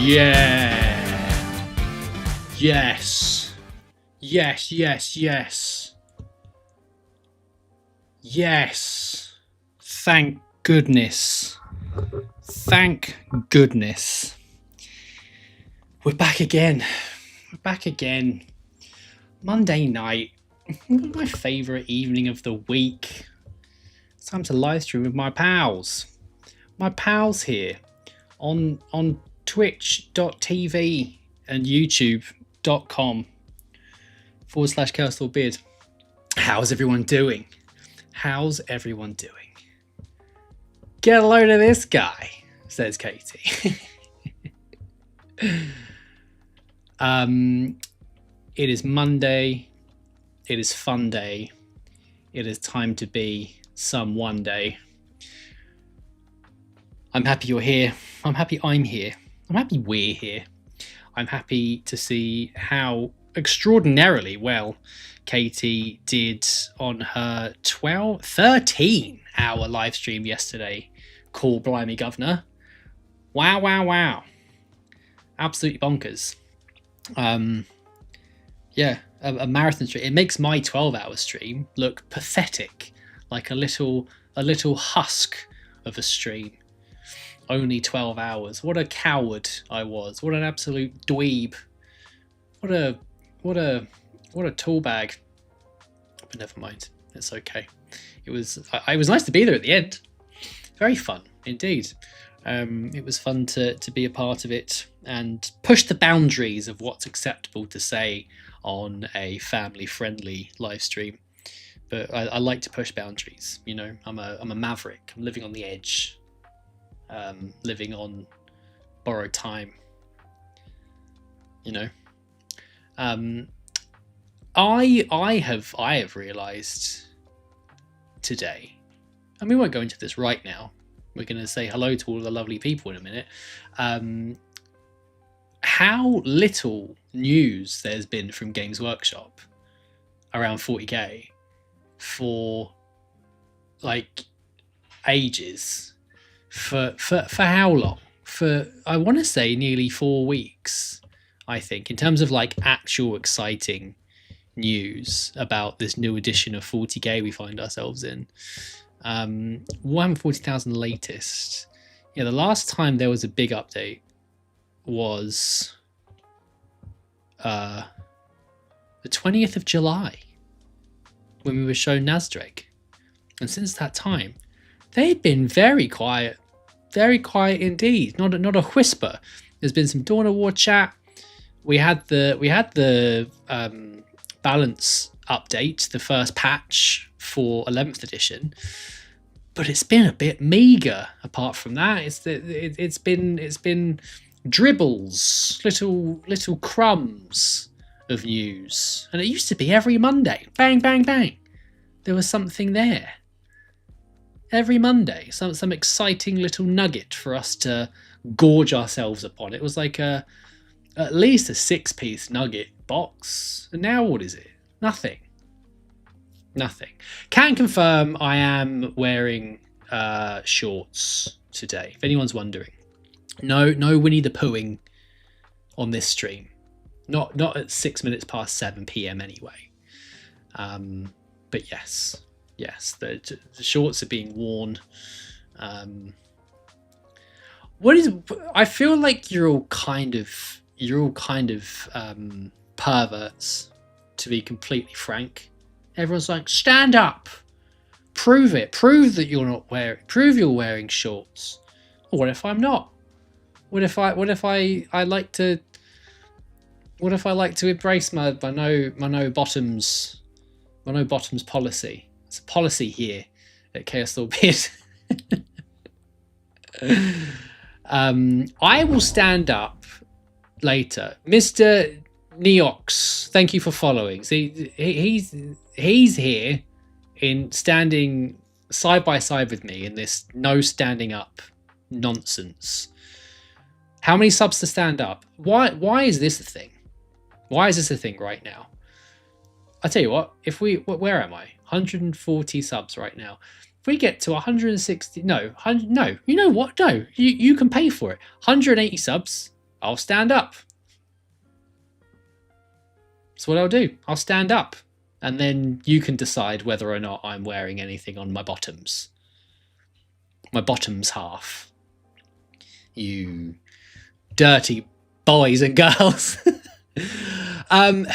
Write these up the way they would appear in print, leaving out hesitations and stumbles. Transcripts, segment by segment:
Yeah. Yes. Yes, yes, yes. Yes. Thank goodness. Thank goodness. We're back again. We're back again. Monday night. My favourite evening of the week. It's time to live stream with my pals. My pals here on twitch.tv and youtube.com/Chaoslordbeard. How's everyone doing? How's everyone doing? Get a load of this guy, says Katie. It is Monday. It is fun day. It is time to be one day. I'm happy you're here. I'm happy I'm here. I'm happy we're here. I'm happy to see how extraordinarily well Katie did on her 13-hour live stream yesterday. Call blimey governor. Wow, wow, wow. Absolutely bonkers. Yeah, a marathon stream. It makes my 12-hour stream look pathetic, like a little husk of a stream. Only 12 hours. What a coward I was. What an absolute dweeb. What a tool bag. But never mind. It's okay. It was nice to be there at the end. Very fun indeed. It was fun to be a part of it and push the boundaries of what's acceptable to say on a family-friendly live stream. But I like to push boundaries. You know, I'm a maverick. I'm living on the edge. Living on borrowed time, you know. I have realized today, and we won't go into this right now, we're going to say hello to all the lovely people in a minute, how little news there's been from Games Workshop around 40k for like ages. For how long? For, I want to say, nearly 4 weeks, I think, in terms of like actual exciting news about this new edition of 40k we find ourselves in. 140,000 latest. Yeah, the last time there was a big update was the 20th of July when we were shown Nasdaq. And since that time, they've been very quiet indeed. Not a whisper. There's been some Dawn of War chat. We had the balance update, the first patch for 11th edition, but it's been a bit meager. Apart from that, it's been dribbles, little crumbs of news, and it used to be every Monday. Bang, bang, bang. There was something there. Every Monday, some exciting little nugget for us to gorge ourselves upon. It was like at least a 6-piece nugget box. And now what is it? Nothing. Can confirm I am wearing shorts today, if anyone's wondering. No Winnie the Poohing on this stream. Not at 6 minutes past 7 p.m. anyway. But yes. Yes, the shorts are being worn. I feel like you're all kind of perverts, to be completely frank. Everyone's like, stand up, prove it, prove that you're not wearing, prove you're wearing shorts. Or what if I'm not? What if I like to embrace my no bottoms policy? It's a policy here at Chaoslordbeard. I will stand up later. Mr. Neox, thank you for following. See, he's here in standing side by side with me in this no standing up nonsense. How many subs to stand up? Why is this a thing? Why is this a thing right now? I tell you what, where am I? 140 subs right now. If we get to 160, no, you know what? No, you can pay for it. 180 subs. I'll stand up. That's what I'll do. I'll stand up. And then you can decide whether or not I'm wearing anything on my bottoms. My bottoms half. You dirty boys and girls.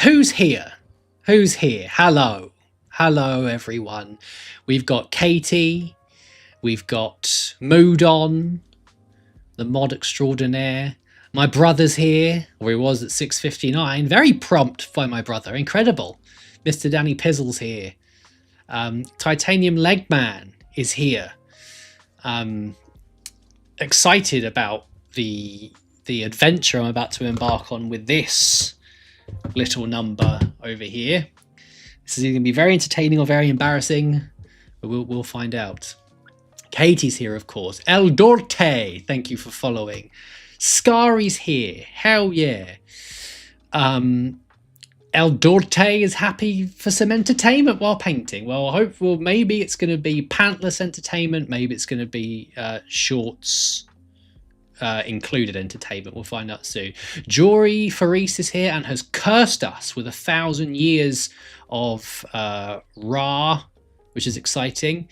Who's here? Who's here? Hello. Hello, everyone. We've got Katie. We've got Mood On, the mod extraordinaire. My brother's here, or he was at 6:59. Very prompt by my brother. Incredible. Mr. Danny Pizzle's here. Titanium Legman is here. Excited about the adventure I'm about to embark on with this little number over here. This is going to be very entertaining or very embarrassing, but we'll find out. Katie's here, of course. El Dorte, thank you for following. Scari's here. Hell yeah. El Dorte is happy for some entertainment while painting. Well, maybe it's going to be pantless entertainment. Maybe it's going to be shorts included entertainment. We'll find out soon. Jory Faris is here and has cursed us with 1,000 years of Ra, which is exciting.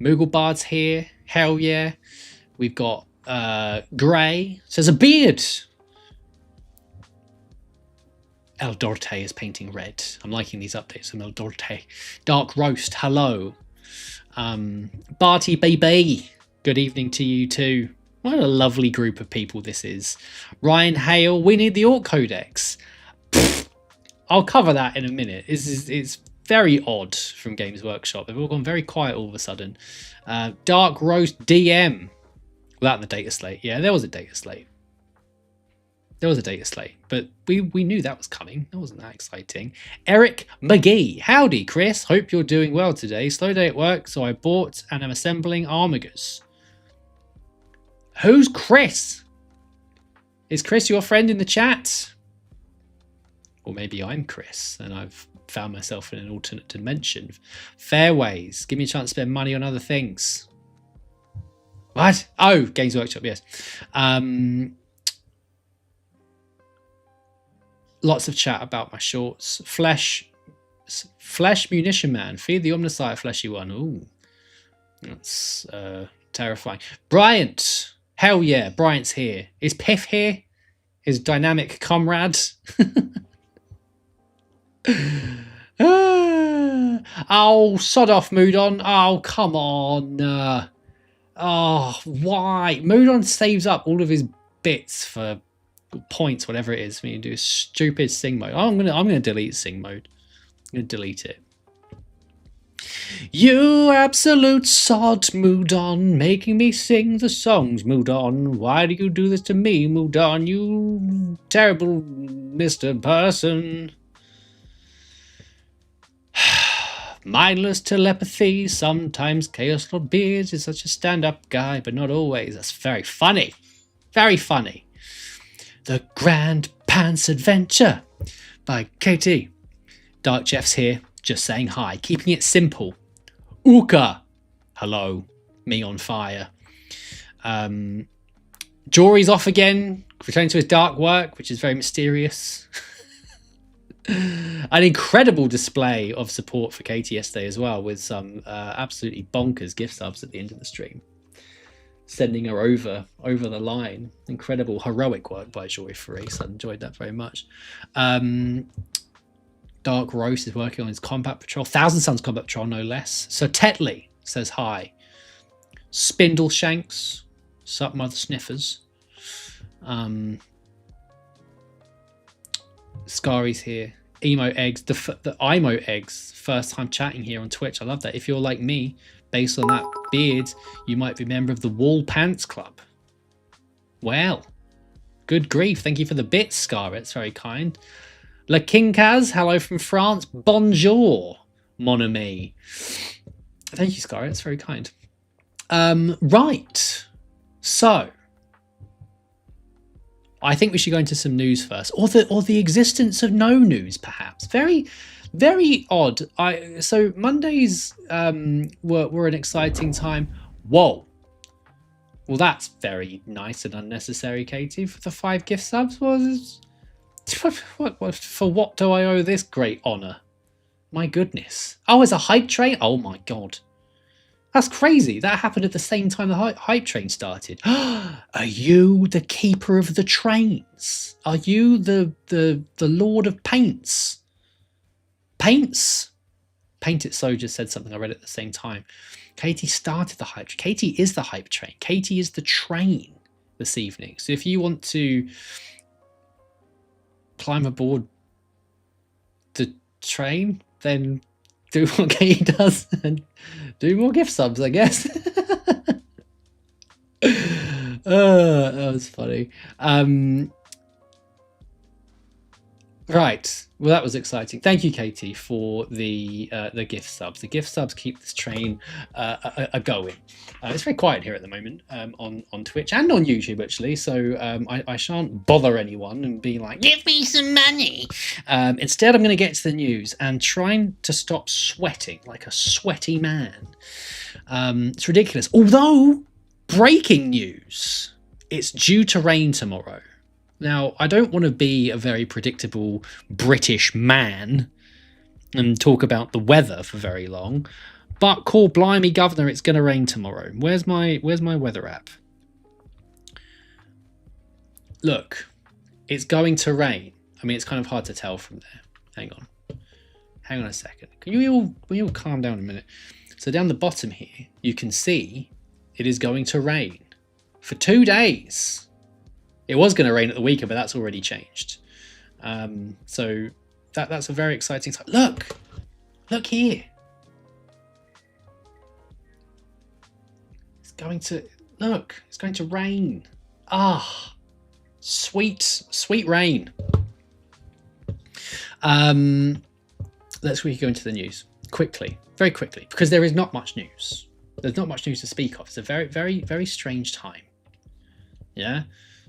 Mooglebard's here. Hell yeah. We've got Grey. Says a beard. El Dorte is painting red. I'm liking these updates from El Dorte. Dark Roast, hello. Barty Baby, good evening to you too. What a lovely group of people this is. Ryan Hale, we need the Orc Codex. Pfft, I'll cover that in a minute. It's very odd from Games Workshop. They've all gone very quiet all of a sudden. Dark Roast DM. Without the data slate. Yeah, there was a data slate. There was a data slate, but we knew that was coming. That wasn't that exciting. Eric McGee. Howdy, Chris. Hope you're doing well today. Slow day at work, so I bought and am assembling Armigers. Who's Chris? Is Chris your friend in the chat? Or maybe I'm Chris and I've found myself in an alternate dimension. Fairways. Give me a chance to spend money on other things. What? Oh, Games Workshop, yes. Lots of chat about my shorts. Flesh Munition Man. Feed the Omnisire Fleshy One. Ooh. That's terrifying. Bryant. Hell yeah, Bryant's here. Is Piff here? His dynamic comrade. Oh, sod off, Mood On. Oh, come on. Oh, why? Mood On saves up all of his bits for points, whatever it is, when you do a stupid sing mode. I'm gonna delete sing mode. I'm gonna delete it. You absolute sod, Mood On, making me sing the songs, Mood On. Why do you do this to me, Mood On, you terrible Mr. Person? Mindless telepathy. Sometimes Chaoslordbeard is such a stand-up guy, but not always. That's very funny. Very funny. The Grand Pants Adventure by Katie. Dark Jeff's here, just saying hi, keeping it simple. Uka, hello, me on fire. Jory's off again, returning to his dark work, which is very mysterious. An incredible display of support for Katie yesterday as well, with some absolutely bonkers gift subs at the end of the stream. Sending her over the line. Incredible heroic work by Joy Faris. I enjoyed that very much. Dark Roast is working on his Combat Patrol. Thousand Suns Combat Patrol, no less. Sir Tetley says hi. Spindle Shanks. Sup, mother sniffers. Scary's here. Emo Eggs. The Imo Eggs. First time chatting here on Twitch. I love that. If you're like me, based on that beard, you might be a member of the Wall Pants Club. Well, good grief. Thank you for the bits, Scar. It's very kind. La Kinkaz, hello from France. Bonjour, mon ami. Thank you, Scar. It's very kind. Right. So, I think we should go into some news first, or the existence of no news, perhaps. Very, very odd. So Mondays were an exciting time. Whoa. Well, that's very nice and unnecessary, Katie, for the 5 gift subs. For what do I owe this great honour? My goodness. Oh, it's a hype train? Oh my god. That's crazy. That happened at the same time the hype train started. Are you the keeper of the trains? Are you the Lord of Paints? Paints? Paint It So just said something I read at the same time. Katie started the hype train. Katie is the hype train. Katie is the train this evening. So if you want to climb aboard the train, then do what Katie does and do more gift subs, I guess. That was funny. Right. Well, that was exciting. Thank you, Katie, for the gift subs. The gift subs keep this train going. It's very quiet here at the moment on Twitch and on YouTube, actually. So I shan't bother anyone and be like, give me some money. Instead, I'm going to get to the news and trying to stop sweating like a sweaty man. It's ridiculous. Although, breaking news, it's due to rain tomorrow. Now, I don't want to be a very predictable British man and talk about the weather for very long, but call blimey governor, it's going to rain tomorrow. Where's my weather app? Look, it's going to rain. I mean, it's kind of hard to tell from there. Hang on a second. Can you all calm down a minute? So down the bottom here, you can see it is going to rain for 2 days. It was going to rain at the weekend, but that's already changed. So that's a very exciting time. Look here. It's going to rain. Ah, sweet rain. Let's go into the news very quickly, because there is not much news. There's not much news to speak of. It's a very, very, very strange time. Yeah.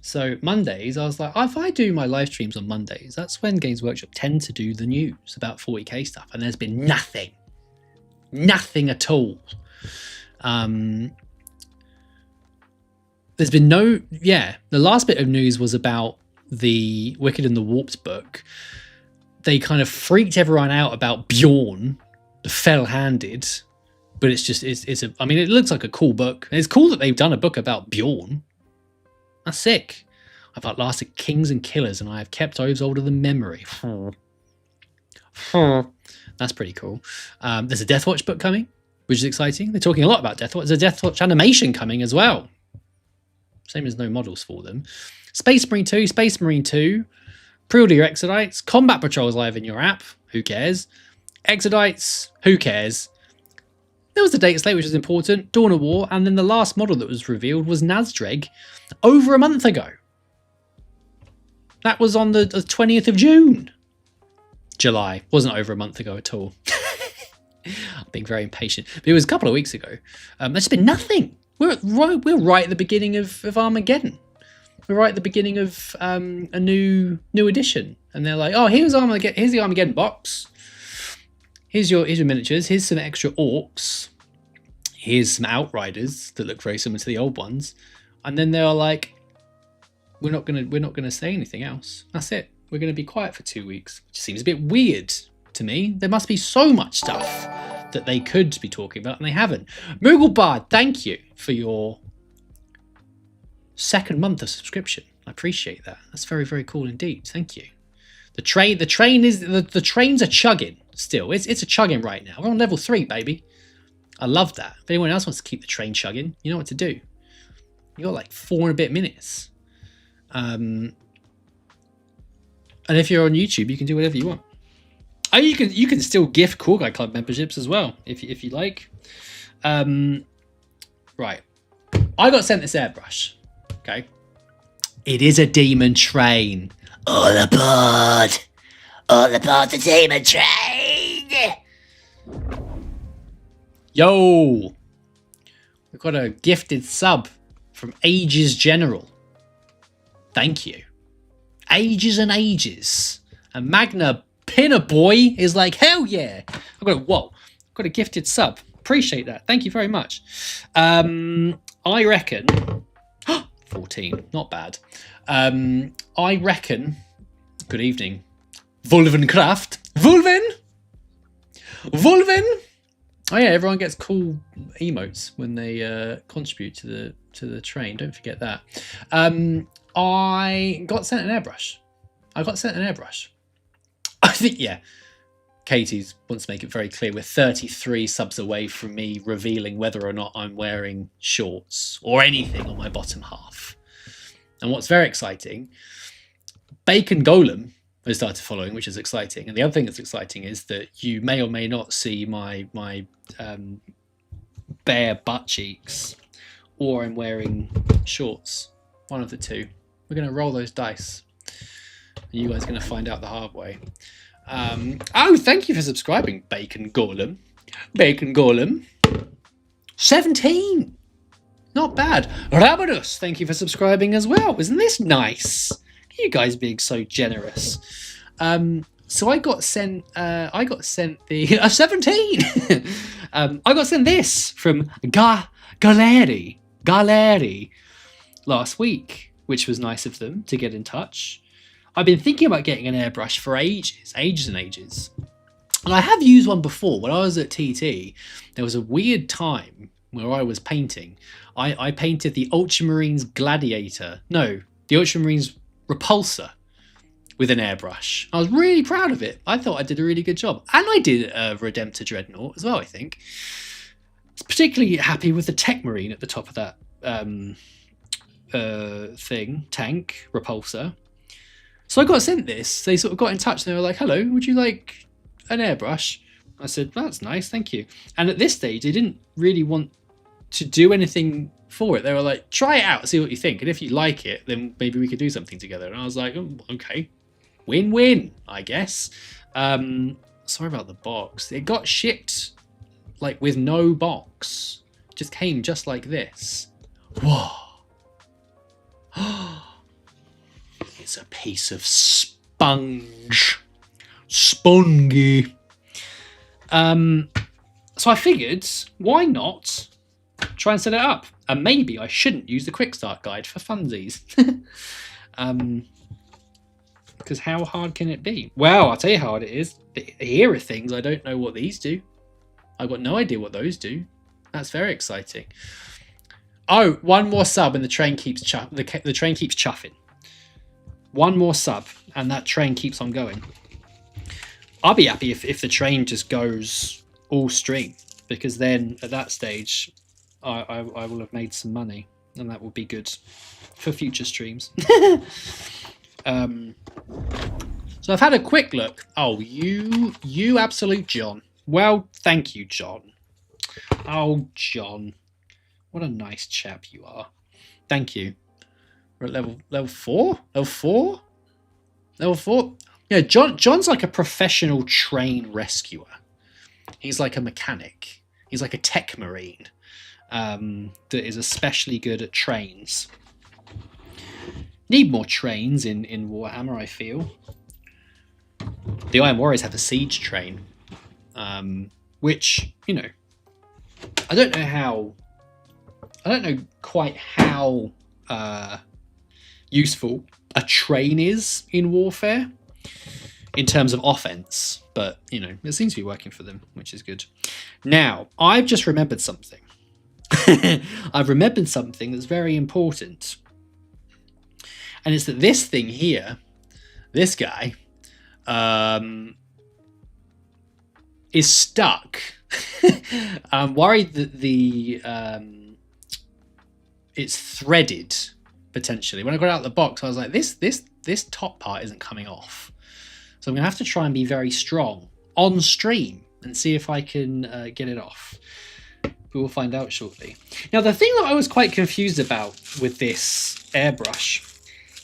So Mondays, I was like, if I do my live streams on Mondays, that's when Games Workshop tend to do the news about 40k stuff. And there's been nothing at all. There's been the last bit of news was about the Wicked and the Warped book. They kind of freaked everyone out about Bjorn, the Fell-Handed, but it looks like a cool book. It's cool that they've done a book about Bjorn. That's sick. I've outlasted kings and killers, and I have kept oaths older than memory. That's pretty cool. There's a Deathwatch book coming, which is exciting. They're talking a lot about Deathwatch. There's a Deathwatch animation coming as well. Same as no models for them. Space Marine 2, pre-order your Exodites. Combat Patrol's live in your app. Who cares? Exodites, who cares? There was the date slate, which is important. Dawn of War, and then the last model that was revealed was Nazdreg over a month ago. That was on the 20th of June. July. Wasn't over a month ago at all. I'm being very impatient. But it was a couple of weeks ago. There's been nothing. We're right at the beginning of Armageddon. We're right at the beginning of a new edition. And they're like, oh, here's the Armageddon box. Here's your miniatures. Here's some extra orcs. Here's some outriders that look very similar to the old ones. And then they're like, we're not gonna say anything else. That's it. We're gonna be quiet for 2 weeks, which seems a bit weird to me. There must be so much stuff that they could be talking about and they haven't. Mooglebard, thank you for your 2nd month of subscription. I appreciate that. That's very, very cool indeed. Thank you. The trains are chugging still. It's a chugging right now. We're on level 3, baby. I love that. If anyone else wants to keep the train chugging, you know what to do. You got like 4 and a bit minutes. And if you're on YouTube, you can do whatever you want. Oh, you can still gift Cool Guy Club memberships as well, if you like. Right. I got sent this airbrush. Okay. It is a demon train. All aboard the demon train. Yo, we've got a gifted sub from Ages General. Thank you. Ages and ages. And Magna Pinner Boy is like, hell yeah. I've got a gifted sub. Appreciate that. Thank you very much. I reckon 14, not bad. I reckon, good evening, Vulvencraft. Vulven! Oh yeah, everyone gets cool emotes when they contribute to the train. Don't forget that. I got sent an airbrush. I think, yeah. Katie wants to make it very clear we're 33 subs away from me revealing whether or not I'm wearing shorts or anything on my bottom half. And what's very exciting, Bacon Golem has started following, which is exciting. And the other thing that's exciting is that you may or may not see my bare butt cheeks, or I'm wearing shorts. One of the two. We're going to roll those dice. And you guys are going to find out the hard way. Oh, thank you for subscribing, Bacon Golem. 17. Not bad. Rabidus, thank you for subscribing as well. Isn't this nice? You guys being so generous. So I got sent the 17. I got sent this from Galeri last week, which was nice of them to get in touch. I've been thinking about getting an airbrush for ages and ages. And I have used one before. When I was at TT, there was a weird time where I was painting. I painted the Ultramarines Gladiator. No, the Ultramarines Repulsor with an airbrush. I was really proud of it. I thought I did a really good job. And I did Redemptor Dreadnought as well, I think. I was particularly happy with the Tech Marine at the top of that tank, Repulsor. So I got sent this. They sort of got in touch and they were like, hello, would you like an airbrush? I said, that's nice, thank you. And at this stage, they didn't really want to do anything for it. They were like, try it out, see what you think. And if you like it, then maybe we could do something together. And I was like, oh, okay, win-win, I guess. Sorry about the box. It got shipped like with no box. It just came just like this. Whoa. It's a piece of spongy. So I figured, why not try and set it up? And maybe I shouldn't use the quick start guide for funsies. Because how hard can it be? Well, I'll tell you how hard it is. Here are things I don't know what these do. I've got no idea what those do. That's very exciting. Oh, one more sub and the train keeps the train keeps chuffing. One more sub and that train keeps on going. I'll be happy if the train just goes all stream, because then at that stage I will have made some money and that will be good for future streams. So I've had a quick look. Oh, you absolute John. Well, thank you, John. Oh, John. What a nice chap you are. Thank you. We're at level 4? Level 4? Level 4? Yeah, John's like a professional train rescuer. He's like a mechanic. He's like a tech marine that is especially good at trains. Need more trains in Warhammer, I feel. The Iron Warriors have a siege train, which, you know, I don't know quite how useful a train is in warfare in terms of offense, but you know, it seems to be working for them, which is good. Now, I've just remembered something. I've remembered something that's very important, and it's that this thing here, this guy, is stuck. I'm worried that it's threaded potentially. When I got it out of the box, I was like, this top part isn't coming off. So I'm gonna have to try and be very strong on stream and see if I can get it off. We will find out shortly. Now, the thing that I was quite confused about with this airbrush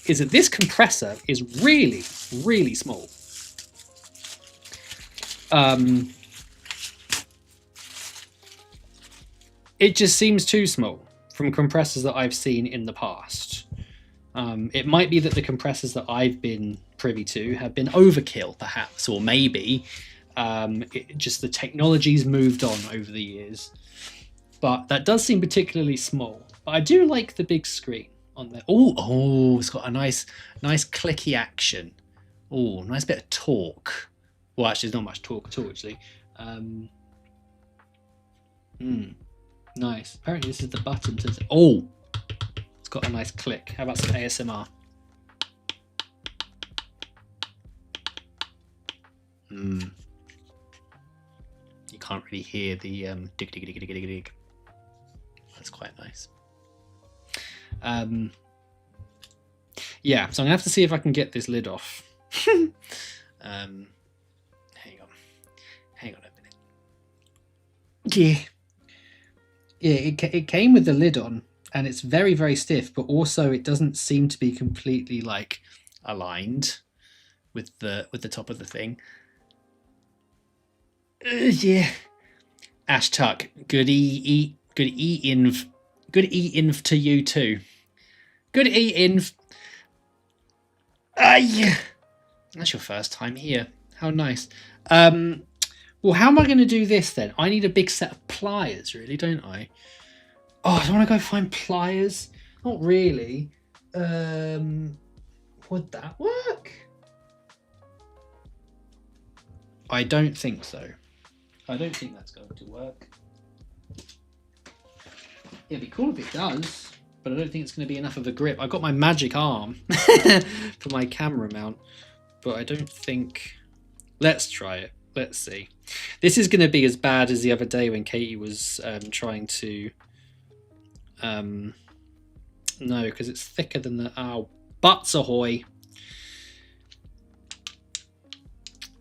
is that this compressor is really, really small. It just seems too small from compressors that I've seen in the past. It might be that the compressors that I've been privy to have been overkill, perhaps, or maybe just the technology's moved on over the years. But that does seem particularly small. But I do like the big screen on there. Oh, it's got a nice clicky action. Oh, nice bit of torque. Well, actually, there's not much torque at all, actually. Nice. Apparently, this is the button to... Oh! It's got a nice click. How about some ASMR? You can't really hear the dig, dig, dig, dig, dig, dig. That's quite nice. Yeah, so I'm gonna have to see if I can get this lid off. Hang on a minute. Yeah, it came with the lid on, and it's very, very stiff, but also it doesn't seem to be completely like aligned with the top of the thing. Yeah. Ash Tuck, good e-inv to you too. Good e-inv. Yeah. That's your first time here. How nice. Well, how am I going to do this then? I need a big set of pliers, really, don't I? Oh, I don't want to go find pliers. Not really. Would that work? I don't think so. I don't think that's going to work. It'd be cool if it does, but I don't think it's going to be enough of a grip. I've got my magic arm for my camera mount, but I don't think... Let's try it. Let's see. This is going to be as bad as the other day when Katie was trying to... No, because it's thicker than the... Oh, butts ahoy!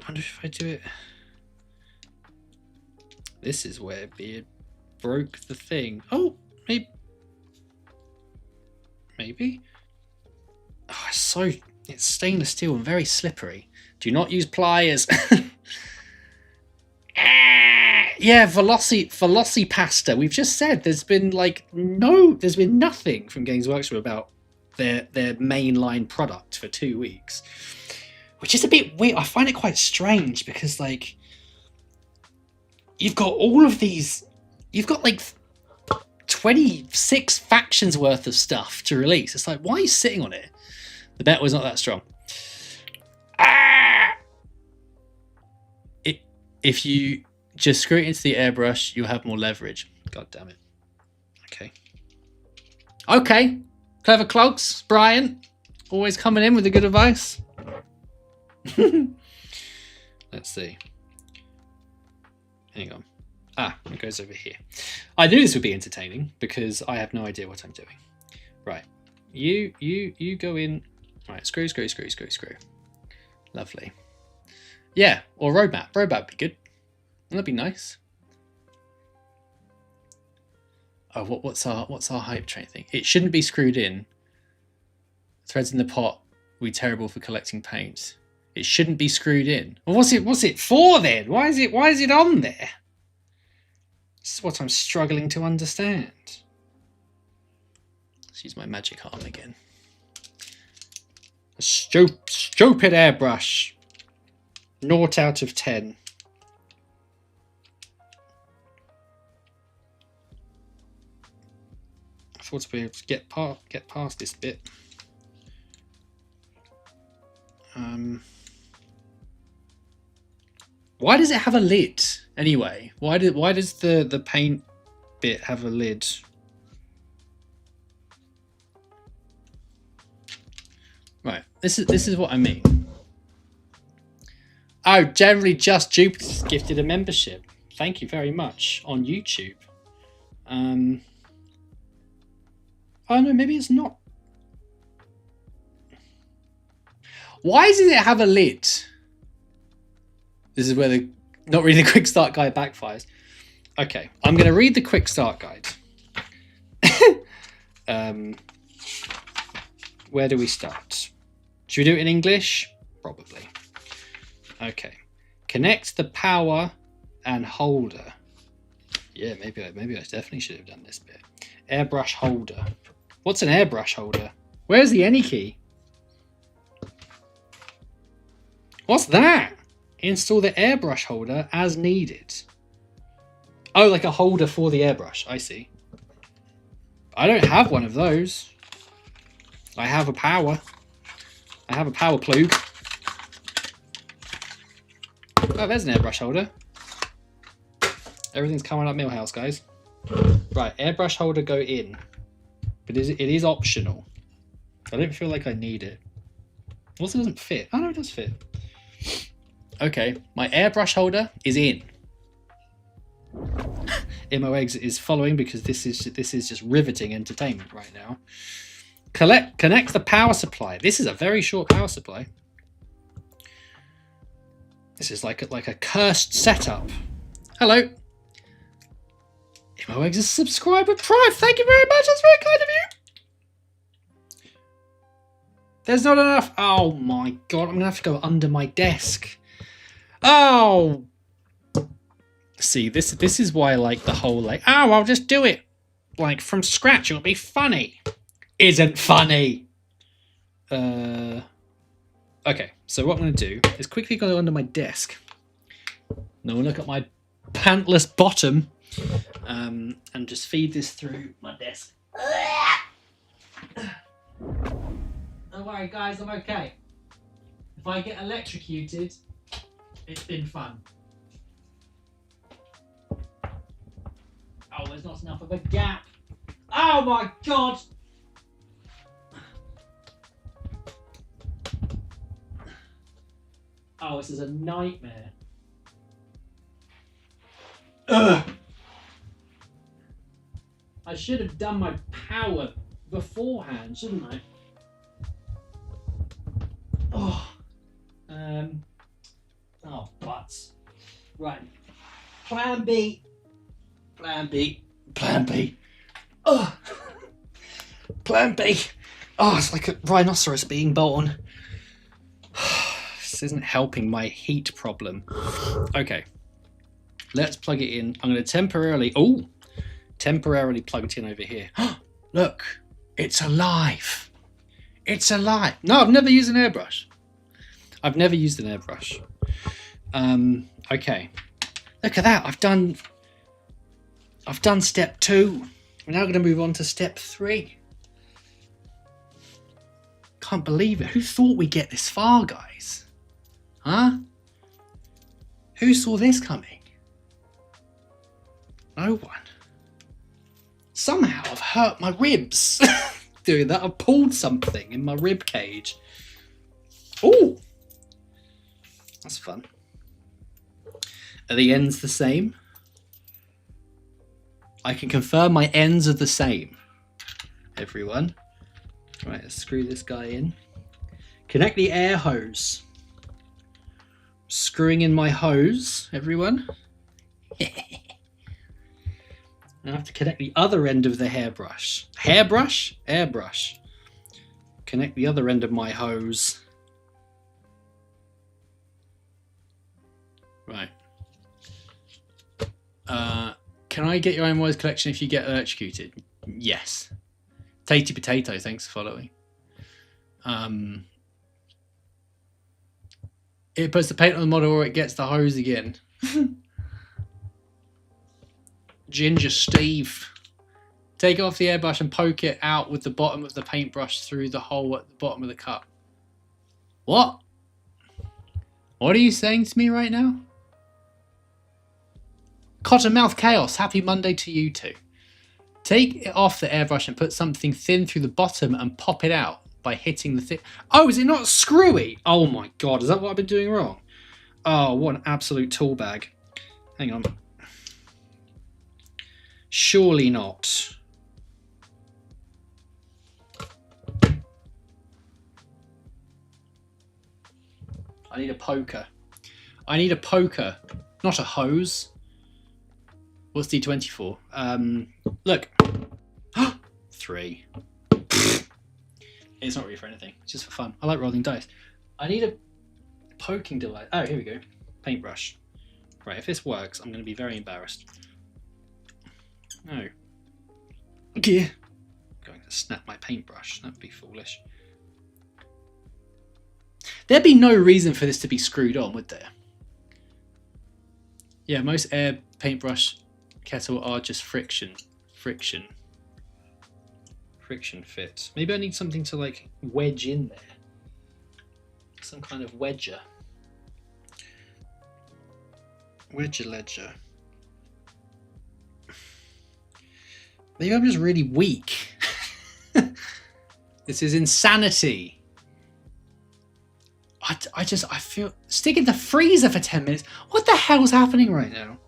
I wonder if I do it... This is where Beard broke the thing. Oh, maybe. Oh, it's stainless steel and very slippery. Do not use pliers. Yeah, Velocipasta. We've just said there's been nothing from Games Workshop about their mainline product for 2 weeks, which is a bit weird. I find it quite strange because like you've got all of these, you've got like 26 factions worth of stuff to release. It's like, why are you sitting on it? The bet was not that strong. If you just screw it into the airbrush, you'll have more leverage. God damn it. Okay. Clever Clogs, Brian. Always coming in with the good advice. Let's see. Hang on. It goes over here. I knew this would be entertaining because I have no idea what I'm doing. Right. You go in. Right, screw. Lovely. Yeah, or road map. Road map would be good. That'd be nice. Oh, what's our hype train thing? It shouldn't be screwed in. Threads in the pot will be terrible for collecting paint. It shouldn't be screwed in. Well, what's it for then? Why is it on there? This is what I'm struggling to understand. Let's use my magic arm again. A stupid airbrush. 0 out of 10. I thought to be able to get past this bit. Why does it have a lid anyway? Why does the paint bit have a lid? Right, this is what I mean. Oh, generally just Jupiter's gifted a membership. Thank you very much on YouTube. Oh no, maybe it's not. Why does it have a lid? This is where not reading the quick start guide backfires. Okay, I'm going to read the quick start guide. Where do we start? Should we do it in English? Probably. Okay. Connect the power and holder. Yeah, maybe I definitely should have done this bit. Airbrush holder. What's an airbrush holder? Where's the any key? What's that? Install the airbrush holder as needed. Oh, like a holder for the airbrush. I see. I don't have one of those. I have a power. I have a power plug. Oh, there's an airbrush holder. Everything's coming up Millhouse, guys. Right, airbrush holder go in. But it is optional. I don't feel like I need it. Also doesn't fit. Oh no, it does fit. Okay, my airbrush holder is in. Immo Eggs is following because this is just riveting entertainment right now. Connect the power supply. This is a very short power supply. This is like a cursed setup. Hello. Immo Eggs is subscribed with Prime. Thank you very much. That's very kind of you. There's not enough. Oh my god, I'm gonna have to go under my desk. Oh. See, this is why I like the whole like, oh, I'll just do it like from scratch. It'll be funny. Isn't funny. Okay, so what I'm going to do is quickly go under my desk. Now we'll look at my pantless bottom and just feed this through my desk. Don't worry, guys, I'm okay. If I get electrocuted, it's been fun. Oh, there's not enough of a gap. Oh my god! Oh, this is a nightmare. Ugh! I should have done my power beforehand, shouldn't I? Oh. Oh, butts. Right. Plan B. Plan B. Plan B. Oh. Plan B. Oh, it's like a rhinoceros being born. This isn't helping my heat problem. Okay. Let's plug it in. I'm going to temporarily plug it in over here. Look, it's alive. It's alive. No, I've never used an airbrush. I've never used an airbrush. Okay. Look at that. I've done step 2. We're now going to move on to step 3. Can't believe it. Who thought we'd get this far, guys? Huh? Who saw this coming? No one. Somehow I've hurt my ribs doing that. I've pulled something in my rib cage. Oh, that's fun. Are the ends the same? I can confirm my ends are the same, everyone. Right, let's screw this guy in. Connect the air hose. Screwing in my hose, everyone. I have to connect the other end of the hairbrush. Hairbrush? Airbrush. Connect the other end of my hose. Right. Can I get your own wires collection if you get electrocuted? Yes. Tatey Potato, thanks for following. It puts the paint on the model or it gets the hose again. Ginger Steve. Take off the airbrush and poke it out with the bottom of the paintbrush through the hole at the bottom of the cup. What? What are you saying to me right now? Cottonmouth Chaos, happy Monday to you too. Take it off the airbrush and put something thin through the bottom and pop it out by hitting the thing. Oh, is it not screwy? Oh my god, is that what I've been doing wrong? Oh, what an absolute tool bag. Hang on. Surely not. I need a poker. I need a poker, not a hose. What's D24? Look. 3. It's not really for anything. It's just for fun. I like rolling dice. I need a poking device. Oh, here we go. Paintbrush. Right, if this works, I'm going to be very embarrassed. No. Yeah. Going to snap my paintbrush. That'd be foolish. There'd be no reason for this to be screwed on, would there? Yeah, most air paintbrush kettle are just friction. Friction. friction fit. Maybe I need something to like wedge in there. Some kind of wedger. Wedger ledger. Maybe I'm just really weak. This is insanity. I feel stick in the freezer for 10 minutes. What the hell's happening right now?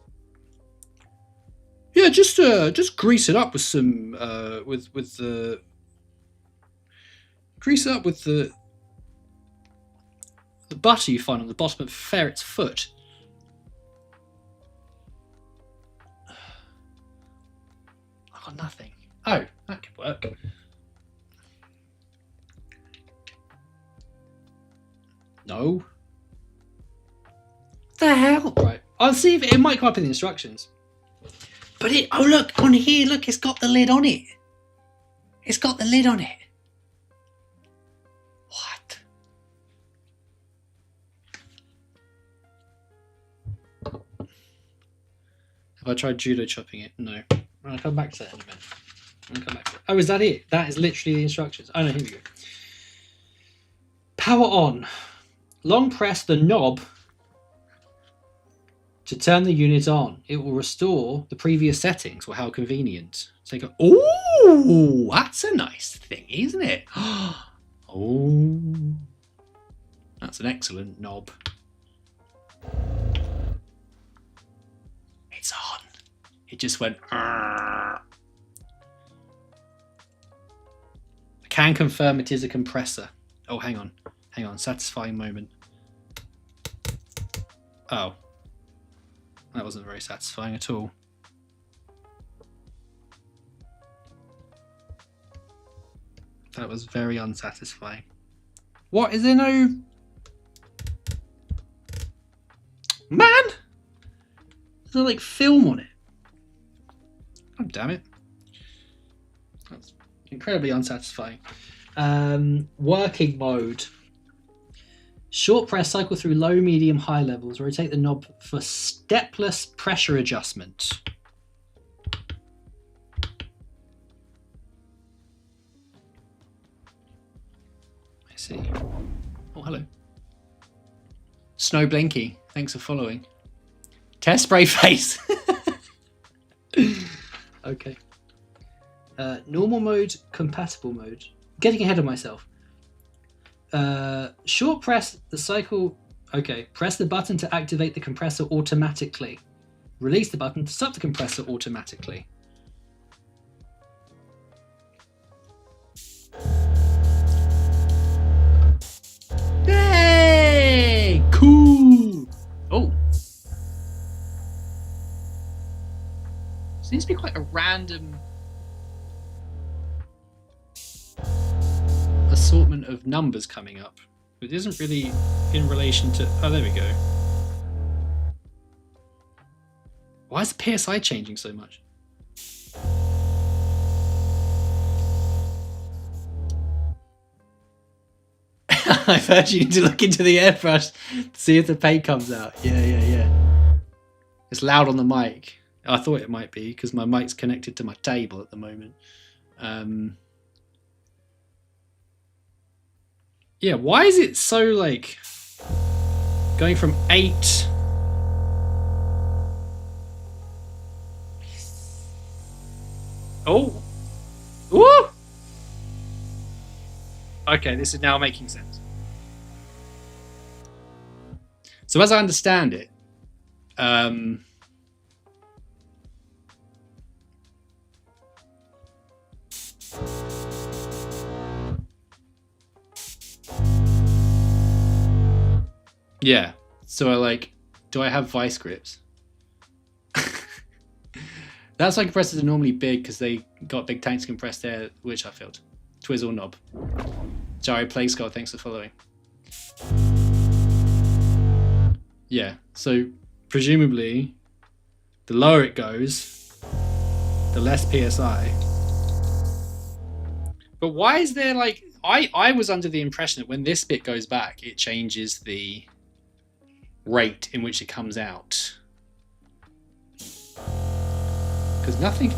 Yeah, just grease it up with some with the grease it up with the butter you find on the bottom of a ferret's foot. I got nothing. Oh, that could work. No. What the hell? Right. I'll see if it might come up in the instructions. But it, oh look, on here, look, it's got the lid on it. It's got the lid on it. What? Have I tried judo chopping it? No. I'll come back to that in a minute. I'll come back to it. Oh, is that it? That is literally the instructions. Oh no, here we go. Power on. Long press the knob to turn the unit on. It will restore the previous settings. Well, how convenient. So you go, ooh, that's a nice thing, isn't it? Oh, that's an excellent knob. It's on. It just went. I can confirm it is a compressor. Oh, hang on. Hang on. Satisfying moment. Oh. That wasn't very satisfying at all. That was very unsatisfying. What? Is there no... Man! There's no, like, film on it. Oh, damn it. That's incredibly unsatisfying. Working mode. Short press, cycle through low, medium, high levels. Rotate the knob for stepless pressure adjustment. I see. Oh, hello. Snow Blinky, thanks for following. Test spray face. Okay. Normal mode, compatible mode. Getting ahead of myself. Short press the cycle. Okay, press the button to activate the compressor automatically. Release the button to stop the compressor automatically. Hey, cool. Oh, seems to be quite a random assortment of numbers coming up. It isn't really in relation to... Oh, there we go. Why is the PSI changing so much? I've heard you need to look into the airbrush to see if the paint comes out. Yeah. It's loud on the mic. I thought it might be because my mic's connected to my table at the moment. Yeah, why is it so like going from 8 Oh! Woo! Okay, this is now making sense. So as I understand it, yeah, so I like, do I have vice grips? That's why compressors are normally big because they got big tanks compressed air, which I filled. Twizzle knob. Sorry, Plague Skull, thanks for following. Yeah, so presumably the lower it goes, the less PSI. But why is there like, I was under the impression that when this bit goes back, it changes the rate in which it comes out. Because nothing...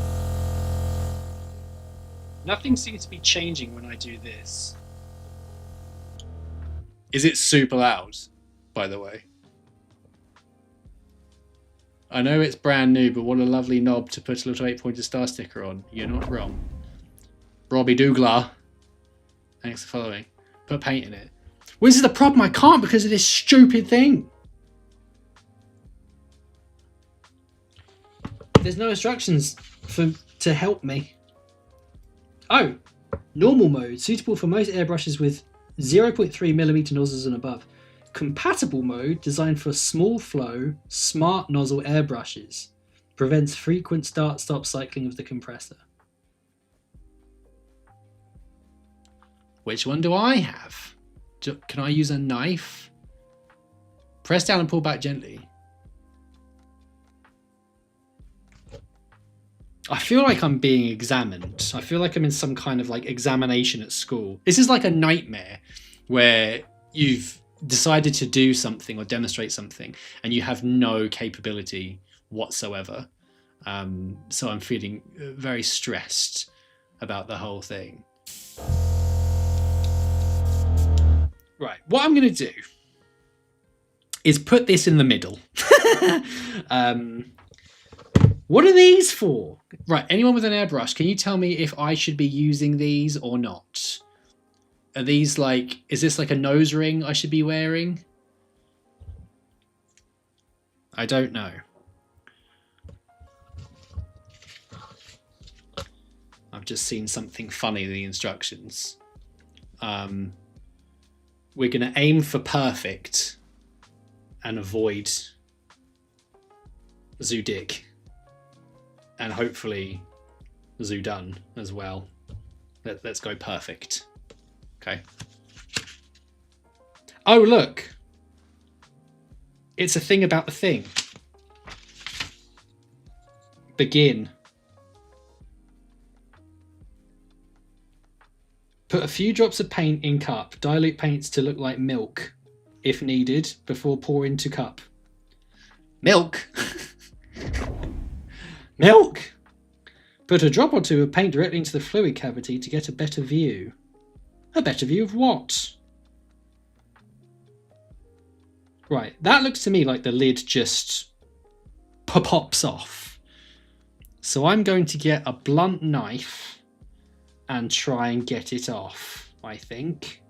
Nothing seems to be changing when I do this. Is it super loud, by the way? I know it's brand new, but what a lovely knob to put a little 8-pointed star sticker on. You're not wrong. Robbie Douglas. Thanks for following. Put paint in it. Well, this is the problem. I can't because of this stupid thing. There's no instructions to help me. Oh, normal mode. Suitable for most airbrushes with 0.3mm nozzles and above. Compatible mode, designed for small flow, smart nozzle airbrushes. Prevents frequent start-stop cycling of the compressor. Which one do I have? Can I use a knife? Press down and pull back gently. I feel like I'm being examined. I feel like I'm in some kind of like examination at school. This is like a nightmare where you've decided to do something or demonstrate something and you have no capability whatsoever. So I'm feeling very stressed about the whole thing. Right, what I'm going to do is put this in the middle. What are these for? Right, anyone with an airbrush, can you tell me if I should be using these or not? Are these like, is this like a nose ring I should be wearing? I don't know. I've just seen something funny in the instructions. We're going to aim for perfect and avoid Zoodik. And hopefully Zoodun as well. Let's go perfect. Okay. Oh, look. It's a thing about the thing. Begin. Put a few drops of paint in cup. Dilute paints to look like milk, if needed, before pour into cup. Milk? Milk? Put a drop or two of paint directly into the fluid cavity to get a better view. A better view of what? Right, that looks to me like the lid just pops off. So I'm going to get a blunt knife and try and get it off, I think.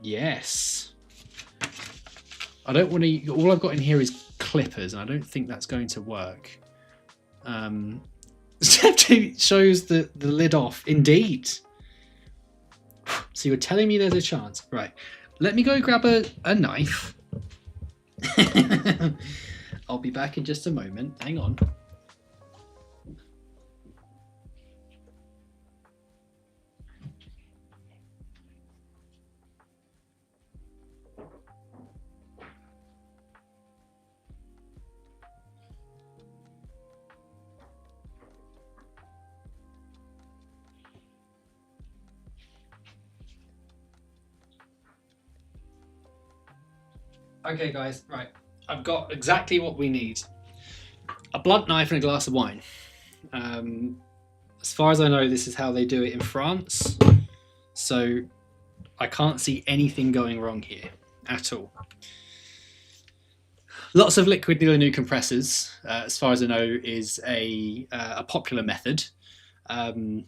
Yes. I don't want to... All I've got in here is clippers, and I don't think that's going to work. Step 2 shows the lid off. Indeed. So you're telling me there's a chance. Right. Let me go grab a knife. I'll be back in just a moment. Hang on. Okay, guys, right. I've got exactly what we need. A blunt knife and a glass of wine. As far as I know, this is how they do it in France. So I can't see anything going wrong here at all. Lots of liquid Nilo compressors, as far as I know, is a popular method. Blunt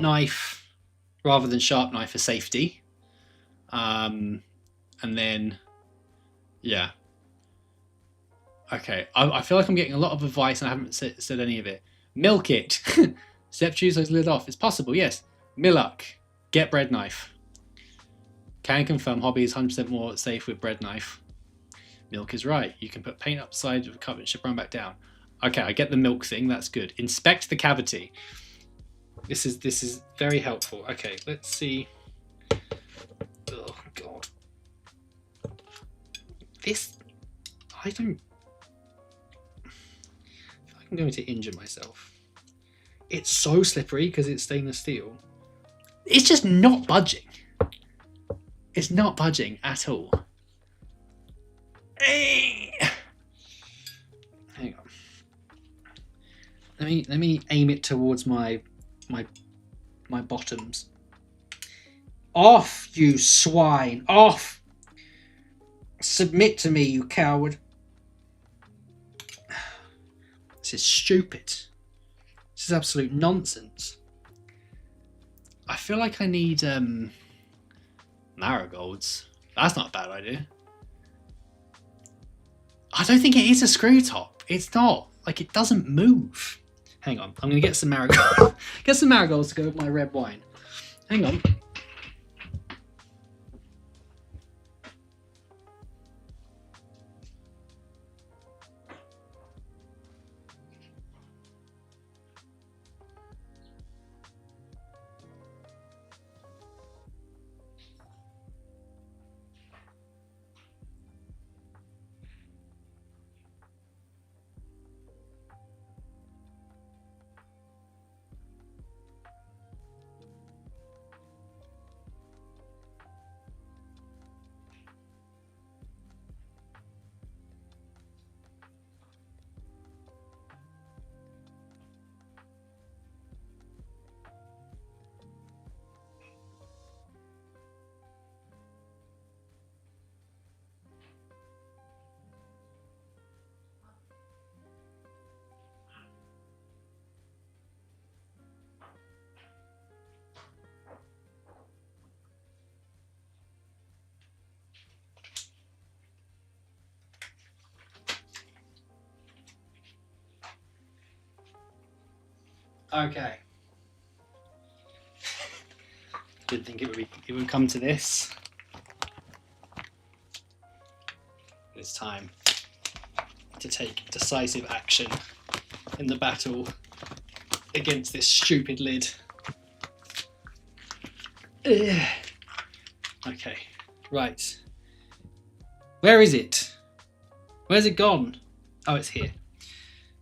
knife rather than sharp knife for safety. And then, yeah. Okay, I feel like I'm getting a lot of advice and I haven't said any of it. Milk it. Step 2 says lid off. It's possible, yes. Milk. Get bread knife. Can confirm hobby is 100% more safe with bread knife. Milk is right. You can put paint upside of a cup and it should run back down. Okay, I get the milk thing. That's good. Inspect the cavity. This is very helpful. Okay, let's see. Oh, God. This, I don't, I feel like I'm going to injure myself. It's so slippery because it's stainless steel. It's just not budging. It's not budging at all. Hang on. Let me aim it towards my bottoms. Off, you swine! Off! Submit to me, you coward! This is stupid. This is absolute nonsense. I feel like I need marigolds. That's not a bad idea. I don't think it is a screw top. It's not. Like, it doesn't move. Hang on. I'm going to get some marigolds. Get some marigolds to go with my red wine. Hang on. Okay. Didn't think it would come to this. It's time to take decisive action in the battle against this stupid lid. Ugh. Okay, right. Where is it? Where's it gone? Oh, it's here.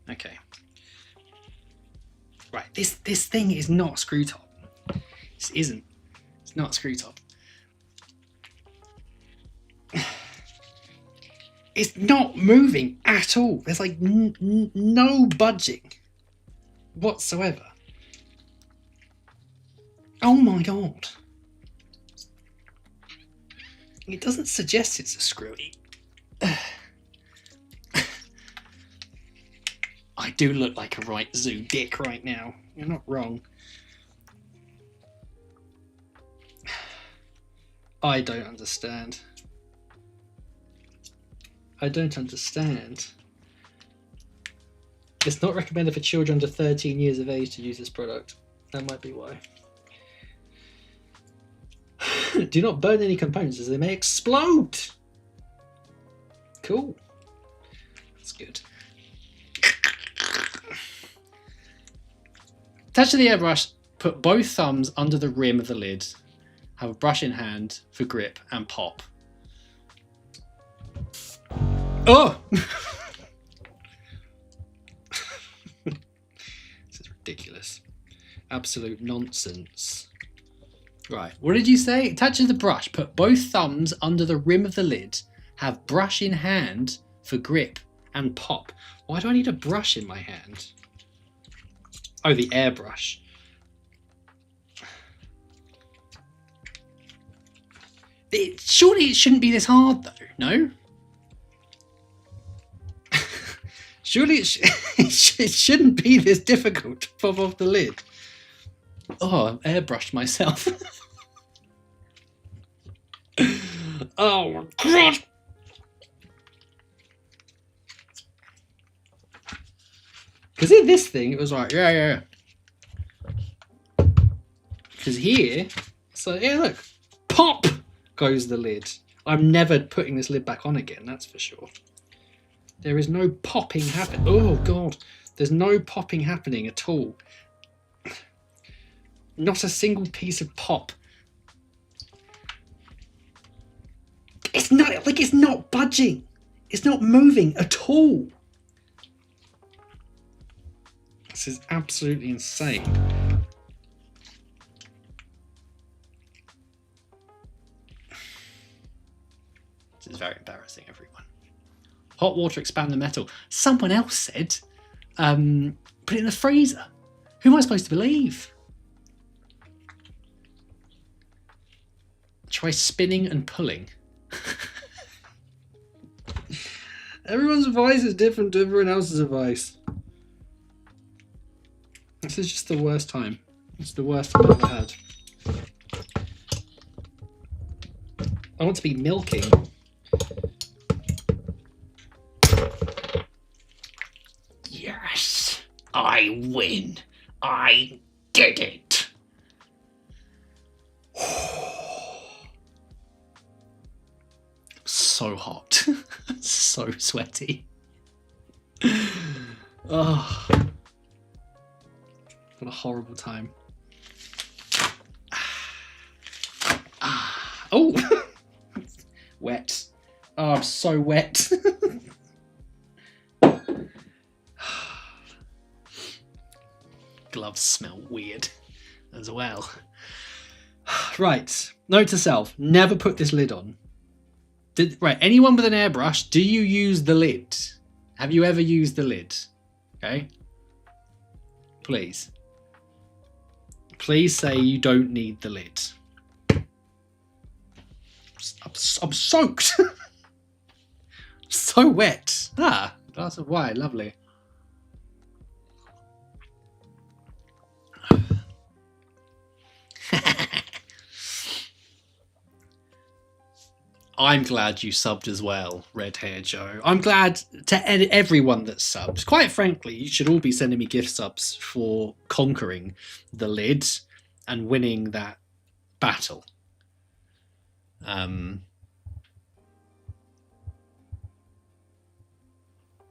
Okay. Right, this thing is not a screw top. This isn't. It's not a screw top. It's not moving at all. There's like no budging whatsoever. Oh my god. It doesn't suggest it's a screw. I do look like a right zoo dick right now. You're not wrong. I don't understand. I don't understand. It's not recommended for children under 13 years of age to use this product. That might be why. Do not burn any components as they may explode. Cool. That's good. Attach to the airbrush, put both thumbs under the rim of the lid. Have a brush in hand for grip and pop. Oh! This is ridiculous. Absolute nonsense. Right, what did you say? Attach to the brush, put both thumbs under the rim of the lid. Have brush in hand for grip and pop. Why do I need a brush in my hand? Oh, the airbrush. Surely it shouldn't be this hard, though, no? Surely it shouldn't be this difficult to pop off the lid. Oh, I've airbrushed myself. Oh, my God. Because in this thing, it was like, yeah. Because here, so yeah, look, pop goes the lid. I'm never putting this lid back on again, that's for sure. There is no popping happening. Oh, God. There's no popping happening at all. Not a single piece of pop. It's not, like, it's not budging. It's not moving at all. This is absolutely insane. This is very embarrassing, everyone. Hot water expand the metal. Someone else said put it in the freezer. Who am I supposed to believe? Try spinning and pulling. Everyone's advice is different to everyone else's advice. This is just the worst time. It's the worst I've ever had. I want to be milking. Yes, I win. I did it. So hot. So sweaty. Oh, what a horrible time. Oh, wet. Oh, I'm so wet. Gloves smell weird as well. Right, note to self, never put this lid on. Right, anyone with an airbrush, do you use the lid? Have you ever used the lid? Okay. Please. Please say you don't need the lid. I'm soaked. So wet. Ah, glass of wine, lovely. I'm glad you subbed as well, Red Hair Joe. I'm glad to everyone that subs. Quite frankly, you should all be sending me gift subs for conquering the lid and winning that battle.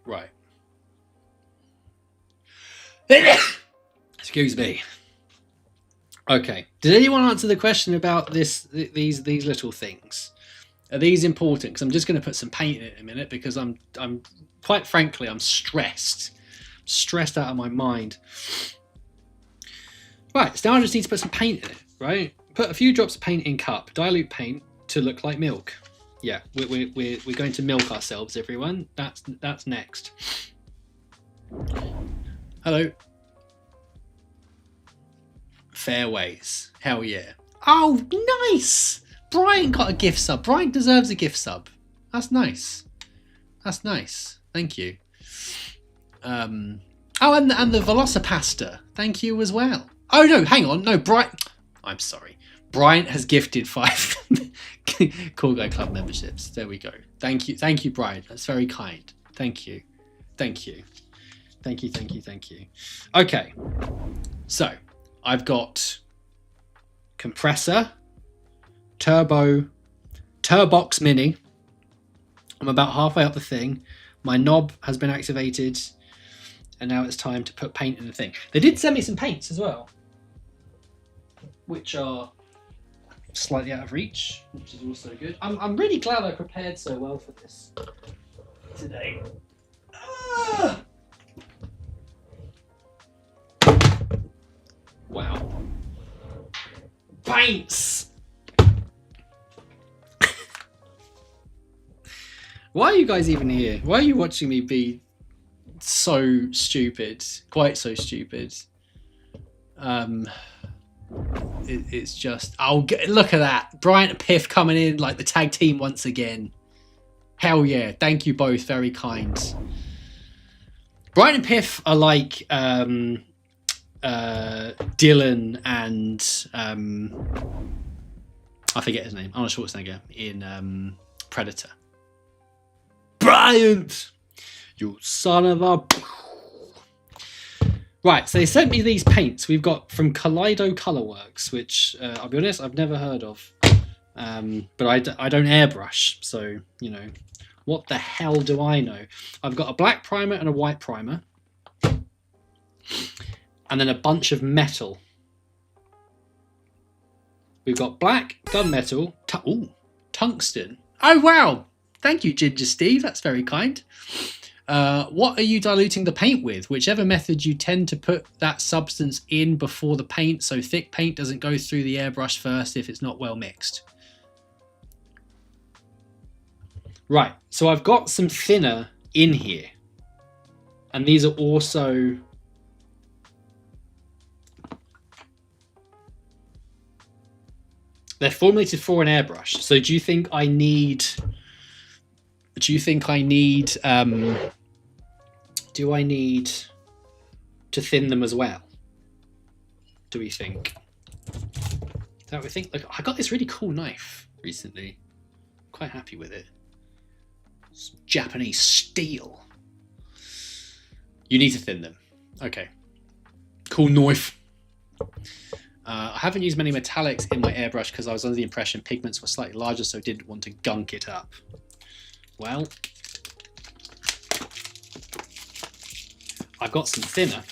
Right. Excuse me. Okay. Did anyone answer the question about these little things? Are these important? Because I'm just going to put some paint in it in a minute because I'm quite frankly, I'm stressed. Stressed out of my mind. Right, so now I just need to put some paint in it, right? Put a few drops of paint in cup, dilute paint to look like milk. Yeah, we're going to milk ourselves, everyone. That's next. Hello. Fairways. Hell yeah. Oh, nice! Brian got a gift sub. Brian deserves a gift sub. That's nice. That's nice. Thank you. Oh, and the Velocipasta. Thank you as well. Oh no, hang on. No, Brian. I'm sorry. Brian has gifted 5 Cool Guy Club memberships. There we go. Thank you, Brian. That's very kind. Thank you. Thank you. Thank you. Thank you. Thank you. Okay. So I've got compressor. Turbox Mini. I'm about halfway up the thing. My knob has been activated, and now it's time to put paint in the thing. They did send me some paints as well, which are slightly out of reach, which is also good. I'm really glad I prepared so well for this today. Ah! Wow. Paints! Why are you guys even here? Why are you watching me be so stupid? Quite so stupid. It's just... Oh, look at that. Bryant and Piff coming in like the tag team once again. Hell yeah. Thank you both. Very kind. Bryant and Piff are like Dylan and... I forget his name. Arnold Schwarzenegger in Predator. Bryant! You son of a... Right, so they sent me these paints. We've got from Kaleido Colorworks, which, I'll be honest, I've never heard of. But I don't airbrush, so, you know, what the hell do I know? I've got a black primer and a white primer. And then a bunch of metal. We've got black, gunmetal, tungsten. Oh, wow! Thank you, Ginger Steve. That's very kind. What are you diluting the paint with? Whichever method you tend to put that substance in before the paint, so thick paint doesn't go through the airbrush first if it's not well mixed. Right, so I've got some thinner in here. And these are also... They're formulated for an airbrush. So do you think I need... Do I need to thin them as well? Do we think? Is that what we think? Look, I got this really cool knife recently. Quite happy with it. It's Japanese steel. You need to thin them. Okay. Cool knife. I haven't used many metallics in my airbrush because I was under the impression pigments were slightly larger, so I didn't want to gunk it up. Well, I've got some thinner,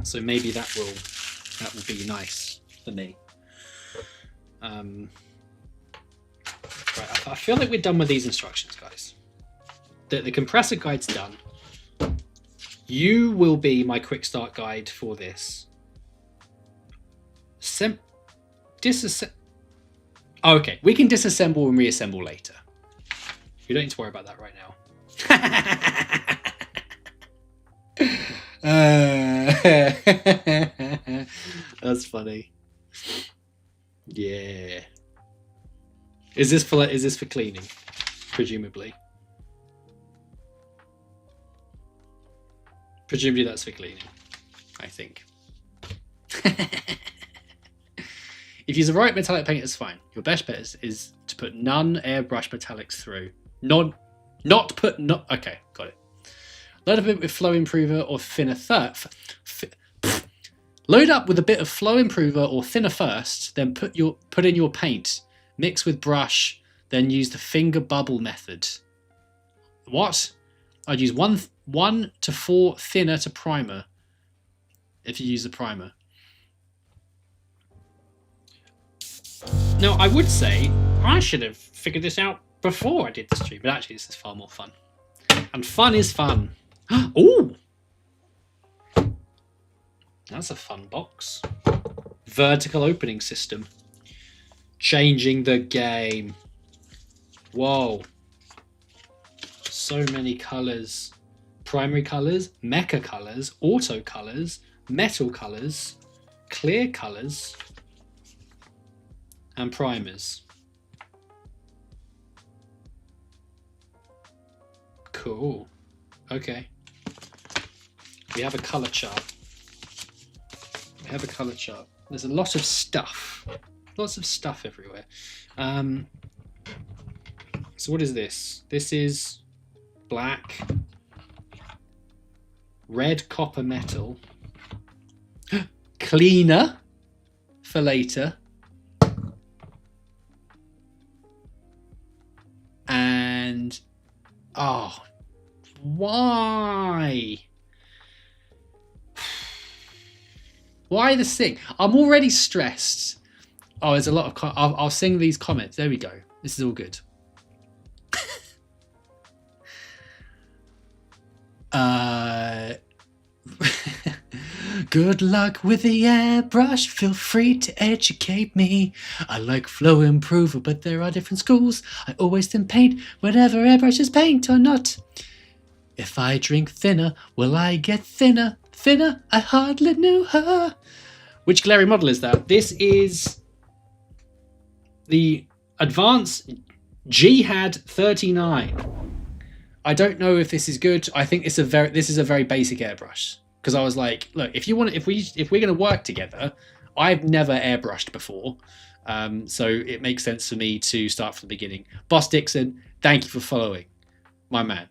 so maybe that will be nice for me. Right, I feel like we're done with these instructions, guys. The compressor guide's done. You will be my quick start guide for this. Oh, okay, we can disassemble and reassemble later. You don't need to worry about that right now. That's funny. Yeah. Is this for cleaning? Presumably. Presumably that's for cleaning, I think. If you use the right metallic paint, it's fine. Your best bet is to put none airbrush metallics through. Okay, got it. Load up a bit with flow improver or thinner Load up with a bit of flow improver or thinner first, then put in your paint. Mix with brush, then use the finger bubble method. What? I'd use 1 to 4 thinner to primer if you use the primer. Now, I would say I should have figured this out before I did the stream, but actually this is far more fun. And fun is fun. Ooh! That's a fun box. Vertical opening system. Changing the game. Whoa. So many colours. Primary colours, mecha colours, auto colours, metal colours, clear colours, and primers. Cool. Okay. We have a colour chart. There's a lot of stuff. Lots of stuff everywhere. So what is this? This is black. Red copper metal. Cleaner for later. And oh, why? Why the sing? I'm already stressed. Oh, there's a lot of I'll sing these comments. There we go. This is all good. Good luck with the airbrush, feel free to educate me. I like flow improver, but there are different schools. I always thin paint whatever airbrushes paint or not. If I drink thinner, will I get thinner? Thinner, I hardly knew her. Which glary model is that? This is the Advanced Jihad 39. I don't know if this is good. I think this is a very basic airbrush. Because I was like, look, if we're gonna work together, I've never airbrushed before. So it makes sense for me to start from the beginning. Boss Dixon, thank you for following. My man.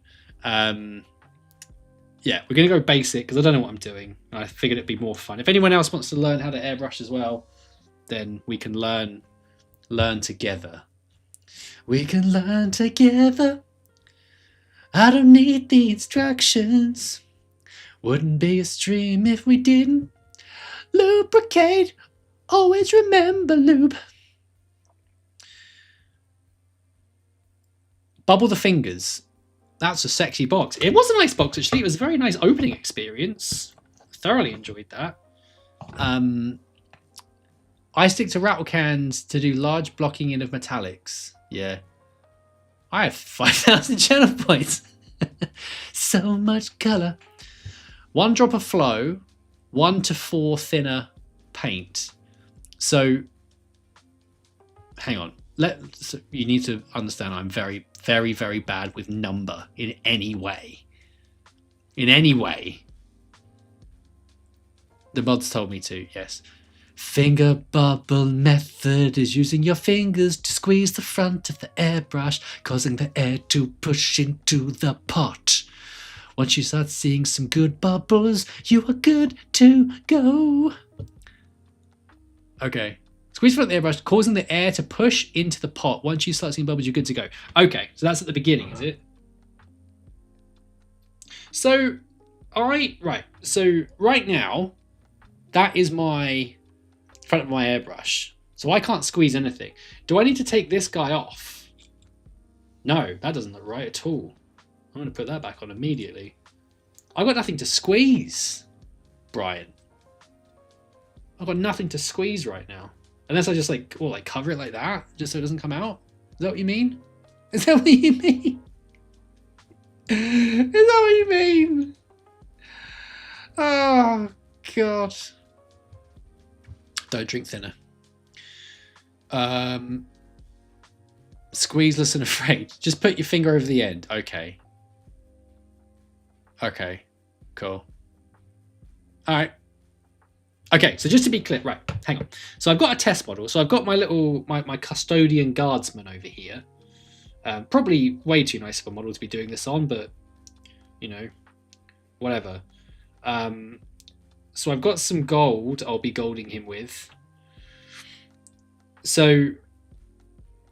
Yeah, we're gonna go basic because I don't know what I'm doing. I figured it'd be more fun. If anyone else wants to learn how to airbrush as well, then we can learn together. We can learn together. I don't need the instructions. Wouldn't be a stream if we didn't lubricate. Always remember lube. Bubble the fingers. That's a sexy box. It was a nice box, actually. It was a very nice opening experience. Thoroughly enjoyed that. I stick to rattle cans to do large blocking in of metallics. Yeah. I have 5,000 channel points. So much colour. 1 drop of flow, 1 to 4 thinner paint. So, hang on. So you need to understand I'm very, very, very bad with number in any way. In any way. The mods told me to, yes. Finger bubble method is using your fingers to squeeze the front of the airbrush, causing the air to push into the pot. Once you start seeing some good bubbles, you are good to go. Okay. Squeeze the front of the airbrush, causing the air to push into the pot. Once you start seeing bubbles, you're good to go. Okay, so that's at the beginning, is it? So, So, right now, that is my front of my airbrush. So I can't squeeze anything. Do I need to take this guy off? No, that doesn't look right at all. I'm going to put that back on immediately. I've got nothing to squeeze, Brian. I've got nothing to squeeze right now. Unless I just like cover it like that, just so it doesn't come out. Is that what you mean? Is that what you mean? Is that what you mean? Oh, God. Don't drink thinner. Squeezeless and afraid. Just put your finger over the end. Okay. Okay. Cool. All right. Okay, so just to be clear, right, hang on. So I've got a test model. So I've got my little, my custodian guardsman over here. Probably way too nice of a model to be doing this on, but, you know, whatever. So I've got some gold I'll be golding him with. So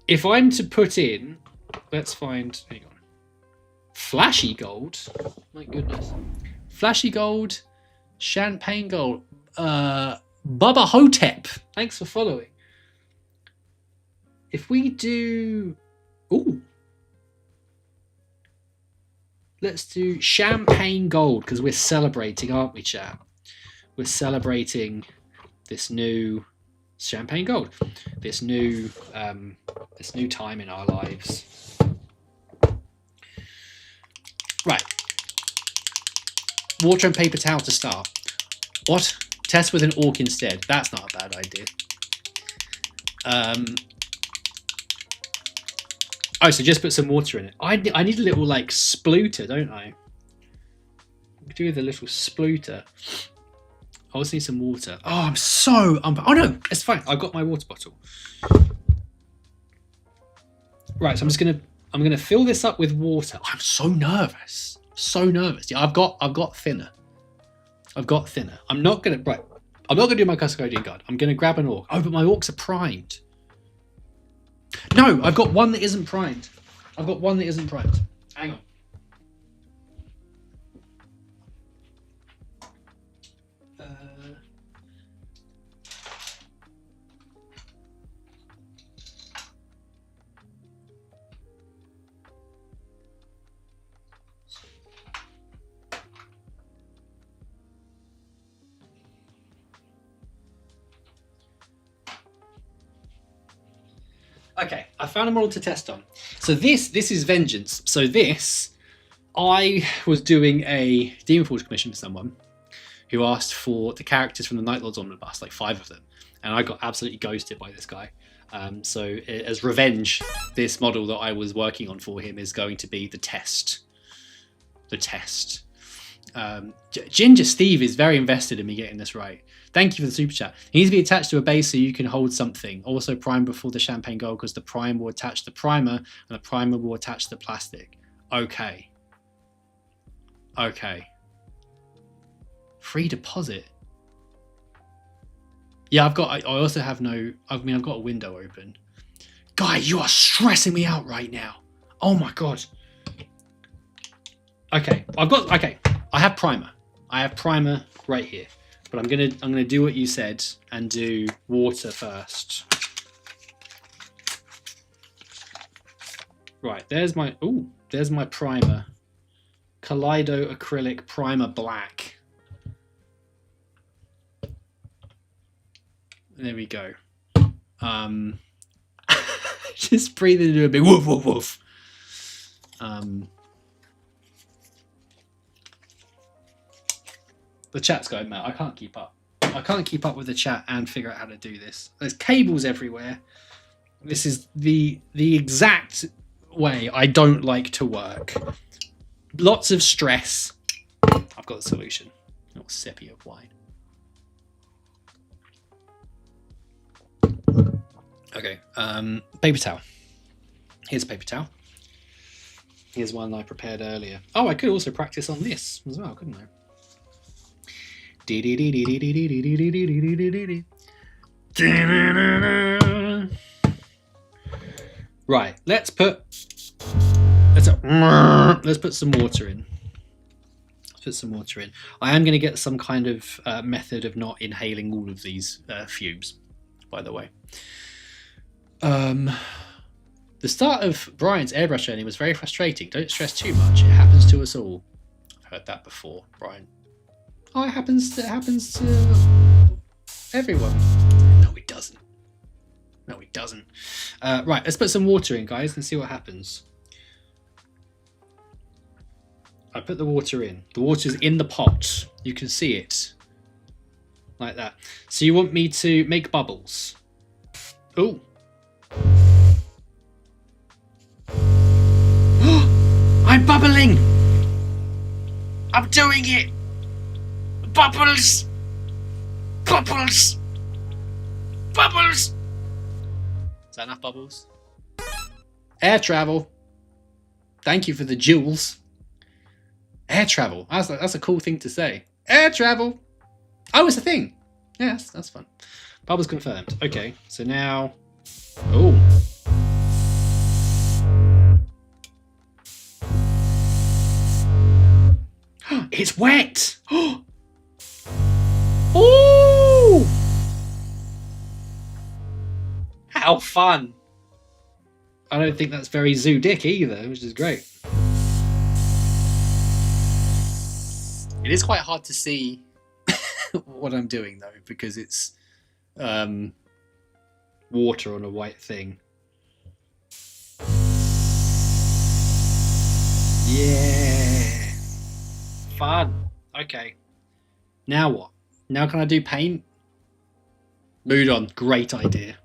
if I'm to put in, let's find, hang on, flashy gold. My goodness. Flashy gold, champagne gold. Bubba Hotep, thanks for following. If we do, ooh, let's do champagne gold because we're celebrating, aren't we, chat? We're celebrating this new champagne gold, this new time in our lives. Right, water and paper towel to start. What? Test with an orc instead. That's not a bad idea. Oh, so just put some water in it. I need a little like spluter, don't I? Do the little spluter. I also need some water. Oh, oh no, it's fine. I've got my water bottle. Right, so I'm gonna fill this up with water. I'm so nervous. So nervous. Yeah, I've got thinner. I've got thinner. I'm not gonna do my custodian guard. I'm gonna grab an orc. Oh, but my orcs are primed. No, I've got one that isn't primed. Hang on. Okay, I found a model to test on. So this is Vengeance. So this, I was doing a Daemonforge commission for someone who asked for the characters from the Night Lords Omnibus, like 5 of them, and I got absolutely ghosted by this guy. So as revenge, this model that I was working on for him is going to be the test. The test. Ginger Steve is very invested in me getting this right. Thank you for the super chat. It needs to be attached to a base so you can hold something. Also prime before the champagne gold because the prime will attach the primer and the primer will attach the plastic. Okay. Okay. Free deposit. Yeah, I also have no, I've got a window open. Guy, you are stressing me out right now. Oh my God. Okay, I have primer. I have primer right here. But I'm gonna do what you said and do water first. Right, there's my primer. Kaleido Acrylic Primer Black. There we go. Just breathe into a big woof woof woof. The chat's going mad. I can't keep up. I can't keep up with the chat and figure out how to do this. There's cables everywhere. This is the exact way I don't like to work. Lots of stress. I've got the solution. A little sippy of wine. Okay, paper towel. Here's a paper towel. Here's one I prepared earlier. Oh, I could also practice on this as well, couldn't I? Right, let's put some water in. Let's put some water in. I am going to get some kind of method of not inhaling all of these fumes, by the way. The start of Brian's airbrush journey was very frustrating. Don't stress too much. It happens to us all. I've heard that before, Brian. Oh, it happens to everyone. No, it doesn't. No, it doesn't. Right, let's put some water in, guys, and see what happens. I put the water in. The water's in the pot. You can see it. Like that. So you want me to make bubbles. Ooh. I'm bubbling! I'm doing it! Bubbles! Bubbles! Bubbles! Is that enough bubbles? Air travel. Thank you for the jewels. Air travel. That's a cool thing to say. Air travel. Oh, it's a thing. Yes, that's fun. Bubbles confirmed. Okay, so now... Oh. It's wet! Oh! How fun! I don't think that's very zoo dick either, which is great. It is quite hard to see what I'm doing though, because it's water on a white thing. Yeah. Fun. Okay. Now what? Now can I do paint? Mood on. Great idea.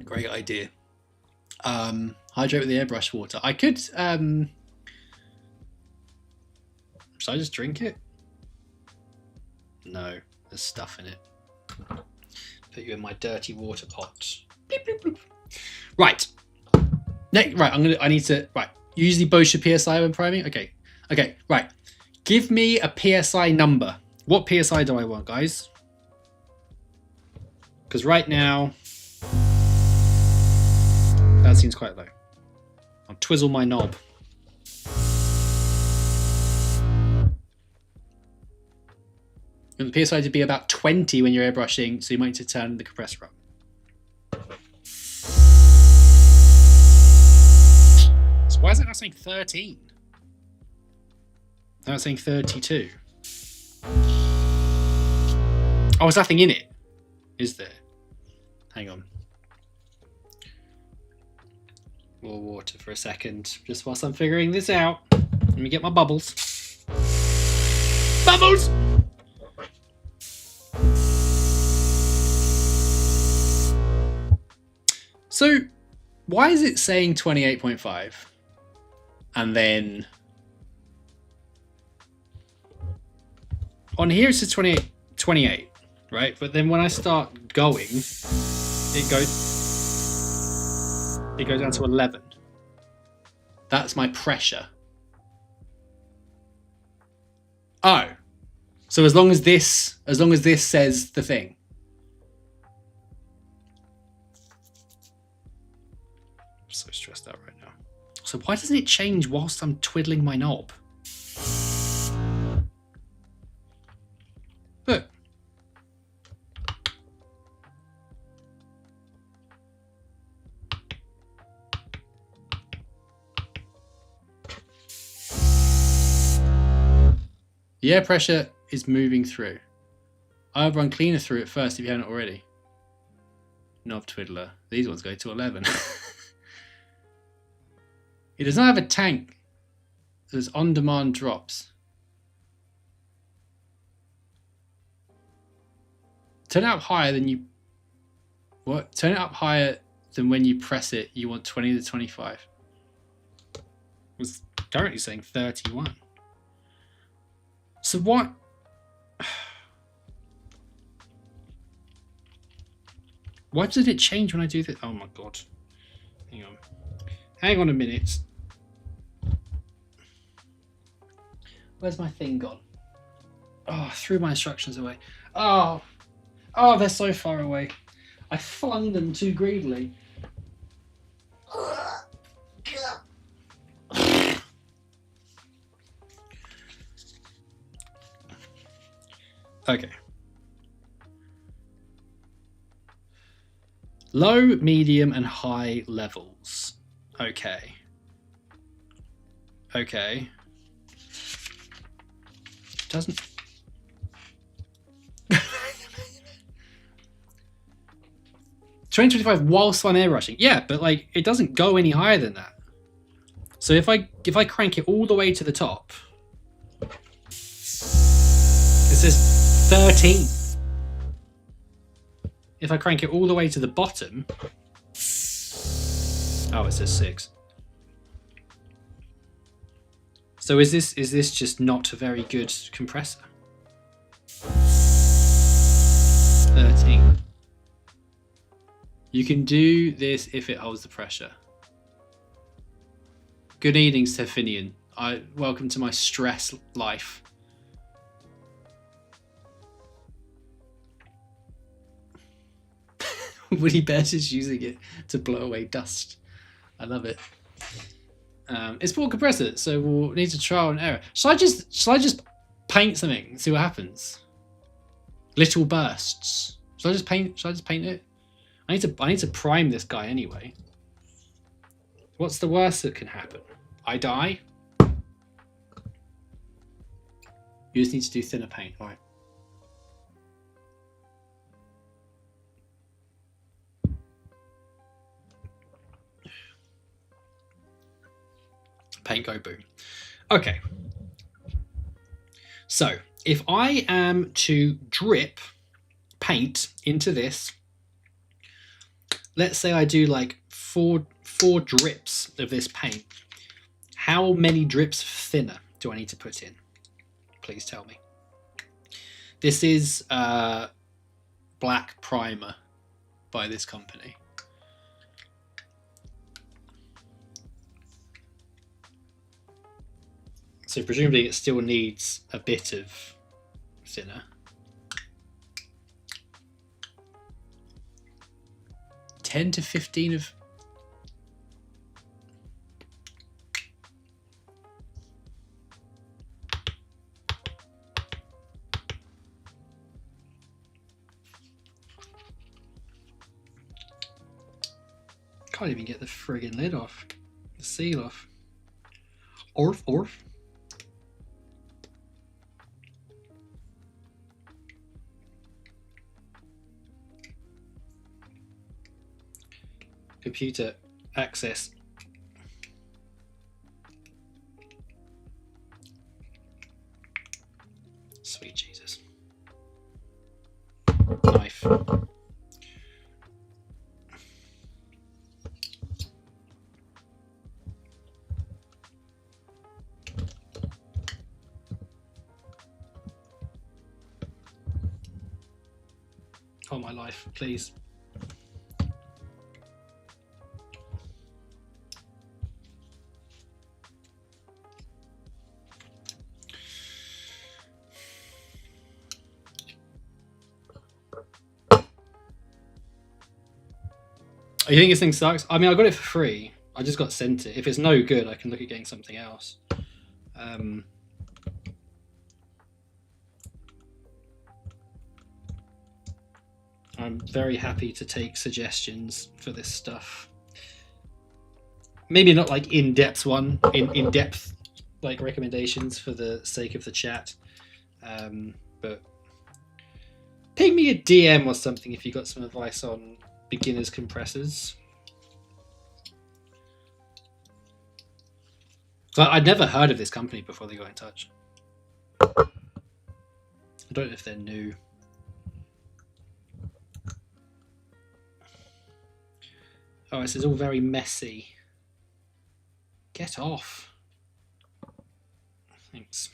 Great idea. Hydrate with the airbrush water. I could should I just drink it? No, there's stuff in it. Put you in my dirty water pot. Bleep, bleep, bleep. Right. Right, I need to usually boast your PSI when priming. Okay, right. Give me a PSI number. What PSI do I want, guys? Because right now, that seems quite low. I'll twizzle my knob. And the PSI to be about 20 when you're airbrushing, so you might need to turn the compressor up. So why is it not saying 13? Now it's saying 32. Oh, there's nothing in it, is there? Hang on. More water for a second, just whilst I'm figuring this out. Let me get my bubbles. Bubbles! So, why is it saying 28.5? And then on here it says 28, right? But then when I start going, it goes down to 11. That's my pressure. Oh, so as long as this says the thing. I'm so stressed out right now. So why doesn't it change whilst I'm twiddling my knob? Look. The air pressure is moving through. I'll run cleaner through it first if you haven't already. Knob twiddler. These ones go to 11. It does not have a tank. There's on-demand drops. Turn it up higher than you... What? Turn it up higher than when you press it. You want 20 to 25. It was currently saying 31. So what? Why did it change when I do this? Oh my god. Hang on. Hang on a minute. Where's my thing gone? Oh, I threw my instructions away. Oh, they're so far away. I flung them too greedily. Okay. Low, medium, and high levels. Okay. Okay. Doesn't... 2025 whilst I'm airbrushing. Yeah, but like it doesn't go any higher than that. So if I crank it all the way to the top, it says 13. If I crank it all the way to the bottom, oh, it says 6. So is this just not a very good compressor? 13. You can do this if it holds the pressure. Good evening, Stephanian. Welcome to my stress life. Woody Bears is using it to blow away dust. I love it. It's for compressor, so we'll need to trial and error. Shall I just paint something and see what happens? Little bursts. Shall I just paint it? I need to prime this guy anyway. What's the worst that can happen? I die? You just need to do thinner paint, alright. Paint go boom. Okay. So, if I am to drip paint into this, let's say I do like four drips of this paint. How many drips thinner do I need to put in? Please tell me. This is black primer by this company. So presumably it still needs a bit of thinner. 10 to 15 of... Can't even get the friggin' lid off. The seal off. Orf. Computer access. Sweet Jesus. Knife. Oh my life, please. You think this thing sucks? I mean, I got it for free. I just got sent it. If it's no good, I can look at getting something else. I'm very happy to take suggestions for this stuff. Maybe not like in-depth in-depth like recommendations for the sake of the chat, but ping me a DM or something if you got some advice on beginners compressors. So I'd never heard of this company before they got in touch. I don't know if they're new. Oh, this is all very messy. Get off. Thanks.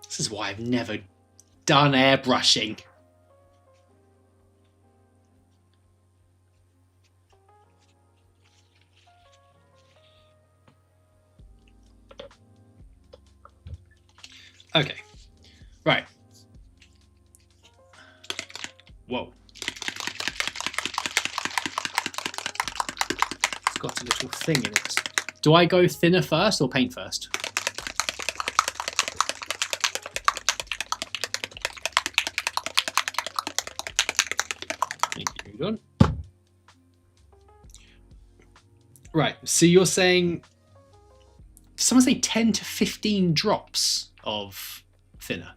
This is why I've never done airbrushing. Okay, right. Whoa. It's got a little thing in it. Do I go thinner first or paint first? Thank you, done. Right, so you're saying, someone say 10 to 15 drops of thinner.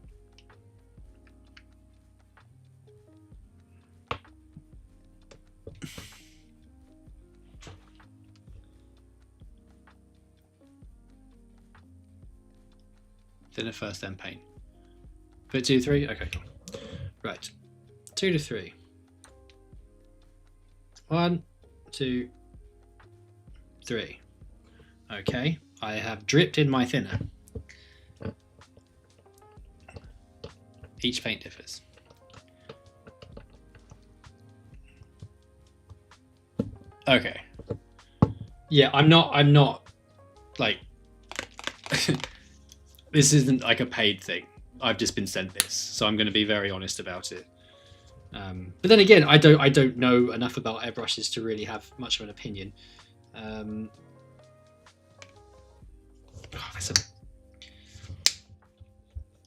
Thinner first, then paint. Put 2 to 3? Okay, cool. Right. 2 to 3. 1, 2, 3. Okay, I have dripped in my thinner. Each paint differs. Okay. Yeah, I'm not like this isn't like a paid thing. I've just been sent this, so I'm going to be very honest about it. But then again, I don't know enough about airbrushes to really have much of an opinion. There's a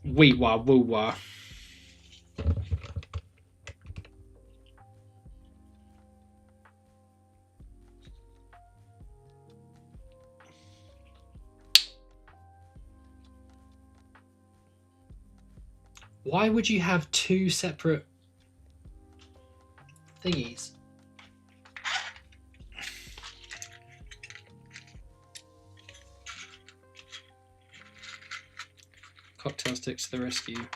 wee wah woo wah. Why would you have 2 separate thingies? Cocktail sticks to the rescue.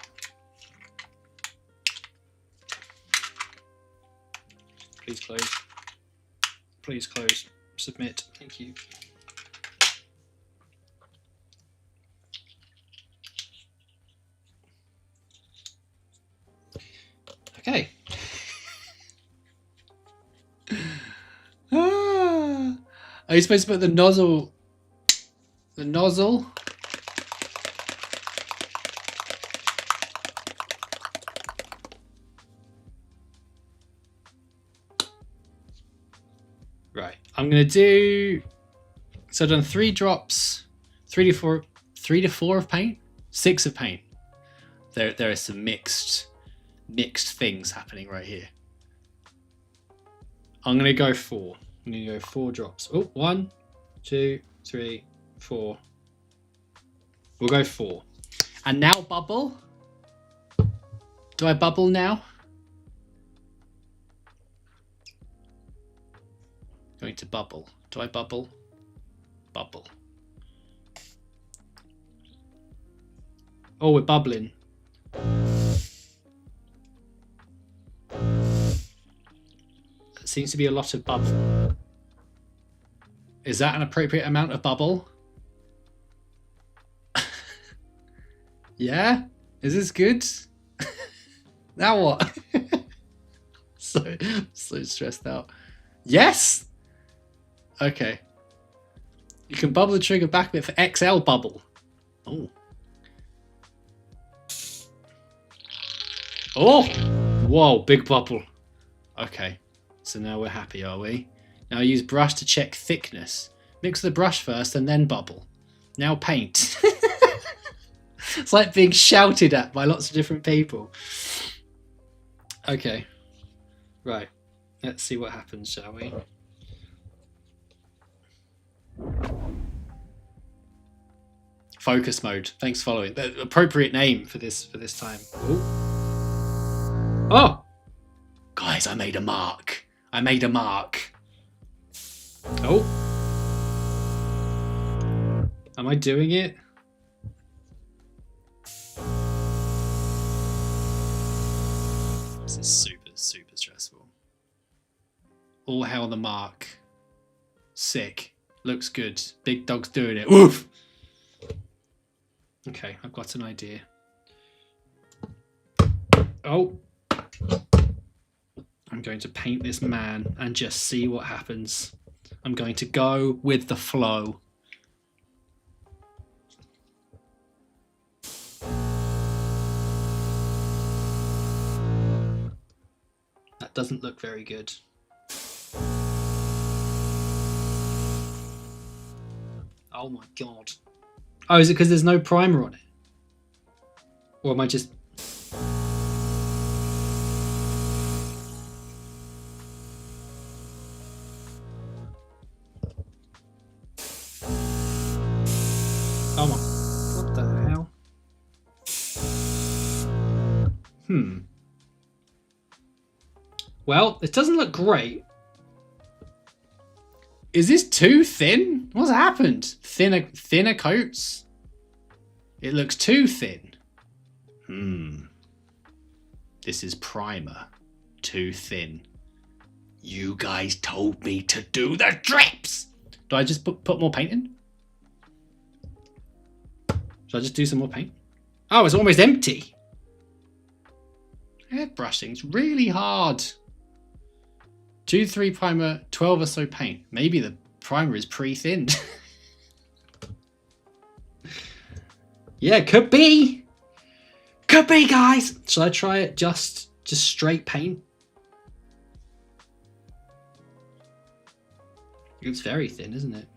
Please close. Please close. Submit. Thank you. Okay. Are you supposed to put the nozzle? The nozzle? Right. I'm gonna do. So I've done 3 drops, 3 to 4 of paint, 6 of paint. There are some mixed things happening right here. I'm gonna go 4. I'm gonna go 4 drops. Oh, 1, 2, 3, 4. We'll go 4. And now bubble. Do I bubble now? Going to bubble. Do I bubble? Bubble. Oh, we're bubbling. Seems to be a lot of bubble. Is that an appropriate amount of bubble? Yeah? Is this good? Now what? so stressed out. Yes? Okay. You can bubble the trigger back a bit for XL bubble. Oh. Oh! Whoa, big bubble. Okay. So now we're happy, are we? Now use brush to check thickness. Mix the brush first and then bubble. Now paint. It's like being shouted at by lots of different people. Okay. Right. Let's see what happens, shall we? Focus mode. Thanks for following. The appropriate name for this time. Ooh. Oh! Guys, I made a mark. I made a mark. Oh. Am I doing it? This is super, super stressful. All hail the mark. Sick. Looks good. Big dog's doing it. Woof! Okay, I've got an idea. Oh. I'm going to paint this man and just see what happens. I'm going to go with the flow. That doesn't look very good. Oh my god. Oh, is it because there's no primer on it? Or am I just... Oh my... What the hell? Well, it doesn't look great. Is this too thin? What's happened? Thinner coats? It looks too thin. This is primer. Too thin. You guys told me to do the drips! Do I just put more paint in? Should I just do some more paint? Oh, it's almost empty. Airbrushing's really hard. 2, 3 primer, 12 or so paint. Maybe the primer is pre-thinned. Yeah, could be. Could be, guys. Shall I try it just straight paint? It's very thin, isn't it?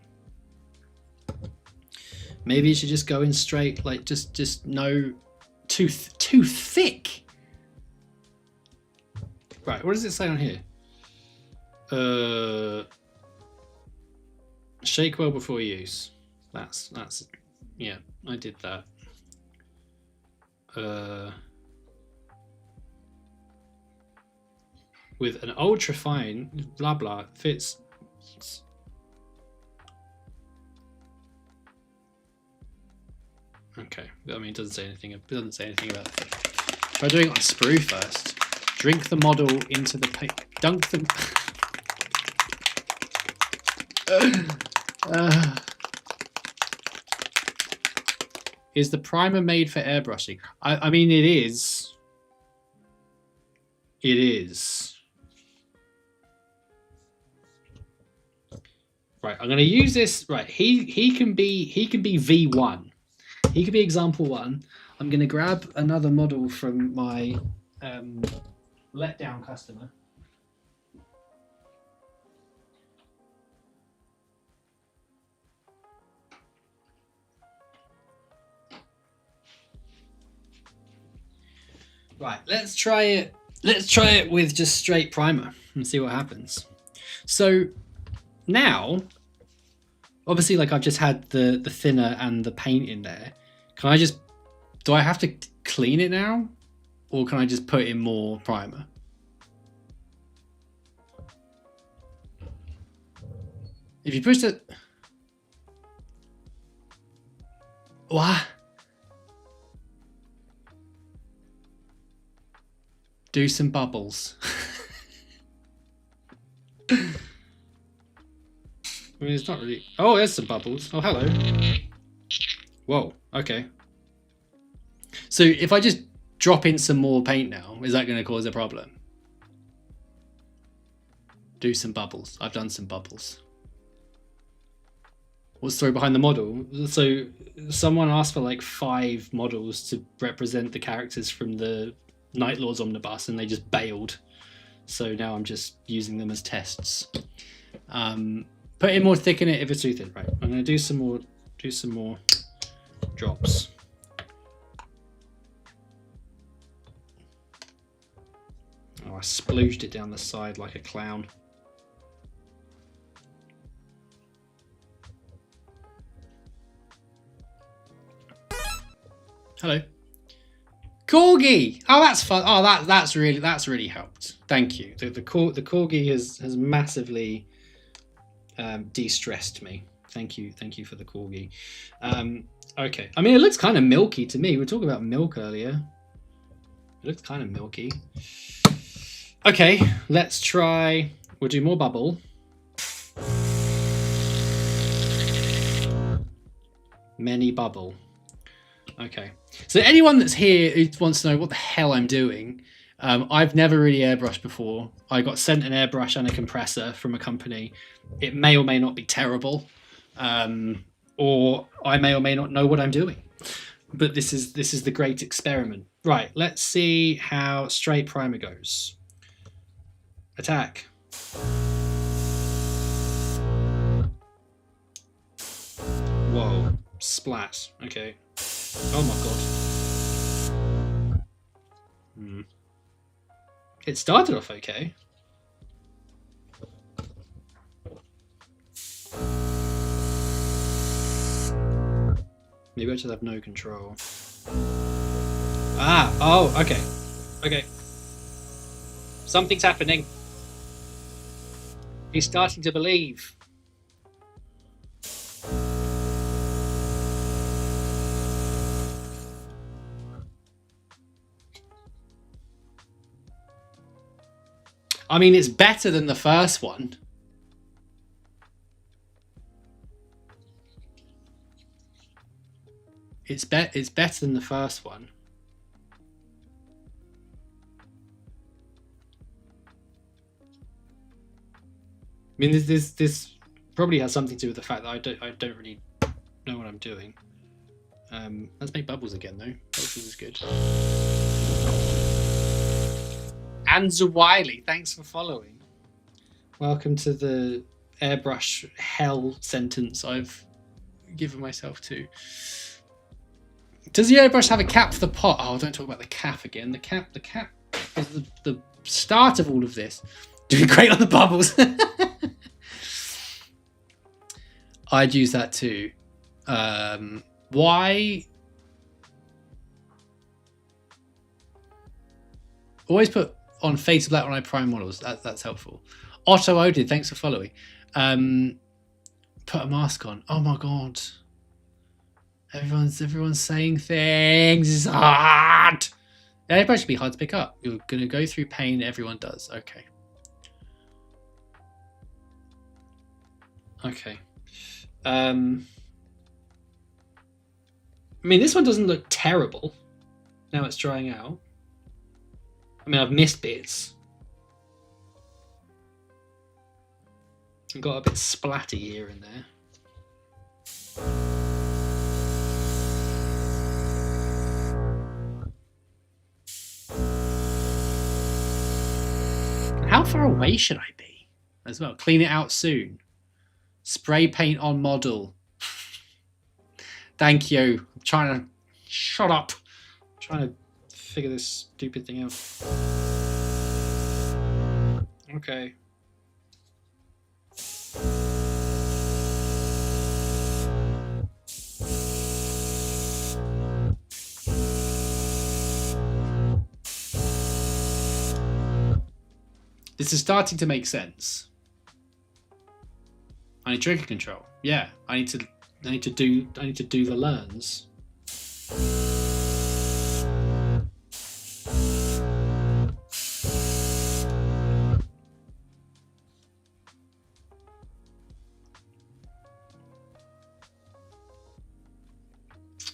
Maybe you should just go in straight, like just no too thick. Right, what does it say on here? Shake well before use. That's yeah, I did that. With an ultra fine blah blah fits. Okay, I mean it doesn't say anything. It doesn't say anything about it. Try doing it on a sprue first. Drink the model into the paint. Dunk them. Is the primer made for airbrushing? I mean, it is. It is. Right, I'm going to use this. Right, he can be V1. He could be example 1. I'm going to grab another model from my letdown customer. Right, let's try it. Let's try it with just straight primer and see what happens. So now, obviously, like I've just had the thinner and the paint in there. Can I just, do I have to clean it now? Or can I just put in more primer? If you push it, what? Do some bubbles. I mean, it's not really... Oh, there's some bubbles. Oh, hello. Whoa, okay. So if I just drop in some more paint now, is that going to cause a problem? Do some bubbles. I've done some bubbles. What's the story behind the model? So someone asked for like 5 models to represent the characters from the Night Lord's omnibus, and they just bailed. So now I'm just using them as tests. Put in more thick in it if it's too thin. Right, I'm going to do some more drops. Oh, I splooged it down the side like a clown. Hello. Corgi! Oh, that's fun. Oh, that's really helped. Thank you. The corgi has massively de-stressed me. Thank you for the corgi. Okay, I mean, it looks kind of milky to me. We were talking about milk earlier. It looks kind of milky. Okay, let's try. We'll do more bubble. Many bubble. Okay, so anyone that's here who wants to know what the hell I'm doing, I've never really airbrushed before. I got sent an airbrush and a compressor from a company. It may or may not be terrible, or I may or may not know what I'm doing. But this is the great experiment. Right, let's see how straight primer goes. Attack. Whoa, splat. Okay. Oh my god. It started off okay. Maybe I just have no control. Ah, oh, okay. Okay. Something's happening. He's starting to believe. I mean, it's better than the first one. It's better than the first one. I mean, this probably has something to do with the fact that I don't really know what I'm doing. Let's make bubbles again, though. Bubbles is good. And Zawiley, thanks for following. Welcome to the airbrush hell sentence I've given myself to. Does the airbrush have a cap for the pot? Oh, don't talk about the cap again. The cap is the start of all of this. Doing great on the bubbles. I'd use that too. Why? Always put on face black when I prime models. That's helpful. Otto Odin, thanks for following. Put a mask on. Oh my god. Everyone's saying things. It's hard. Yeah, it should be hard to pick up. You're gonna go through pain. Everyone does. Okay. Okay. I mean, this one doesn't look terrible. Now it's drying out. I mean, I've missed bits. I got a bit splatty here and there. How far away should I be as well? Clean it out soon. Spray paint on model. Thank you. I'm trying to shut up. I'm trying to figure this stupid thing out. Okay. This is starting to make sense. I need trigger control. Yeah, I need to do the learns.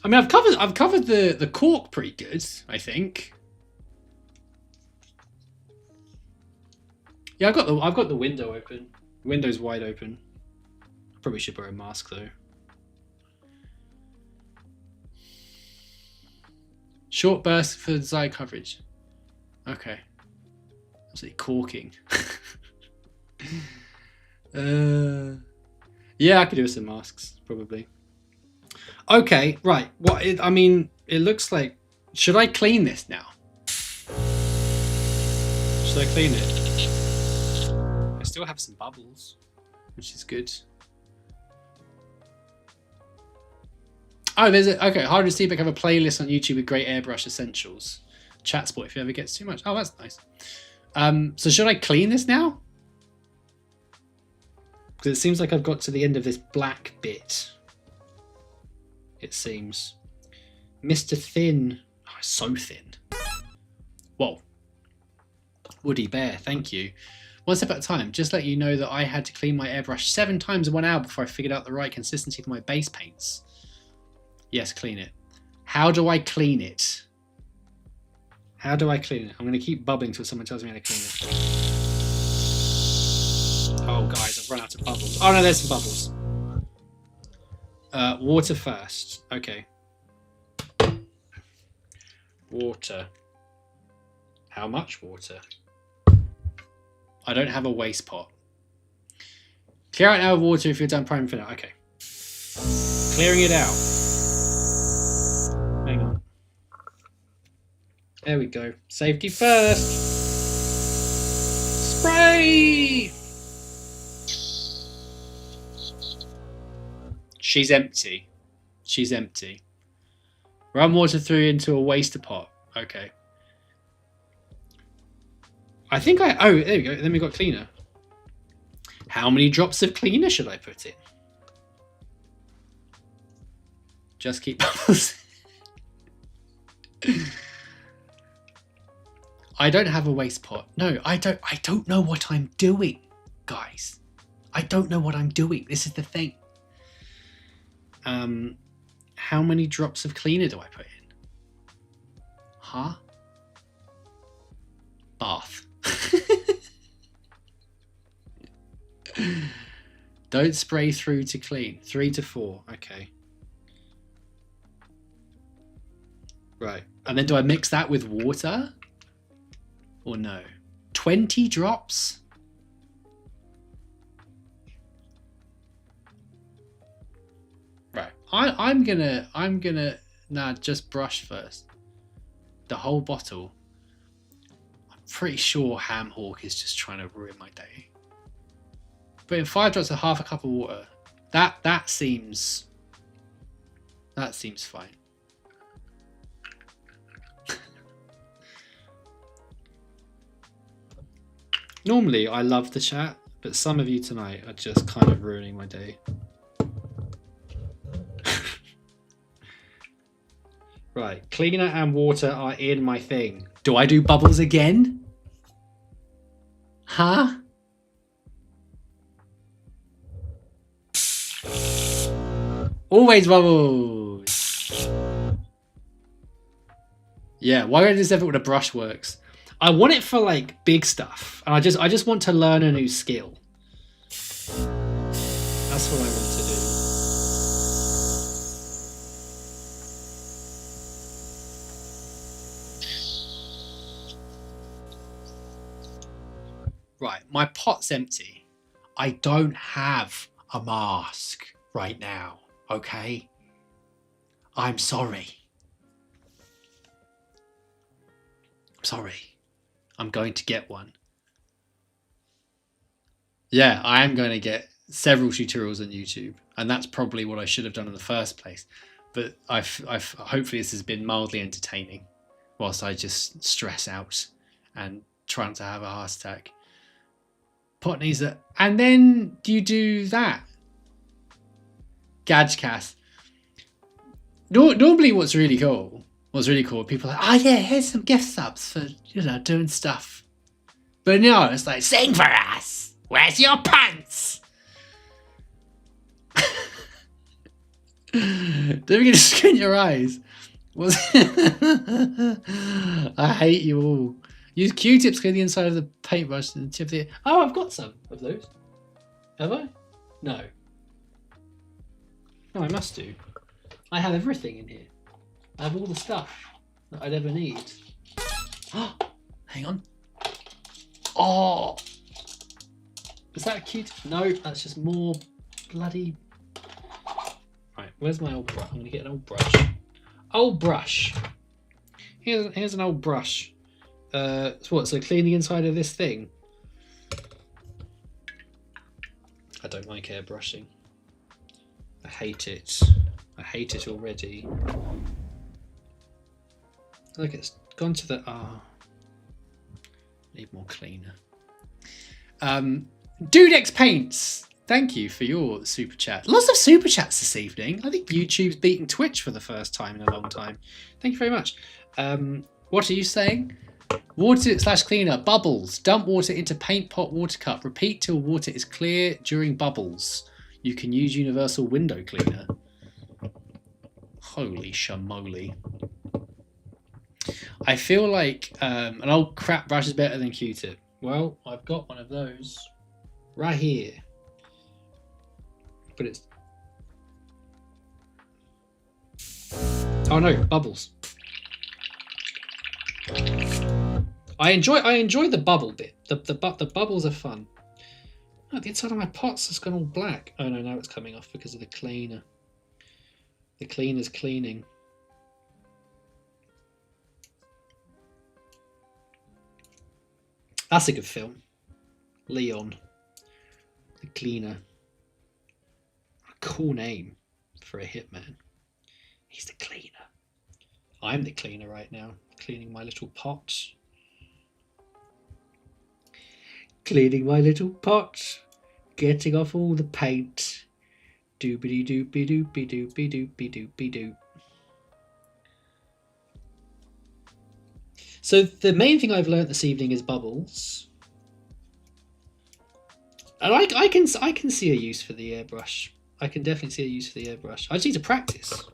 I mean, I've covered the cork pretty good, I think. Yeah, I've got the window open. The window's wide open. Probably should wear a mask though. Short burst for the side coverage. Okay. Absolutely corking. Yeah, I could do with some masks probably. Okay, right. I mean, it looks like. Should I clean this now? Should I clean it? I still have some bubbles, which is good. Oh, there's a okay. Hard to see, but have a playlist on YouTube with great airbrush essentials. Chat spot if it ever gets too much. Oh, that's nice. So should I clean this now? Because it seems like I've got to the end of this black bit. It seems. Mr. Thin. Oh, it's so thin. Whoa. Woody Bear, thank you. One step at a time. Just let you know that I had to clean my airbrush 7 times in 1 hour before I figured out the right consistency for my base paints. Yes, clean it. How do I clean it? How do I clean it? I'm going to keep bubbling till someone tells me how to clean it. Oh, guys, I've run out of bubbles. Oh, no, there's some bubbles. Water first. Okay. Water. How much water? I don't have a waste pot. Clear out now with water if you're done priming for now. Okay. Clearing it out. Hang on. There we go. Safety first. Spray! She's empty. She's empty. Run water through into a waster pot. Okay. I think I... Oh, there we go. Then we got cleaner. How many drops of cleaner should I put in? Just keep... I don't have a waste pot. No, I don't know what I'm doing, guys. I don't know what I'm doing. This is the thing. How many drops of cleaner do I put in? Huh? Bath. Don't spray through to clean. 3 to 4. Okay. Right. And then do I mix that with water? Or no? 20 drops? Right. I'm gonna nah, just brush first. The whole bottle. I'm pretty sure Ham Hawk is just trying to ruin my day. But in 5 drops of half a cup of water, that seems fine. Normally I love the chat, but some of you tonight are just kind of ruining my day. Right, cleaner and water are in my thing. Do I do bubbles again? Huh? Always bubbles. Yeah, why don't I just have it with a brush works? I want it for like big stuff, and I just want to learn a new skill. That's what I want to do. Right, my pot's empty. I don't have a mask right now, okay? I'm sorry. I'm sorry. I'm going to get one. Yeah, I am going to get several tutorials on YouTube, and that's probably what I should have done in the first place. But I've hopefully this has been mildly entertaining, whilst I just stress out and try not to have a heart attack. Pot needs that, and then do you do that? Gadgecast. Normally, what's really cool, people are like, oh yeah, here's some gift subs for doing stuff. But no, it's like, sing for us. Where's your pants? Don't forget to squint your eyes. I hate you all. Use Q-tips to clear the inside of the paintbrush and the tip of the... Oh, I've got some of those. Have I? No. No, I must do. I have everything in here. I have all the stuff that I'd ever need. Oh, hang on. Oh! Is that a cute? No, that's just more bloody... Right, where's my old brush? I'm going to get an old brush. Old brush. Here's an old brush. So clean the inside of this thing. I don't like airbrushing. I hate it. I hate it already. Look, it's gone to the... Ah. Need more cleaner. Dudex Paints. Thank you for your super chat. Lots of super chats this evening. I think YouTube's beating Twitch for the first time in a long time. Thank you very much. What are you saying? Water/cleaner. Bubbles. Dump water into paint pot water cup. Repeat till water is clear during bubbles. You can use universal window cleaner. Holy shamoly. I feel like an old crap brush is better than Q-tip. Well, I've got one of those right here. But it's... Oh no, bubbles. I enjoy the bubble bit. The bubbles are fun. Oh, the inside of my pots has gone all black. Oh no, now it's coming off because of the cleaner. The cleaner's cleaning. That's a good film. Leon. The cleaner. A cool name for a hitman. He's the cleaner. I'm the cleaner right now. Cleaning my little pot. Cleaning my little pot. Getting off all the paint. Doobity doopy doopy doopy doopy doopy doop. So the main thing I've learnt this evening is bubbles. And I can see a use for the airbrush. I can definitely see a use for the airbrush. I just need to practice.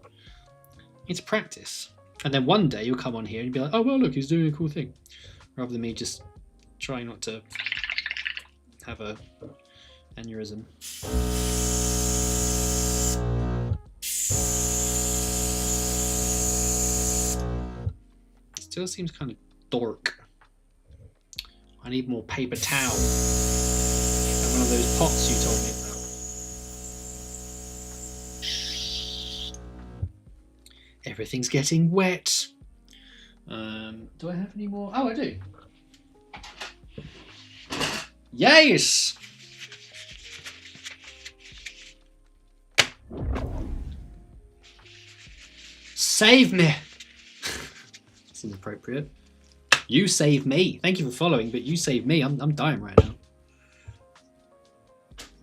Need to practice. And then one day you'll come on here and be like, oh well look, he's doing a cool thing. Rather than me just trying not to have a aneurysm. Still seems kind of dork. I need more paper towel. And one of those pots you told me about. Everything's getting wet. Do I have any more? Oh, I do. Yes! Save me! Seems appropriate. You save me. Thank you for following, but you save me. I'm dying right now.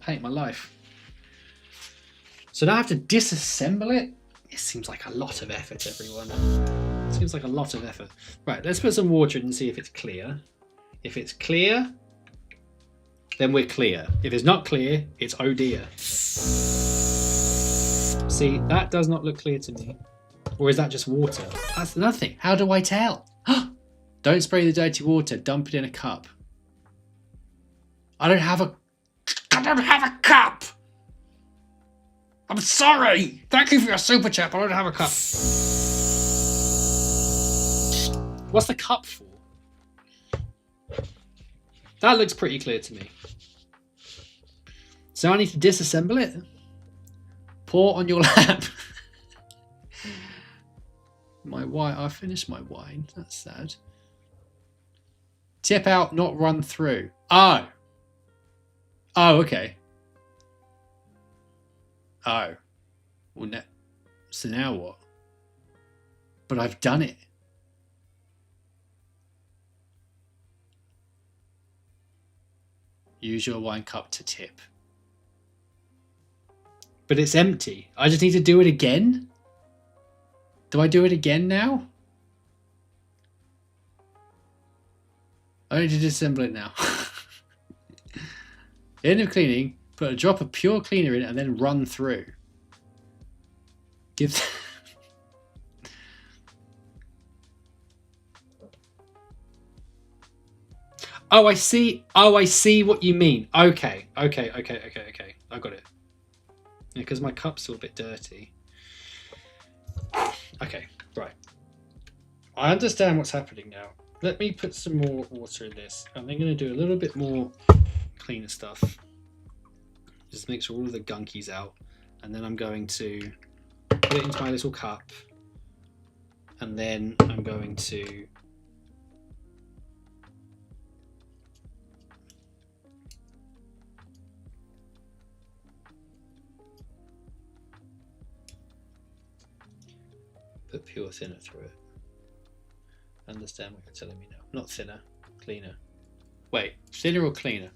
I hate my life. So now I have to disassemble it? It seems like a lot of effort, everyone. It seems like a lot of effort. Right, let's put some water in and see if it's clear. If it's clear, then we're clear. If it's not clear, it's oh dear. See, that does not look clear to me. Or is that just water? That's nothing. How do I tell? Don't spray the dirty water. Dump it in a cup. I don't have a cup. I'm sorry. Thank you for your super chat, but I don't have a cup. What's the cup for? That looks pretty clear to me. So I need to disassemble it. Pour on your lap. My wine. I finished my wine. That's sad. Tip out, not run through. Oh. Oh, okay. Oh. Well, so now what? But I've done it. Use your wine cup to tip. But it's empty. I just need to do it again? Do I do it again now? I need to disassemble it now. End of cleaning, put a drop of pure cleaner in it and then run through. Give... Oh, I see. Oh, I see what you mean. Okay. I got it. Yeah, because my cup's still a bit dirty. Okay, right. I understand what's happening now. Let me put some more water in this. I'm then going to do a little bit more cleaner stuff. Just make sure all of the gunky's out. And then I'm going to put it into my little cup. And then I'm going to... put pure thinner through it. Understand what you're telling me now. Not thinner, cleaner. Wait, thinner or cleaner?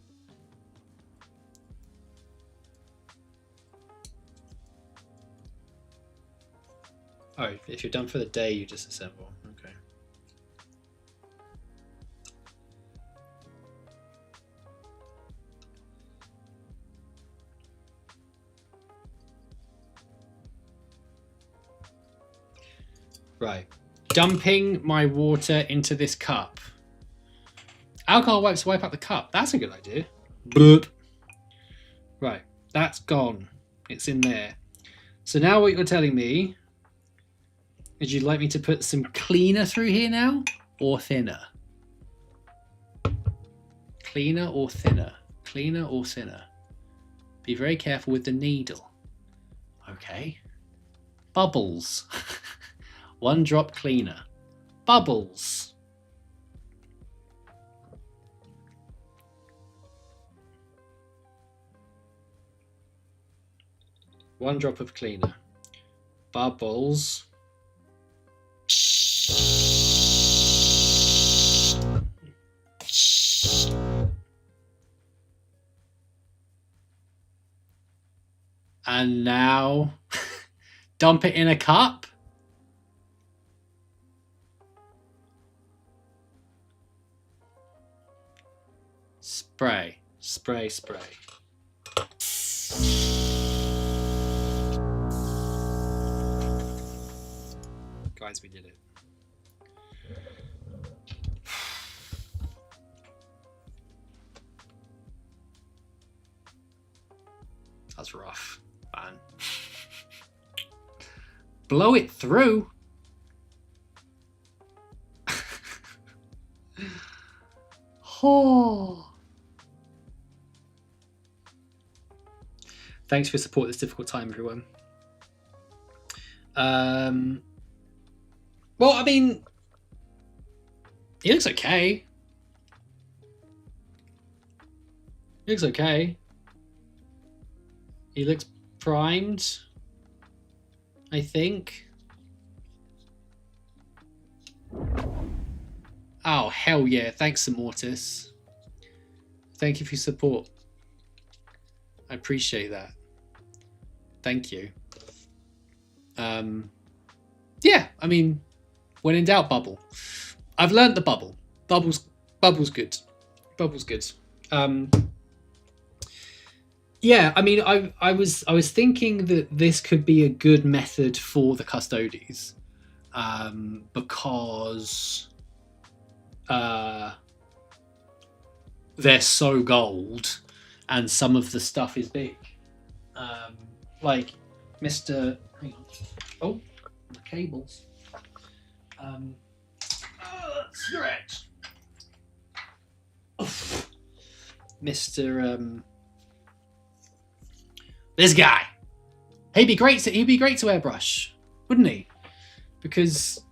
Oh, if you're done for the day, you disassemble. Okay. Right. Dumping my water into this cup. Alcohol wipes wipe out the cup. That's a good idea. Bloop. Right. That's gone. It's in there. So now what you're telling me is you'd like me to put some cleaner through here now? Or thinner? Cleaner or thinner? Cleaner or thinner? Be very careful with the needle. Okay. Bubbles. 1 drop cleaner. Bubbles. One drop of cleaner. Bubbles. And now dump it in a cup. Spray, spray, spray. Guys, we did it. That's rough, man. Blow it through. Oh. Thanks for your support this difficult time, everyone. Well, I mean, he looks okay. He looks okay. He looks primed, I think. Oh, hell yeah. Thanks, Immortus. Thank you for your support. I appreciate that. Thank you. Yeah, I mean, when in doubt, bubble. I've learned the bubble. Bubble's good. Bubble's good. Yeah, I mean, I was thinking that this could be a good method for the custodies, because they're so gold, and some of the stuff is big. Like Mr. Hang on. Oh, the cables. Stretch. Mr. This guy. He'd be great to airbrush, wouldn't he? Because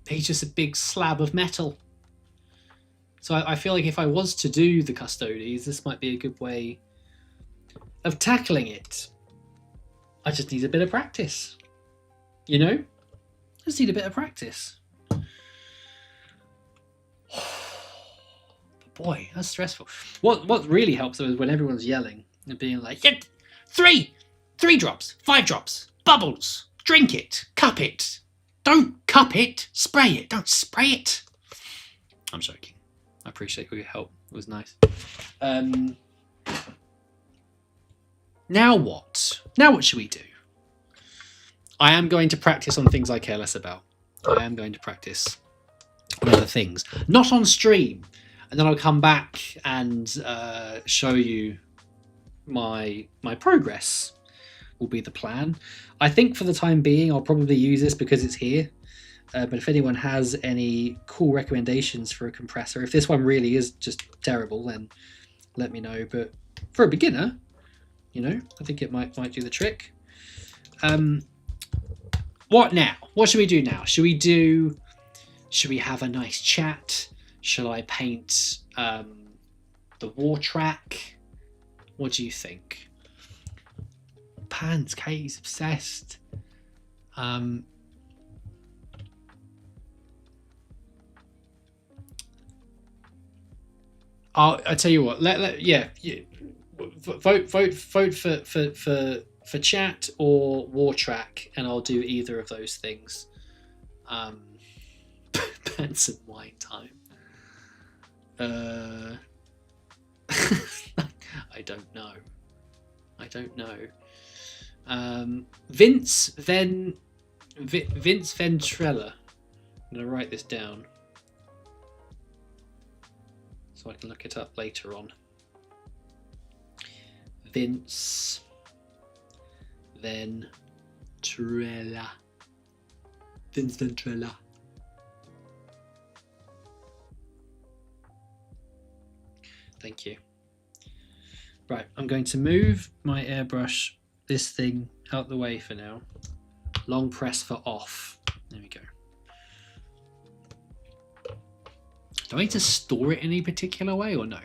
he's just a big slab of metal. So I feel like if I was to do the custodies, this might be a good way of tackling it. I just need a bit of practice. You know? I just need a bit of practice. Boy, that's stressful. What really helps though is when everyone's yelling and being like, yeah, 3 drops, 5 drops, bubbles, drink it, cup it. Don't cup it, spray it. Don't spray it. I'm joking. I appreciate all your help. It was nice. Now what? Now what should we do? I am going to practice on things I care less about. I am going to practice on other things. Not on stream. And then I'll come back and show you my progress will be the plan. I think for the time being, I'll probably use this because it's here. But if anyone has any cool recommendations for a compressor, if this one really is just terrible, then let me know. But for a beginner, you know, I think it might do the trick. What now? What should we do now? Should we have a nice chat? Shall I paint the wartrakk? What do you think? Pans, Katie's obsessed. I tell you what. Yeah. Vote for for chat or wartrakk, and I'll do either of those things. Pants and wine time. I don't know. Vince Ventrella. I'm gonna write this down so I can look it up later on. Vince Ventrella. Vince Ventrella. Thank you. Right, I'm going to move my airbrush, this thing, out the way for now. Long press for off. There we go. Do I need to store it in any particular way or no?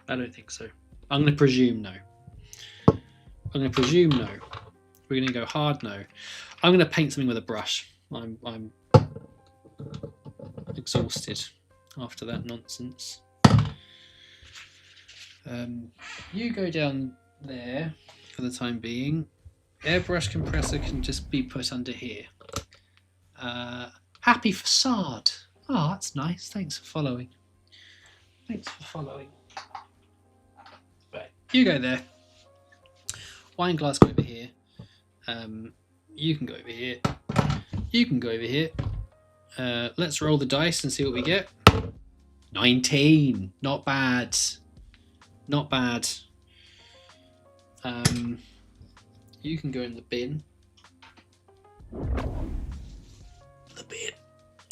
I don't think so. I'm going to presume no. We're going to go hard no. I'm going to paint something with a brush. I'm exhausted after that nonsense. You go down there for the time being. Airbrush compressor can just be put under here. Happy facade. Oh, that's nice. Thanks for following. Right, you go there. Wine glass go over here. You can go over here. You can go over here. Let's roll the dice and see what we get. 19. Not bad. Not bad. You can go in the bin. The bin.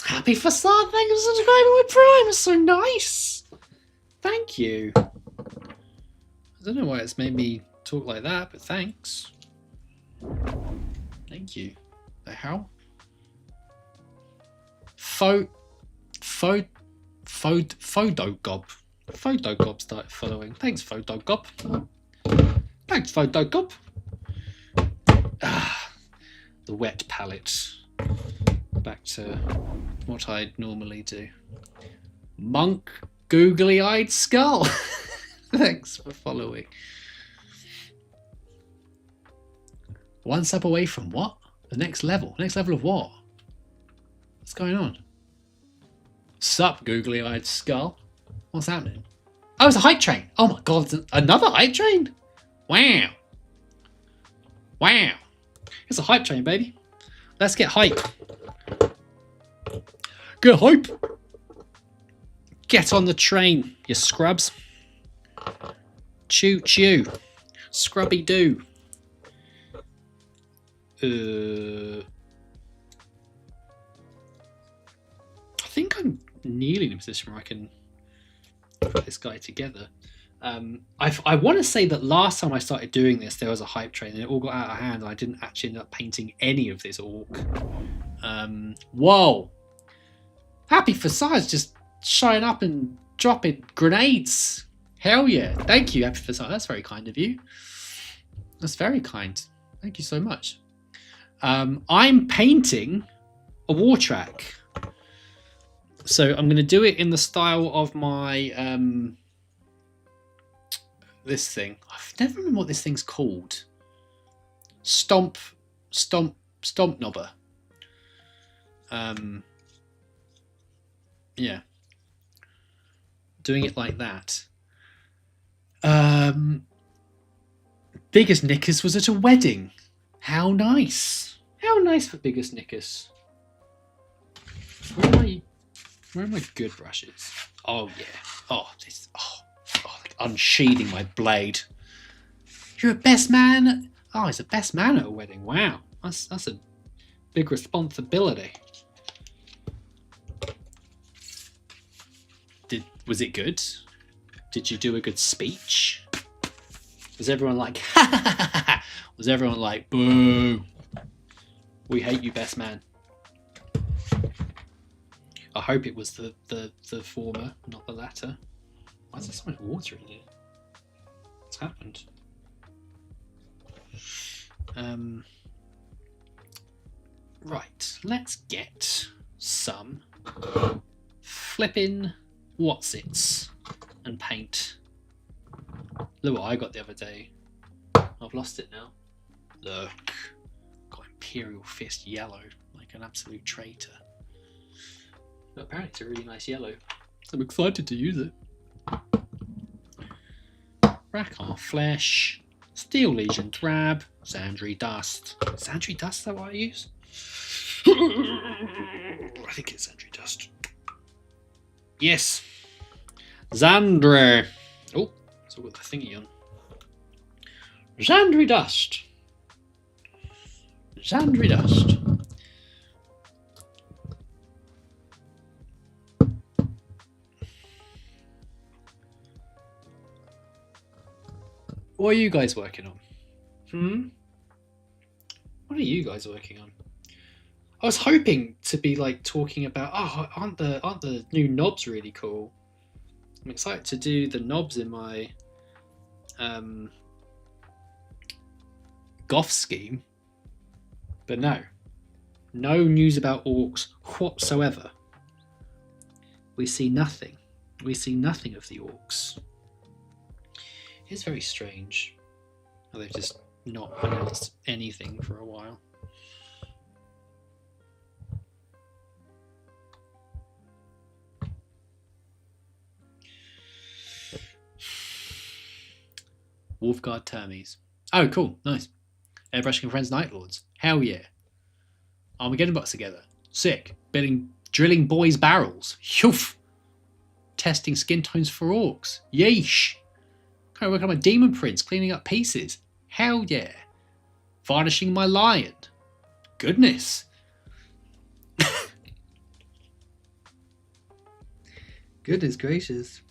Happy facade. Thank you for subscribing with Prime. It's so nice. Thank you. I don't know why it's made me talk like that, but thanks. Thank you. The hell? Photogob. Photogob started following. Thanks, Photogob. Thanks, Photogob. The wet palette. Back to what I'd normally do. Monk googly-eyed skull. Thanks for following. One step away from what? The next level. Next level of what? What's going on? Sup, googly-eyed skull. What's happening? Oh, it's a hype train. Oh my god, another hype train? Wow. Wow. It's a hype train, baby. Let's get hype. Get hype. Get on the train, you scrubs. Choo choo. Scrubby doo. I think I'm nearly in a position where I can put this guy together. I want to say that last time I started doing this, there was a hype train and it all got out of hand and I didn't actually end up painting any of this orc. Whoa! Happy Facades just showing up and dropping grenades. Hell yeah. Thank you, Happy Facade. That's very kind of you. That's very kind. Thank you so much. I'm painting a wartrakk. So I'm going to do it in the style of my this thing. I never remember what this thing's called. Stomp knobber. Yeah. Doing it like that. Biggest Knickers was at a wedding. How nice. How nice for Biggest Knickers. Where are my good brushes? Oh yeah. Oh, this. Like unsheathing my blade. You're a best man. Oh, he's a best man at a wedding. Wow, that's a big responsibility. Was it good? Did you do a good speech? Was everyone like, ha ha ha ha ha? Was everyone like, boo? We hate you, best man. I hope it was the former, not the latter. Why is there so much water in here? What's happened? Right, let's get some flipping whatsits and paint. Look what I got the other day. I've lost it now. Look. Got Imperial Fist yellow, like an absolute traitor. But apparently it's a really nice yellow. I'm excited to use it. Rackar Flesh, Steel Legion Drab, Sandry Dust. Sandry Dust, is that what I use? I think it's Sandry Dust. Yes. Xandre. Oh, so I've got the thingy on. Xandry Dust. Xandry Dust. What are you guys working on? What are you guys working on? I was hoping to be like talking about, oh, aren't the new knobs really cool? I'm excited to do the knobs in my goth scheme, but no news about orcs whatsoever. We see nothing. We see nothing of the orcs. It's very strange. They've just not announced anything for a while. Wolfguard Termies. Oh, cool. Nice. Airbrushing Friends Night Lords. Hell yeah. Armageddon bots together. Sick. Drilling boys' barrels. Yoof. Testing skin tones for orcs. Yeesh. Kind of working on my demon prints, cleaning up pieces. Hell yeah. Varnishing my lion. Goodness. Goodness gracious.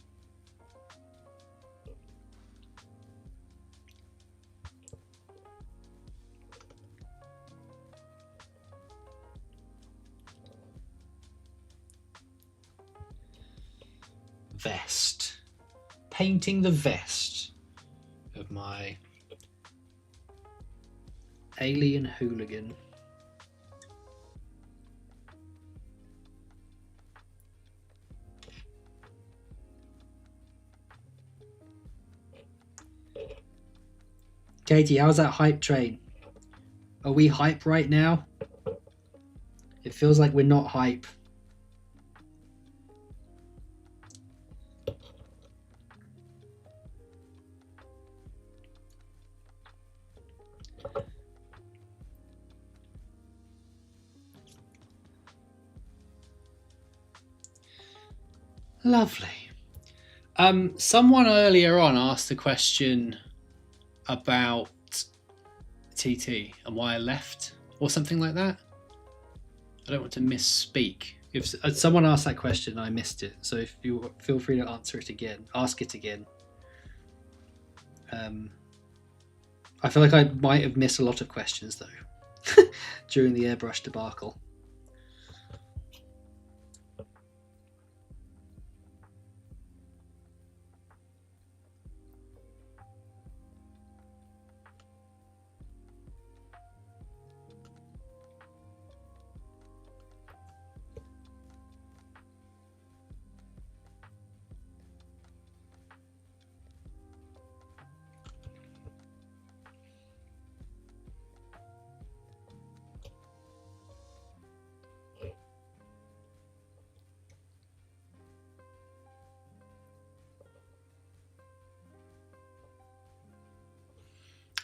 Vest. Painting the vest of my alien hooligan. Katie, how's that hype train? Are we hype right now? It feels like we're not hype. Lovely. Someone earlier on asked a question about TT and why I left, or something like that. I don't want to misspeak. If someone asked that question, I missed it. So if you feel free to answer it again, ask it again. I feel like I might have missed a lot of questions though during the airbrush debacle.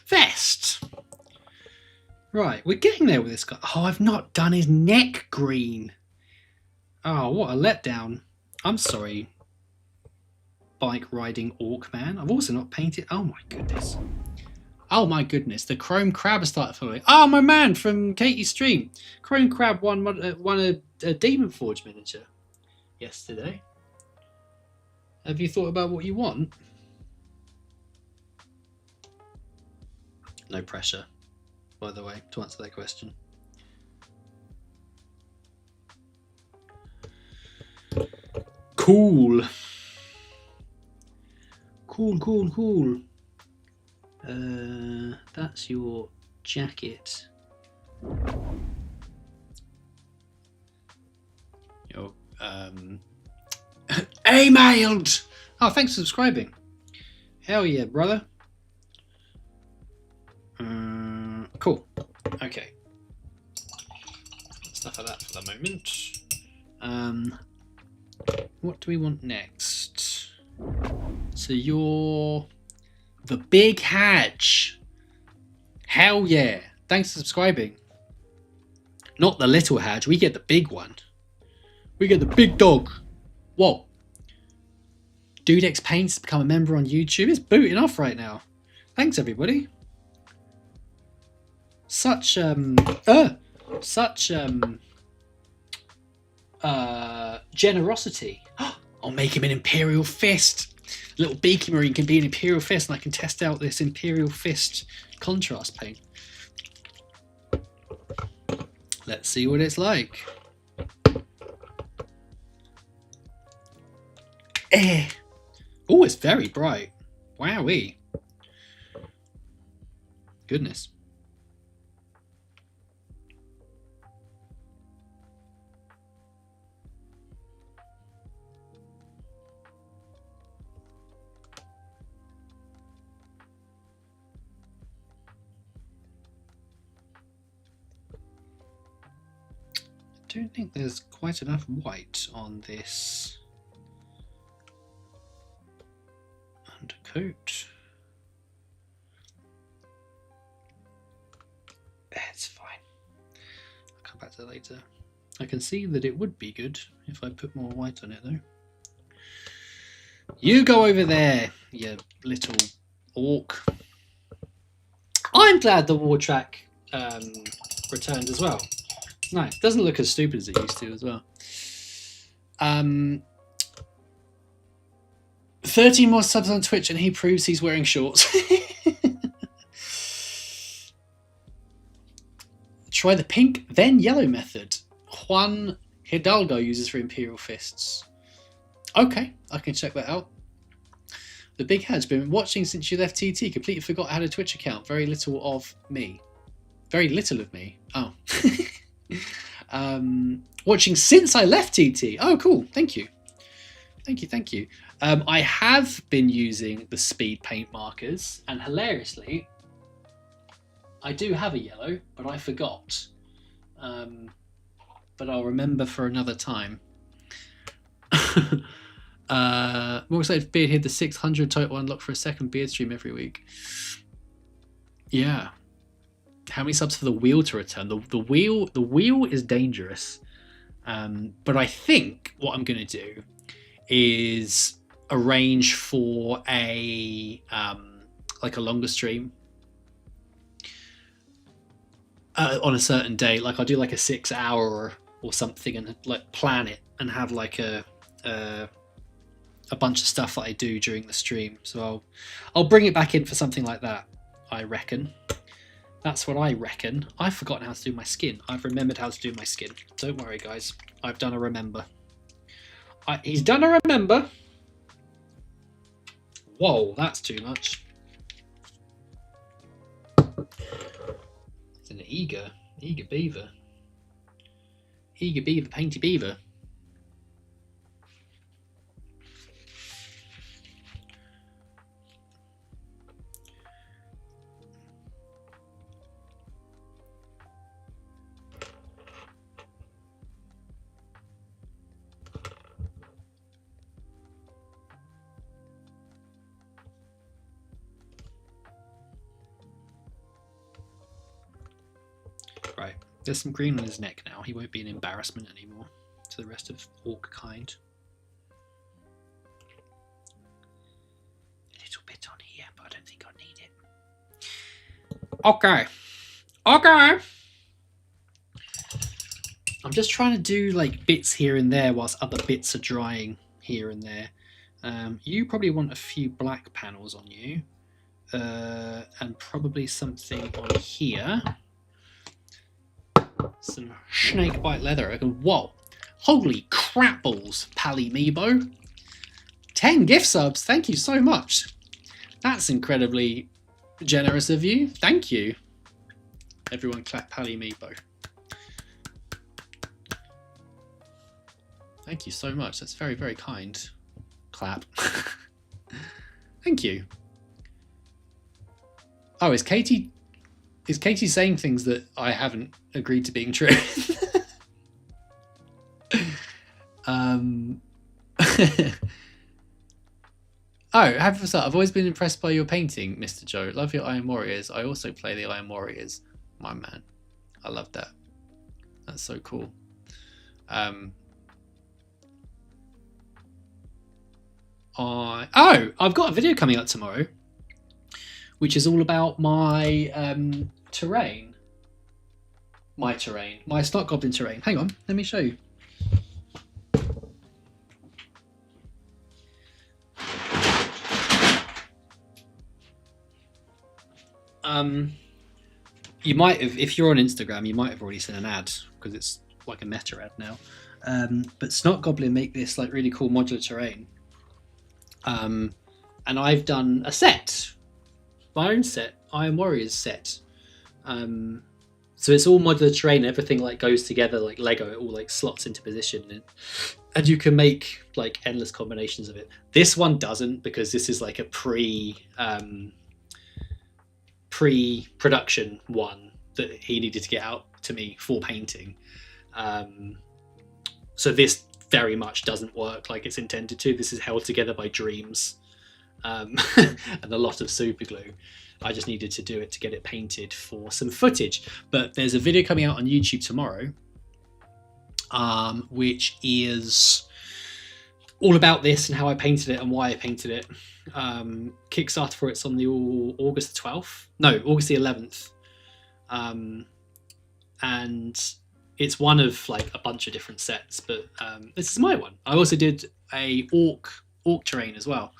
Vest. Right, we're getting there with this guy. Oh, I've not done his neck green. Oh, what a letdown. I'm sorry, bike riding orc man. I've also not painted. Oh my goodness. Oh my goodness. The Chrome Crab has started following. Oh, my man from Katie's stream. Chrome Crab won a Daemonforge miniature yesterday. Have you thought about what you want? No pressure, by the way, to answer that question. Cool. Cool. That's your jacket. Your Emailed! Oh, thanks for subscribing. Hell yeah, brother. Cool. Okay. Stuff like that for the moment. What do we want next? So you're the Big Hadge. Hell yeah. Thanks for subscribing. Not the little Hadge. We get the big one. We get the big dog. Whoa. Dudex Paints to become a member on YouTube. It's booting off right now. Thanks, everybody. Such generosity. I'll make him an Imperial Fist. Little Beaky Marine can be an Imperial Fist, and I can test out this Imperial Fist contrast paint. Let's see what it's like. Oh, it's very bright. Wowee. Goodness. I don't think there's quite enough white on this undercoat. It's fine. I'll come back to that later. I can see that it would be good if I put more white on it though. You go over there, you little orc. I'm glad the wartrakk returned as well. Nice. Doesn't look as stupid as it used to as well. 13 more subs on Twitch and he proves he's wearing shorts. Try the pink, then yellow method. Juan Hidalgo uses for Imperial Fists. Okay, I can check that out. The Big Had's been watching since you left TT. Completely forgot I had a Twitch account. Very little of me. Very little of me. Oh. Watching since I left TT. Oh, cool. Thank you. Thank you. I have been using the speed paint markers, and hilariously, I do have a yellow, but I forgot. But I'll remember for another time. More excited Beard hit the 600 total unlock for a second Beard stream every week. Yeah. How many subs for the wheel to return? The wheel is dangerous. But I think what I'm going to do is arrange for a like a longer stream on a certain day. Like I'll do like a 6 hour or something, and like plan it and have like a bunch of stuff that I do during the stream. So I'll bring it back in for something like that, I reckon. That's what I reckon. I've forgotten how to do my skin. I've remembered how to do my skin. Don't worry, guys. I've done a remember. He's done a remember. Whoa, that's too much. It's an eager beaver. Eager beaver, painty beaver. Right, there's some green on his neck now. He won't be an embarrassment anymore to the rest of orc kind. A little bit on here, but I don't think I need it. Okay. I'm just trying to do like bits here and there whilst other bits are drying here and there. You probably want a few black panels on you, and probably something on here. Some snake bite leather. I go, whoa, holy crap balls, Pally Meebo. 10 gift subs, thank you so much. That's incredibly generous of you. Thank you. Everyone clap Pally Meebo. Thank you so much. That's very, very kind. clap. Thank you. Oh, is Katie saying things that I haven't agreed to being true? Oh, I've always been impressed by your painting, Mr. Joe. Love your Iron Warriors. I also play the Iron Warriors. My man. I love that. That's so cool. I've got a video coming up tomorrow, which is all about my terrain. My Snot Goblin terrain. Hang on, let me show you. You might have, if you're on Instagram, you might have already seen an ad because it's like a meta ad now. But Snot Goblin make this like really cool modular terrain. And I've done a set, my own set, Iron Warriors set. So it's all modular terrain. Everything like goes together like Lego. It all like slots into position, and you can make like endless combinations of it. This one doesn't, because this is like a pre-production one that he needed to get out to me for painting. So this very much doesn't work like it's intended to. This is held together by dreams and a lot of super glue. I just needed to do it to get it painted for some footage. But there's a video coming out on YouTube tomorrow, which is all about this and how I painted it and why I painted it. Kickstarter for it's on the August 12th. No, August the 11th. And it's one of like a bunch of different sets, but this is my one. I also did a orc terrain as well.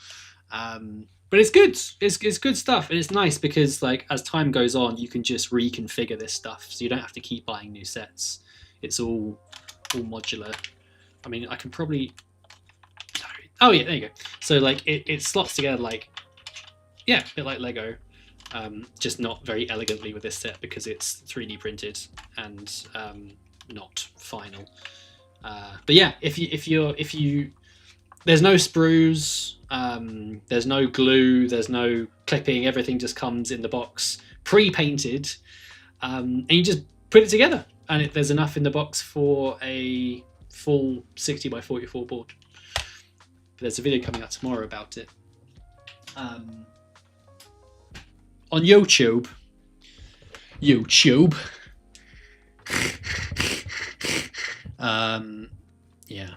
But it's good. It's good stuff, and it's nice because like as time goes on, you can just reconfigure this stuff, so you don't have to keep buying new sets. It's all modular. I mean, I can probably. Oh yeah, there you go. So like it slots together like, yeah, a bit like Lego, just not very elegantly with this set because it's 3D printed and not final. But yeah, if you there's no sprues, there's no glue, there's no clipping. Everything just comes in the box pre-painted, and you just put it together, and there's enough in the box for a full 60 by 44 board. But there's a video coming out tomorrow about it on YouTube. Yeah.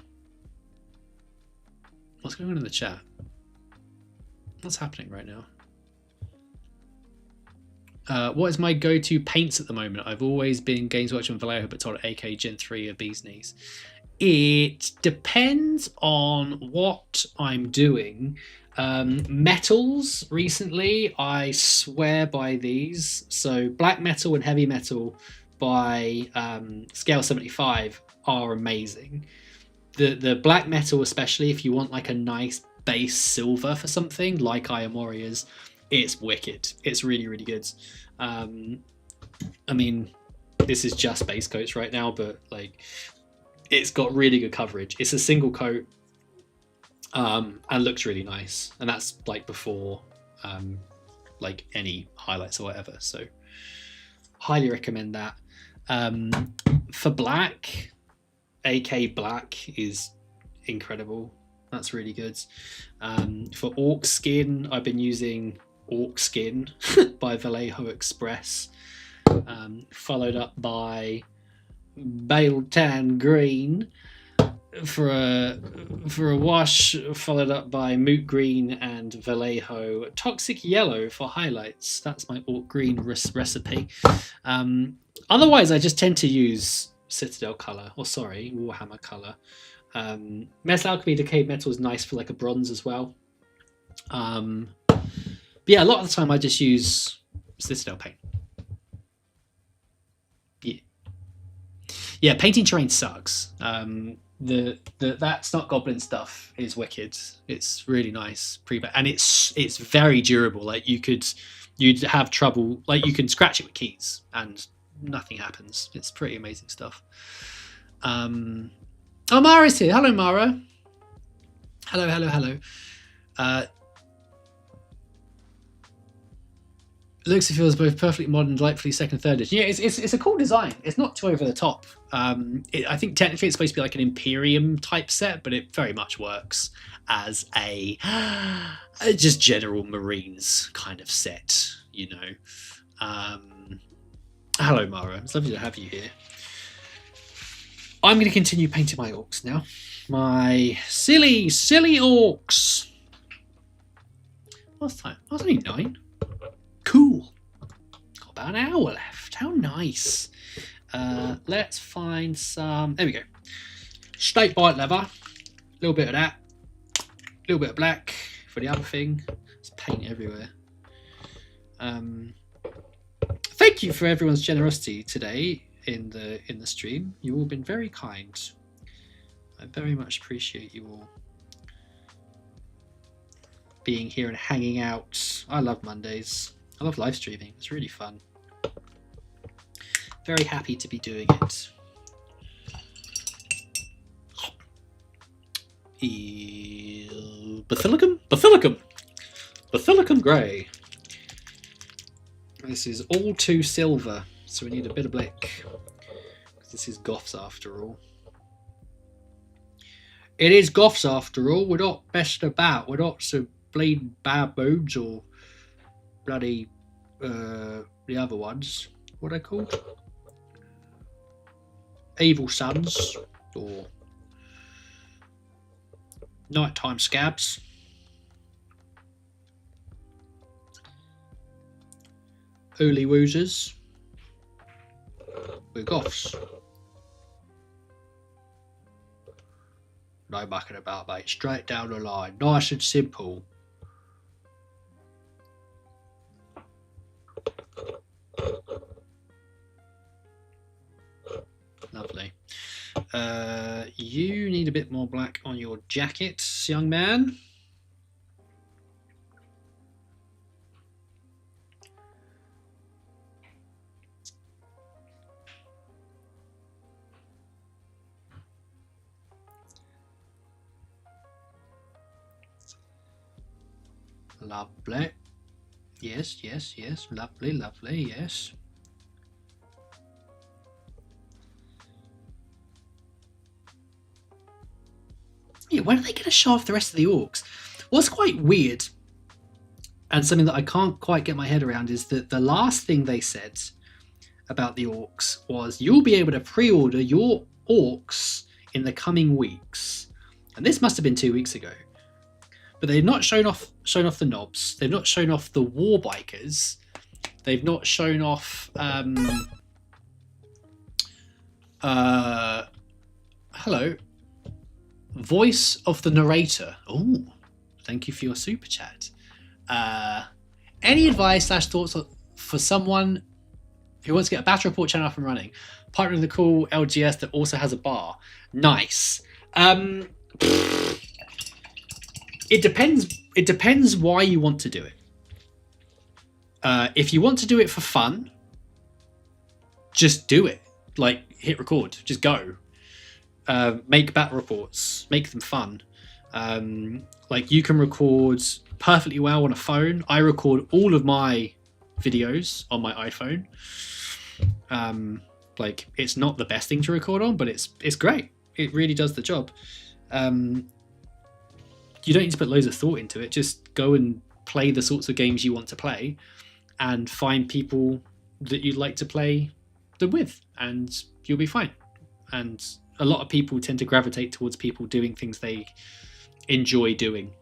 What's going on in the chat? What's happening right now? What is my go-to paints at the moment? I've always been Games Workshop and Vallejo, but told AK Gen 3 of Bee's Knees. It depends on what I'm doing. Metals recently, I swear by these. So black metal and heavy metal by Scale 75 are amazing. The black metal, especially if you want like a nice base silver for something like Iron Warriors, it's wicked. It's really, really good. I mean, this is just base coats right now, but like it's got really good coverage. It's a single coat and looks really nice. And that's like before like any highlights or whatever. So highly recommend that. For black, AK Black is incredible. That's really good. For Orc Skin, I've been using Orc Skin by Vallejo Express, followed up by Bale Tan Green for a wash, followed up by Moot Green and Vallejo Toxic Yellow for highlights. That's my Orc Green recipe. Otherwise, I just tend to use Citadel color, or sorry, Warhammer color. Metal Alchemy Decayed Metal is nice for like a bronze as well. But yeah, a lot of the time I just use Citadel paint. Yeah, painting terrain sucks. That Snot Goblin stuff is wicked. It's really nice, and it's very durable. Like you'd have trouble, like you can scratch it with keys and nothing happens. It's pretty amazing stuff. Oh, Mara's here. Hello, Mara. Hello, hello, hello. Looks and feels both perfectly modern and delightfully second third edition. Yeah, it's a cool design. It's not too over the top. I think technically it's supposed to be like an Imperium type set, but it very much works as a just general Marines kind of set, you know. Hello, Mara. It's lovely to have you here. I'm going to continue painting my orcs now. My silly, silly orcs. Last time, I was only 9. Cool. Got about an hour left. How nice. Let's find some. There we go. Straight bite leather. A little bit of that. A little bit of black for the other thing. There's paint everywhere. Thank you for everyone's generosity today in the stream. You've all been very kind. I very much appreciate you all being here and hanging out. I love Mondays. I love live streaming. It's really fun. Very happy to be doing it. Bathylicum? Bathylicum! Bathylicum Grey. This is all too silver, so we need a bit of black. This is Goths after all. It is Goths after all. We're not messing about. We're not some bleeding baboons or bloody the other ones. What are they called? Evil Sons or Nighttime Scabs. Holy Woozers. We're Goths. No mucking about, mate. Straight down the line. Nice and simple. Lovely. You need a bit more black on your jacket, young man. Lovely. Yes, yes, yes. Lovely, lovely, yes. Yeah, when are they going to show off the rest of the orcs? What's quite weird, and something that I can't quite get my head around, is that the last thing they said about the orcs was you'll be able to pre-order your orcs in the coming weeks. And this must have been 2 weeks ago. But they've not shown off the knobs. They've not shown off the war bikers. They've not shown off hello. Voice of the narrator. Oh, thank you for your super chat. Any advice / thoughts for someone who wants to get a battle report channel up and running? Partnering with the cool LGS that also has a bar. Nice. It depends. It depends why you want to do it. If you want to do it for fun, just do it. Like, hit record. Just go. Make battle reports. Make them fun. Like, you can record perfectly well on a phone. I record all of my videos on my iPhone. Like, it's not the best thing to record on, but it's great. It really does the job. You don't need to put loads of thought into it. Just go and play the sorts of games you want to play and find people that you'd like to play them with, and you'll be fine. And a lot of people tend to gravitate towards people doing things they enjoy doing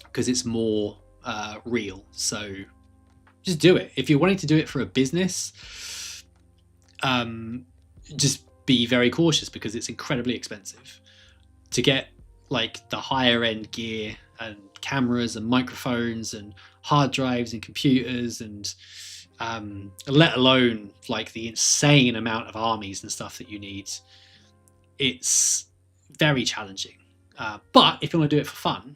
because it's more real. So just do it. If you're wanting to do it for a business, just be very cautious because it's incredibly expensive to get like the higher end gear and cameras and microphones and hard drives and computers and let alone like the insane amount of armies and stuff that you need. It's very challenging. But if you want to do it for fun,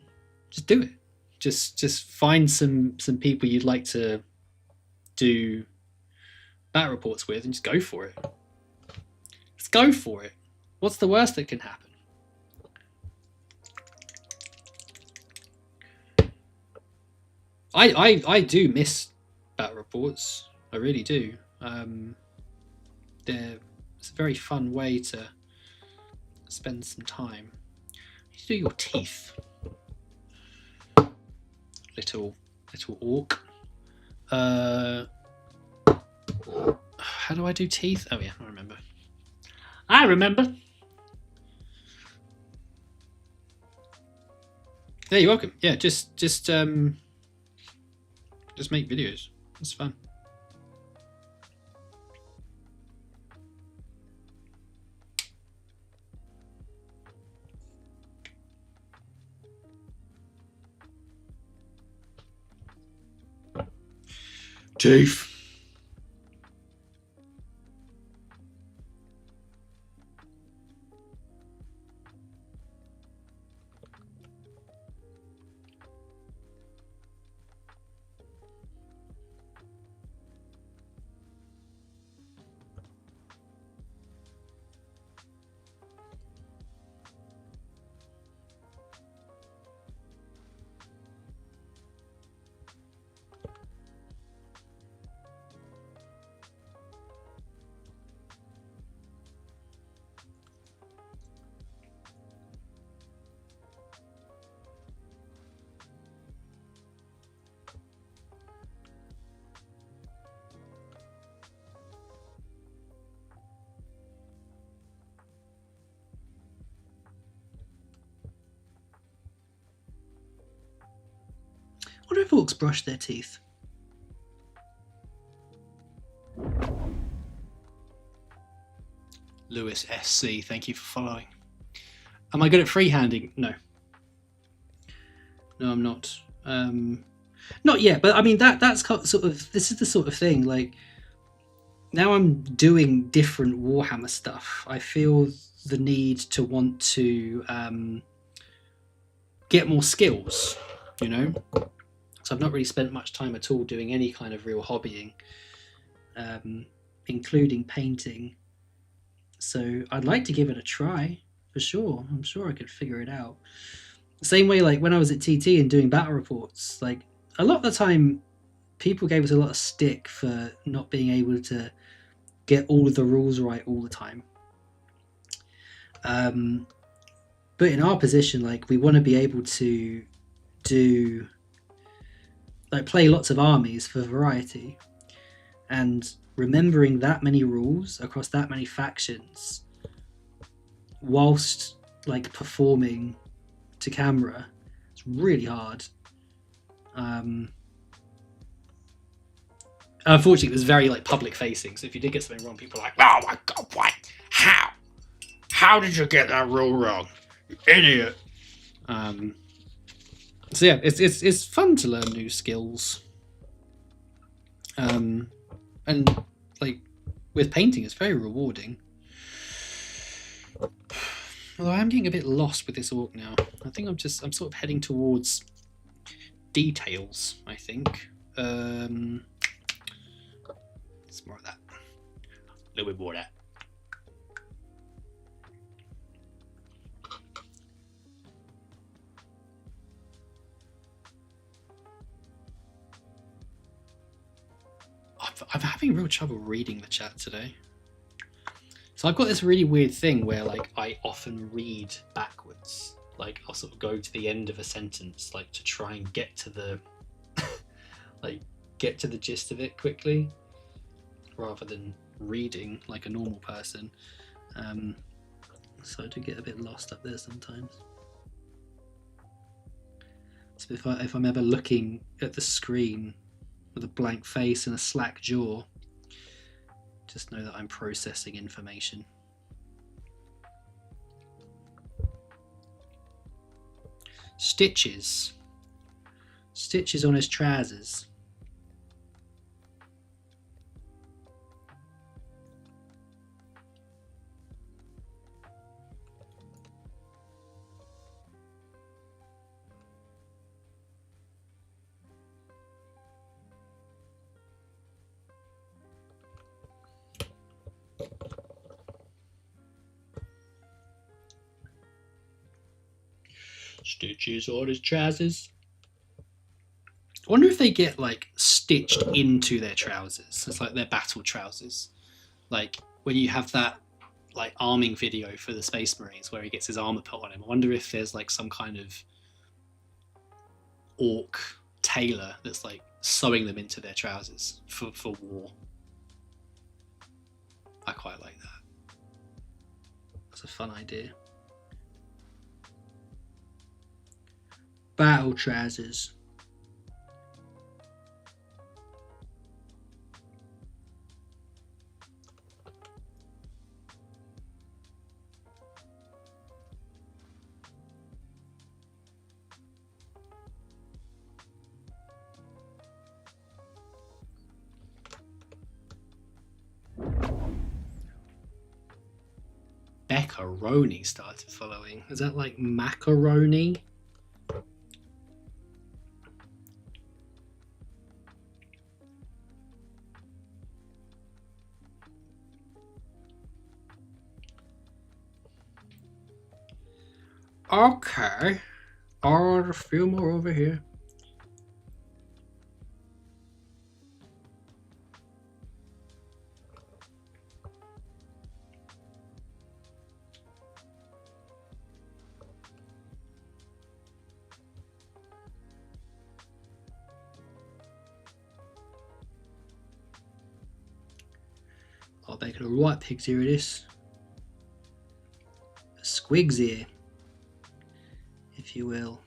just do it. Just find some people you'd like to do battle reports with and just go for it. Just go for it. What's the worst that can happen? I do miss battle reports. I really do. It's a very fun way to spend some time. You do your teeth, little orc. How do I do teeth? Oh yeah, I remember. Yeah, you're welcome. Yeah, just make videos. It's fun. Teeth. What if orcs brush their teeth? Lewis SC, thank you for following. Am I good at freehanding? No. No, I'm not. Not yet, but I mean that's sort of, this is the sort of thing, like, now I'm doing different Warhammer stuff. I feel the need to want to get more skills, you know? So I've not really spent much time at all doing any kind of real hobbying, including painting. So I'd like to give it a try, for sure. I'm sure I could figure it out. Same way, like when I was at TT and doing battle reports, like a lot of the time people gave us a lot of stick for not being able to get all of the rules right all the time. But in our position, like, we want to be able to do, like, play lots of armies for variety, and remembering that many rules across that many factions whilst like performing to camera, it's really hard. Unfortunately, it was very like public facing, so if you did get something wrong, people are like, "Oh my god, what? How did you get that rule wrong, you idiot?" So yeah, it's fun to learn new skills. And like with painting, it's very rewarding. Although I am getting a bit lost with this orc now. I think I'm sort of heading towards details, I think. It's more of that. A little bit more of that. I'm having real trouble reading the chat today. So I've got this really weird thing where, like, I often read backwards. Like, I'll sort of go to the end of a sentence, like, to try and get to the get to the gist of it quickly, rather than reading like a normal person. So I do get a bit lost up there sometimes. So if I'm ever looking at the screen with a blank face and a slack jaw, just know that I'm processing information. Stitches. Stitches on his trousers. Stitches on his trousers. I wonder if they get like stitched into their trousers. It's like their battle trousers. Like when you have that like arming video for the Space Marines where he gets his armor put on him. I wonder if there's like some kind of orc tailor that's like sewing them into their trousers for war. I quite like that. That's a fun idea. Battle trousers. Beccaroni started following. Is that like macaroni? Okay. Oh, there's a few more over here. Oh, making a right pig's ear of this. A squig's ear, if you will.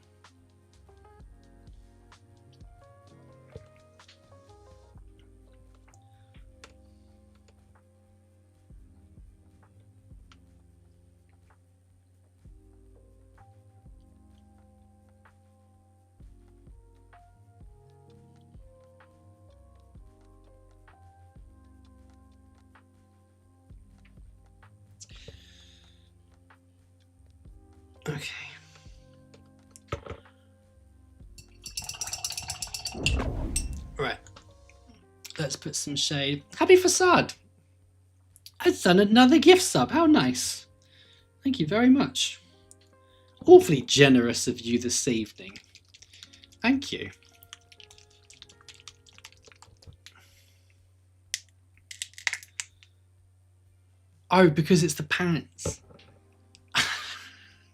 Okay. Right. Let's put some shade. Happy Facade. I've done another gift sub. How nice. Thank you very much. Awfully generous of you this evening. Thank you. Oh, because it's the pants.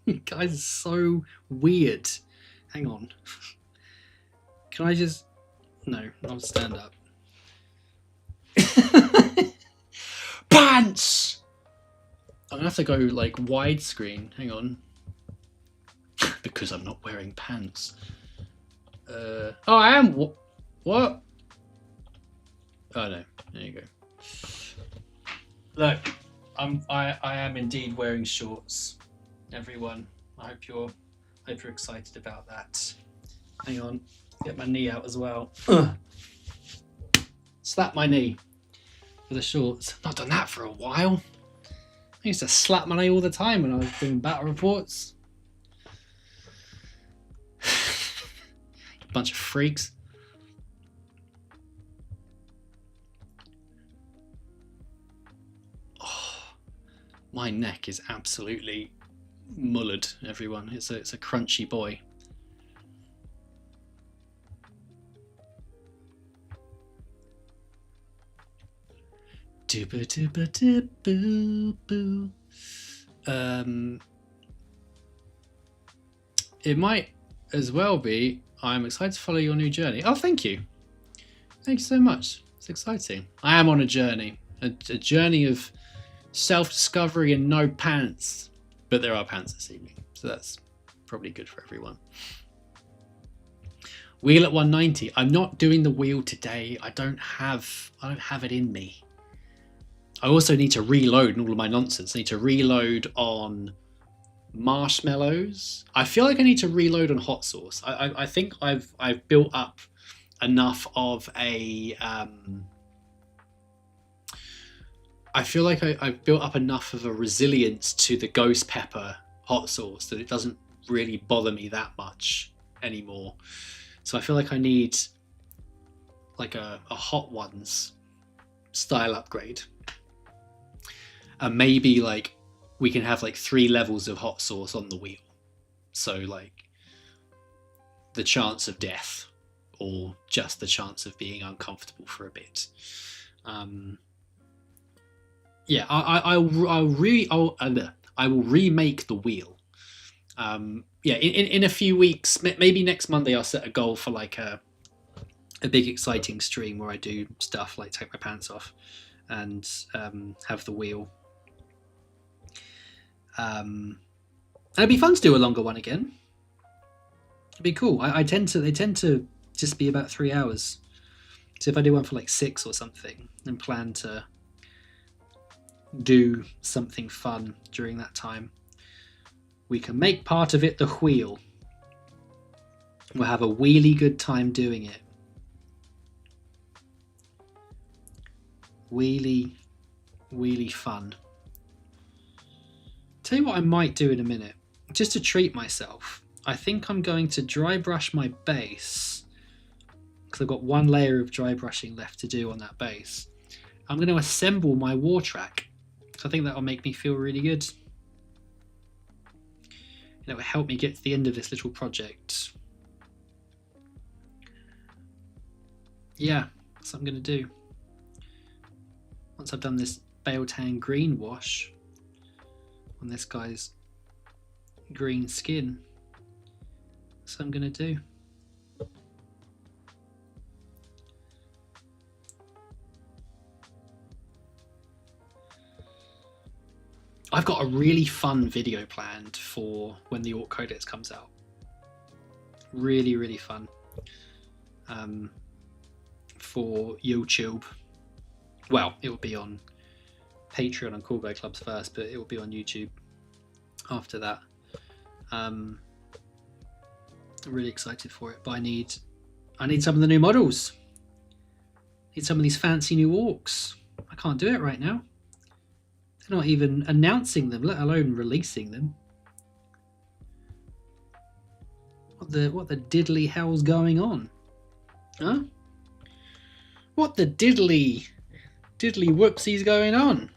You guys are so weird. Hang on. Can I just... No, I'll stand up. Pants! I'm gonna have to go like widescreen. Hang on. Because I'm not wearing pants. Oh, I am. What? Oh no. There you go. Look, I am indeed wearing shorts. Everyone, I hope you're excited about that. Hang on, get my knee out as well. Slap my knee for the shorts. Not done that for a while. I used to slap my knee all the time when I was doing battle reports. Bunch of freaks. Oh, my neck is absolutely mullered, everyone. It's a crunchy boy. It might as well be, I'm excited to follow your new journey. Oh, thank you. Thank you so much. It's exciting. I am on a journey. A journey of self-discovery and no pants. But there are pants this evening, so that's probably good for everyone. Wheel at 190. I'm not doing the wheel today. I don't have it in me. I also need to reload in all of my nonsense. I need to reload on marshmallows. I feel like I need to reload on hot sauce. I think I've built up enough of a I feel like I've built up enough of a resilience to the ghost pepper hot sauce that it doesn't really bother me that much anymore. So I feel like I need like a hot ones style upgrade. And maybe like we can have like 3 levels of hot sauce on the wheel. So like the chance of death or just the chance of being uncomfortable for a bit. Yeah, I will remake the wheel. Yeah, in a few weeks, maybe next Monday, I'll set a goal for like a big exciting stream where I do stuff like take my pants off and have the wheel. It'd be fun to do a longer one again. It'd be cool. They tend to just be about 3 hours. So if I do one for like 6 or something and plan to do something fun during that time, we can make part of it the wheel. We'll have a really good time doing it. Really, really fun. Tell you what I might do in a minute, just to treat myself. I think I'm going to dry brush my base, because I've got one layer of dry brushing left to do on that base. I'm going to assemble my wartrakk. So I think that will make me feel really good. And it will help me get to the end of this little project. Yeah, that's what I'm going to do. Once I've done this Bale-Tan green wash on this guy's green skin, that's what I'm going to do. I've got a really fun video planned for when the Orc Codex comes out. Really, really fun. For YouTube. Well, it will be on Patreon and Cool Guy Clubs first, but it will be on YouTube after that. I'm really excited for it, but I need some of the new models. I need some of these fancy new orcs. I can't do it right now. They're not even announcing them, let alone releasing them. What the diddly hell's going on? Huh? What the diddly whoopsie's going on?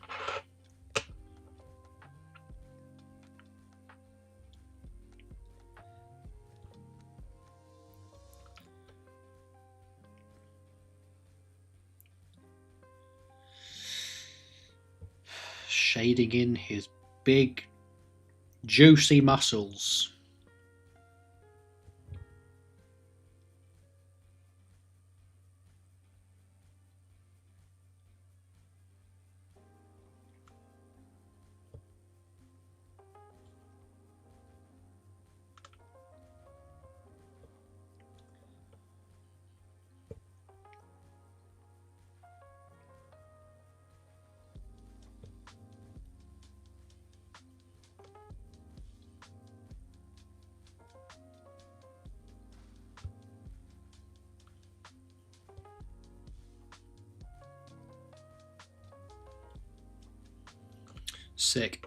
Shading in his big, juicy muscles. Sick.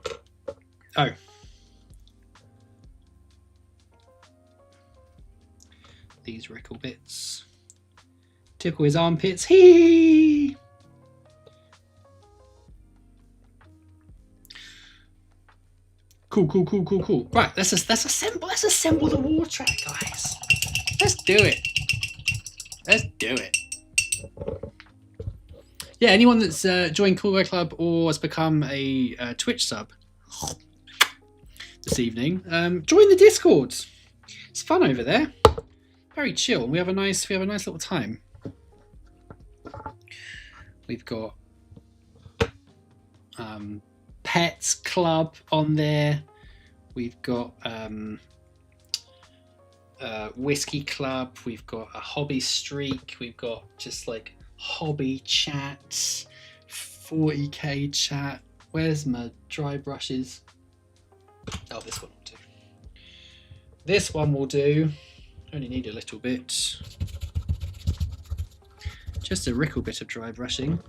Oh. These Rickle bits. Tickle his armpits. Hee! Cool. Right, let's assemble the wartrakk, guys. Let's do it. Yeah, anyone that's joined Cool Guy Club or has become a Twitch sub this evening, join the Discord. It's fun over there. Very chill. We have a nice little time. We've got Pets Club on there. We've got Whiskey Club. We've got a Hobby Streak. We've got just like Hobby Chats, 40k chat. Where's my dry brushes? Oh, this one will do. This one will do. Only need a little bit. Just a rickle bit of dry brushing.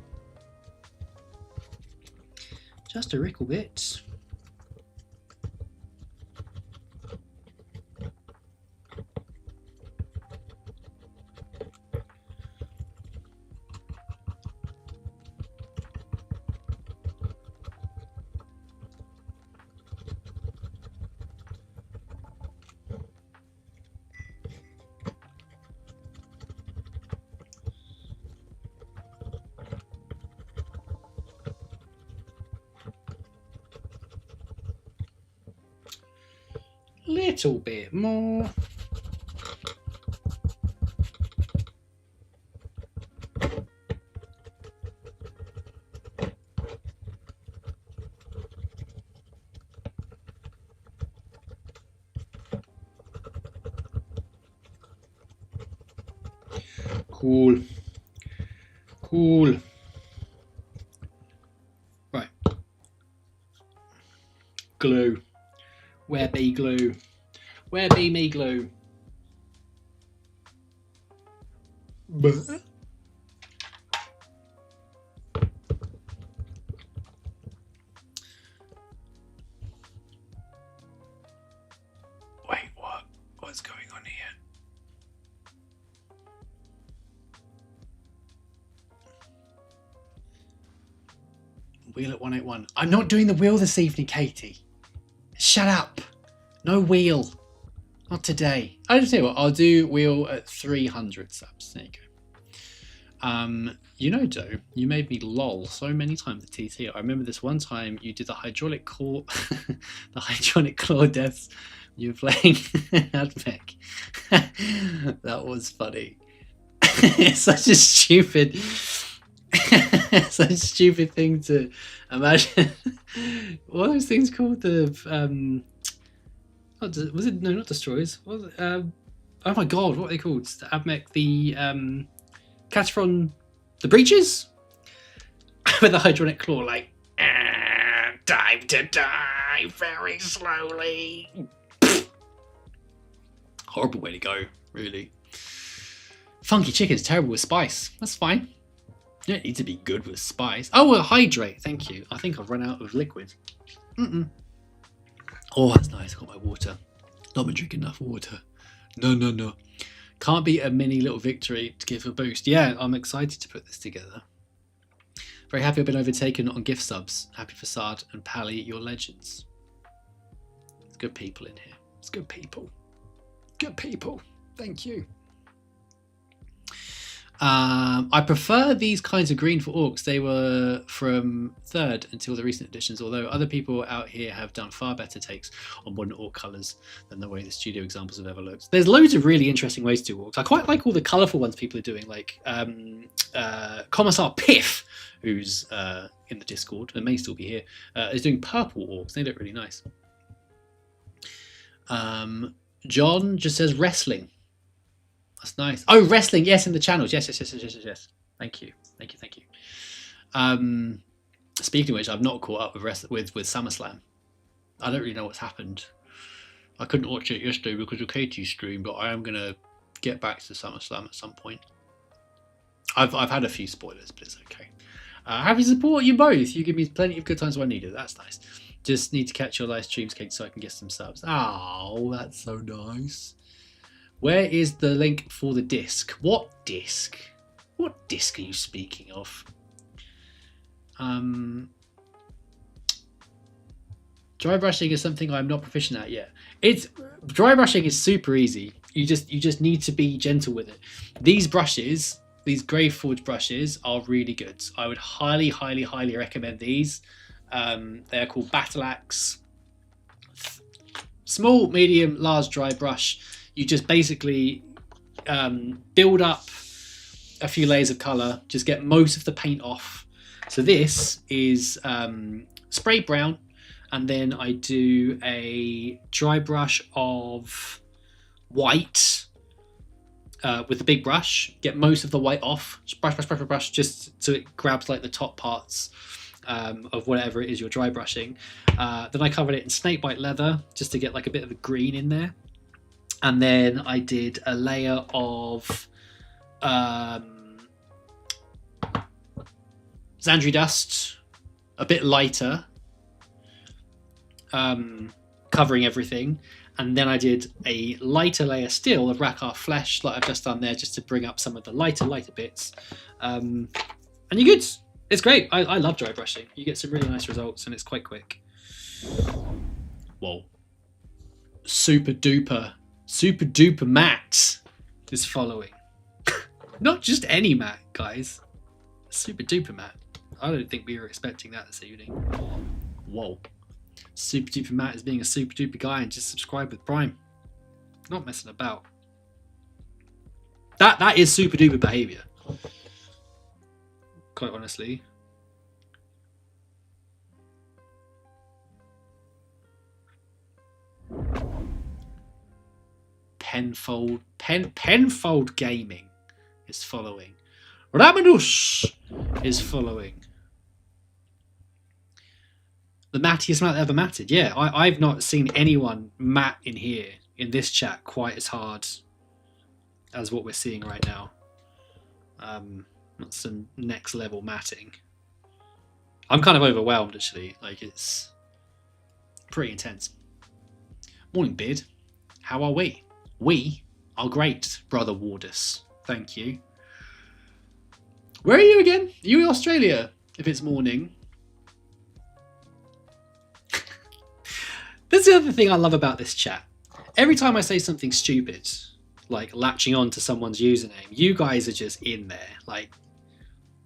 Just a rickle bit. little bit more. Cool. Cool. Right. Glue. Where be glue? Where be me glue? Buh. Wait, what? What's going on here? Wheel at 181. I'm not doing the wheel this evening, Katie. Shut up. No wheel. Not today. I just tell you what, I'll do wheel at 300 subs. There you go. You know, Joe, you made me lol so many times at TT. I remember this one time you did the hydraulic claw, the hydraulic claw deaths. You were playing Admech. That was funny. It's such a stupid, such a stupid thing to imagine. What are those things called? The was it, no, not destroyers. What was it? Oh my god, what are they called? The Admech, the Catapron, the breaches with the hydraulic claw, like time to die very slowly. Horrible way to go, really. Funky chicken's terrible with spice. That's fine. You don't need to be good with spice. Oh, well, hydrate. Thank you. I think I've run out of liquid. Oh, that's nice. I got my water. Not been drinking enough water. No. Can't be a mini little victory to give a boost. Yeah, I'm excited to put this together. Very happy I've been overtaken on gift subs. Happy Facade and Pally, your legends. It's good people in here. It's good people. Good people. Thank you. I prefer these kinds of green for orcs. They were from 3rd until the recent editions, although other people out here have done far better takes on modern orc colours than the way the studio examples have ever looked. There's loads of really interesting ways to do orcs. I quite like all the colourful ones people are doing, like Commissar Piff, who's in the Discord and may still be here, is doing purple orcs. They look really nice. John just says wrestling. That's nice. Oh, wrestling. Yes, in the channels. Yes. Thank you. Speaking of which, I've not caught up with SummerSlam. I don't really know what's happened. I couldn't watch it yesterday because of Katie's stream, but I am going to get back to SummerSlam at some point. I've had a few spoilers, but it's okay. Happy to support you both. You give me plenty of good times when I need it. That's nice. Just need to catch your live streams, Katie, so I can get some subs. Oh, that's so nice. Where is the link for the disc? What disc? What disc are you speaking of? Dry brushing is something I'm not proficient at yet. Dry brushing is super easy. You just need to be gentle with it. These brushes, these Graveforge brushes, are really good. I would highly recommend these. They're called Battle Axe. Small, medium, large dry brush. You just basically build up a few layers of colour, just get most of the paint off. So this is spray brown, and then I do a dry brush of white with the big brush, get most of the white off, just brush, just so it grabs like the top parts of whatever it is you're dry brushing. Then I covered it in snakebite leather just to get like a bit of a green in there. And then I did a layer of Xandri dust, a bit lighter, covering everything. And then I did a lighter layer still of Rakkar flesh, like I've just done there, just to bring up some of the lighter bits. And you're good. It's great. I love dry brushing. You get some really nice results, and it's quite quick. Whoa. Super duper Matt is following. Not just any Matt, guys. Super duper Matt. I don't think we were expecting that this evening. Whoa. Super duper Matt is being a super duper guy and just subscribe with Prime. Not messing about. That is super duper behaviour. Quite honestly. Penfold Gaming is following. Ramanush is following. The mattiest Matt ever matted. Yeah, I've not seen anyone mat in here, in this chat, quite as hard as what we're seeing right now. That's some next level matting. I'm kind of overwhelmed, actually. Like, it's pretty intense. Morning, Beard. How are we? We are great, Brother Wardus. Thank you. Where are you again? Are you in Australia? If it's morning. That's the other thing I love about this chat. Every time I say something stupid, like latching on to someone's username, you guys are just in there, like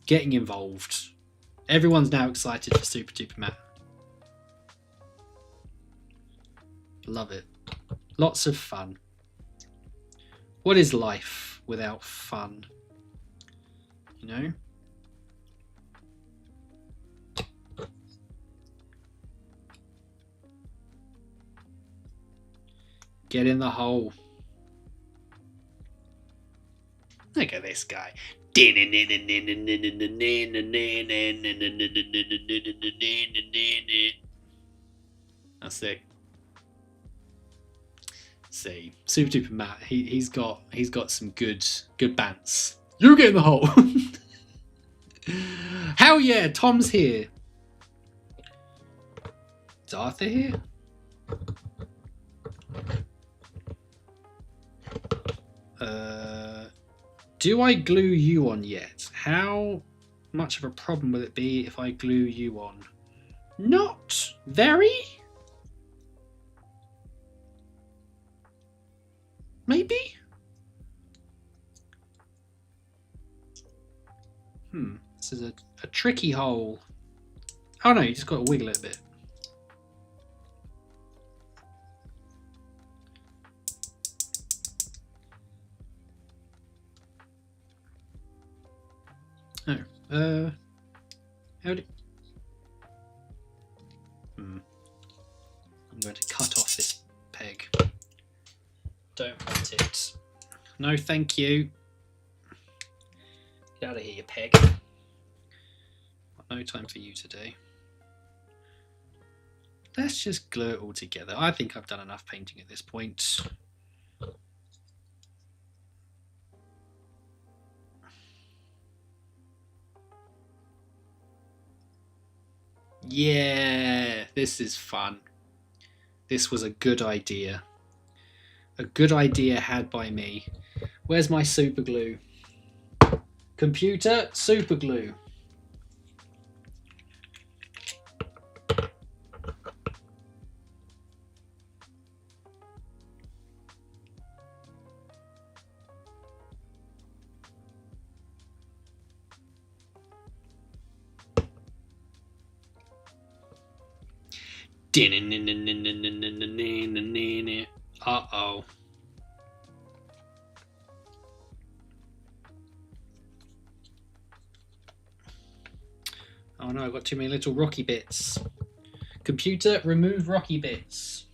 getting involved. Everyone's now excited for Super Duper Matt. Love it. Lots of fun. What is life without fun? You know? Get in the hole. Look at this guy. That's sick. See, Super Duper Matt, he's got some good bants. You get in the hole. Hell yeah, Tom's here. Is Arthur here? Do I glue you on yet? How much of a problem will it be if I glue you on? Not very? Maybe? This is a tricky hole. Oh no, you just got to wiggle it a bit. Oh, how do... I'm going to cut off this peg. Don't want it. No, thank you. Get out of here, you peg. Got no time for you today. Let's just glue it all together. I think I've done enough painting at this point. Yeah, this is fun. This was a good idea. A good idea had by me. Where's my super glue? Computer, super glue. Uh-oh. Oh no, I've got too many little rocky bits. Computer, remove rocky bits.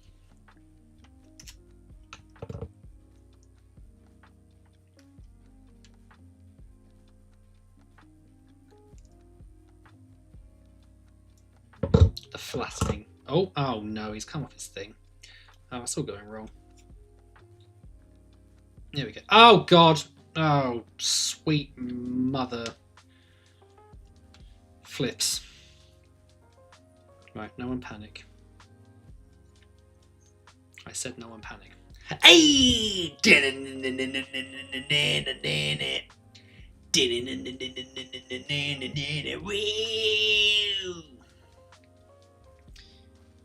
The flattening. Oh no, he's come off his thing. Oh, it's all going wrong. There we go. Oh God. Oh, sweet mother. Flips. Right, no one panic. I said no one panic. Hey!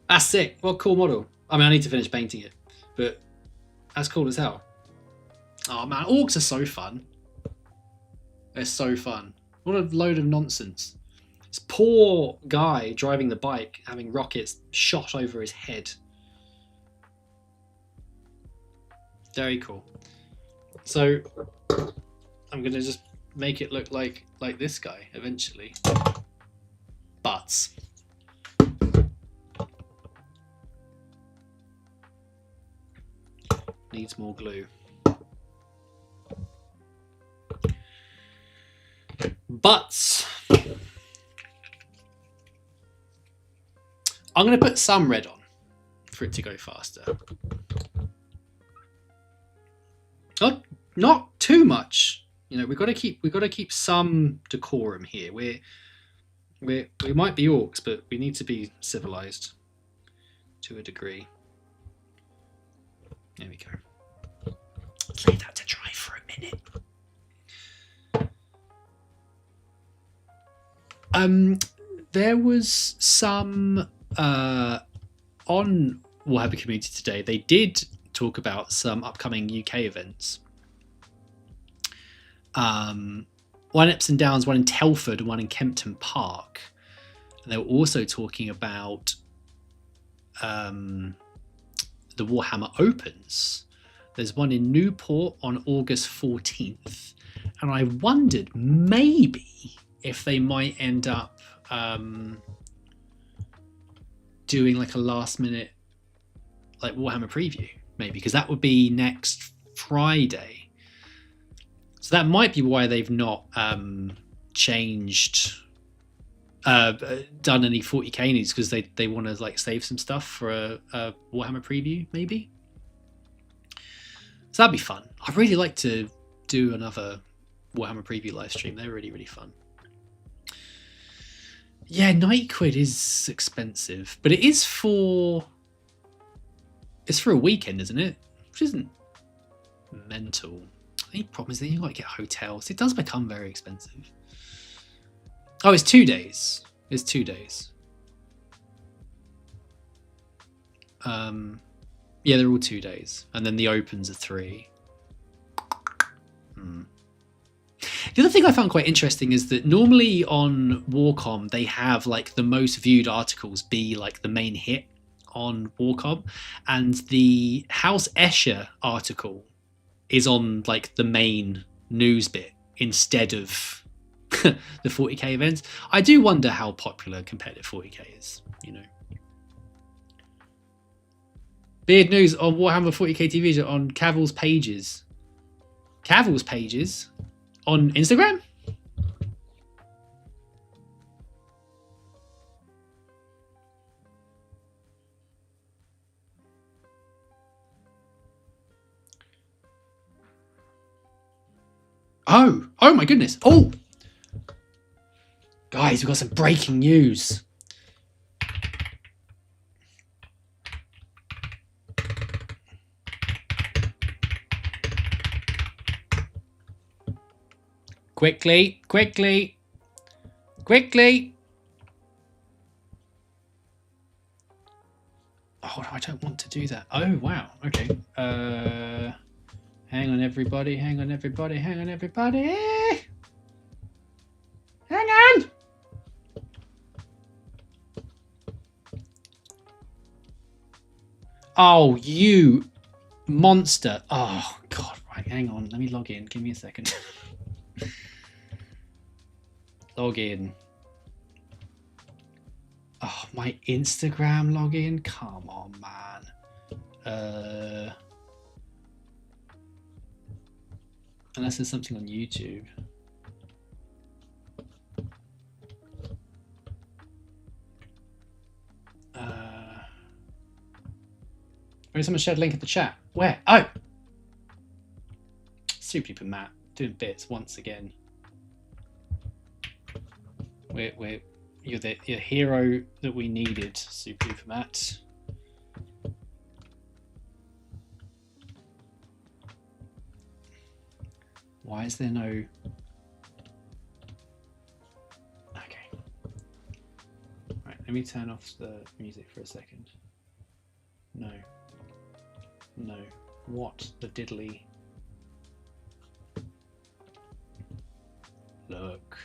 That's sick. What a cool model. I mean, I need to finish painting it, but that's cool as hell. Oh man, orcs are so fun. They're so fun. What a load of nonsense. This poor guy driving the bike having rockets shot over his head. Very cool. So I'm gonna just make it look like this guy eventually. Butts. Needs more glue. Butts. I'm going to put some red on for it to go faster. Not too much. You know, we've got to keep some decorum here. We might be orcs, but we need to be civilized to a degree. There we go. Let's leave that to dry for a minute. There was some on Warhammer Community today. They did talk about some upcoming UK events. One in Epsom Downs, one in Telford, and one in Kempton Park. And they were also talking about the Warhammer Opens. There's one in Newport on August 14th. And I wondered maybe if they might end up doing like a last minute like Warhammer preview, maybe, because that would be next Friday. So that might be why they've not changed, done any 40k needs, because they want to like save some stuff for a Warhammer preview, maybe. So that'd be fun. I'd really like to do another Warhammer preview live stream. They're really, really fun. Yeah, £90 is expensive, but it is for a weekend, isn't it? Which isn't mental. The only problem is that you've got to get hotels. It does become very expensive. Oh, it's 2 days. It's 2 days. Yeah, they're all 2 days, and then the opens are 3. The other thing I found quite interesting is that normally on Warcom they have like the most viewed articles be like the main hit on Warcom, and the House Escher article is on like the main news bit instead of the 40k events. I do wonder how popular competitive 40k is, you know. Beard news on Warhammer 40k TV on Cavill's pages. Cavill's pages? On Instagram? Oh my goodness. Oh! Guys, we've got some breaking news. Quickly. Oh, no, I don't want to do that. Oh, wow. Okay. Hang on, everybody. Hang on. Oh, you monster. Oh, God. Right, hang on. Let me log in. Give me a second. Log in. Oh, my Instagram login? Come on, man. Unless there's something on YouTube. Maybe someone shared a link in the chat. Where? Oh! Super Duper Matt doing bits once again. You're the hero that we needed, Super Duper Matt. Why is there no... Okay. Right, let me turn off the music for a second. No. What the diddly? Look.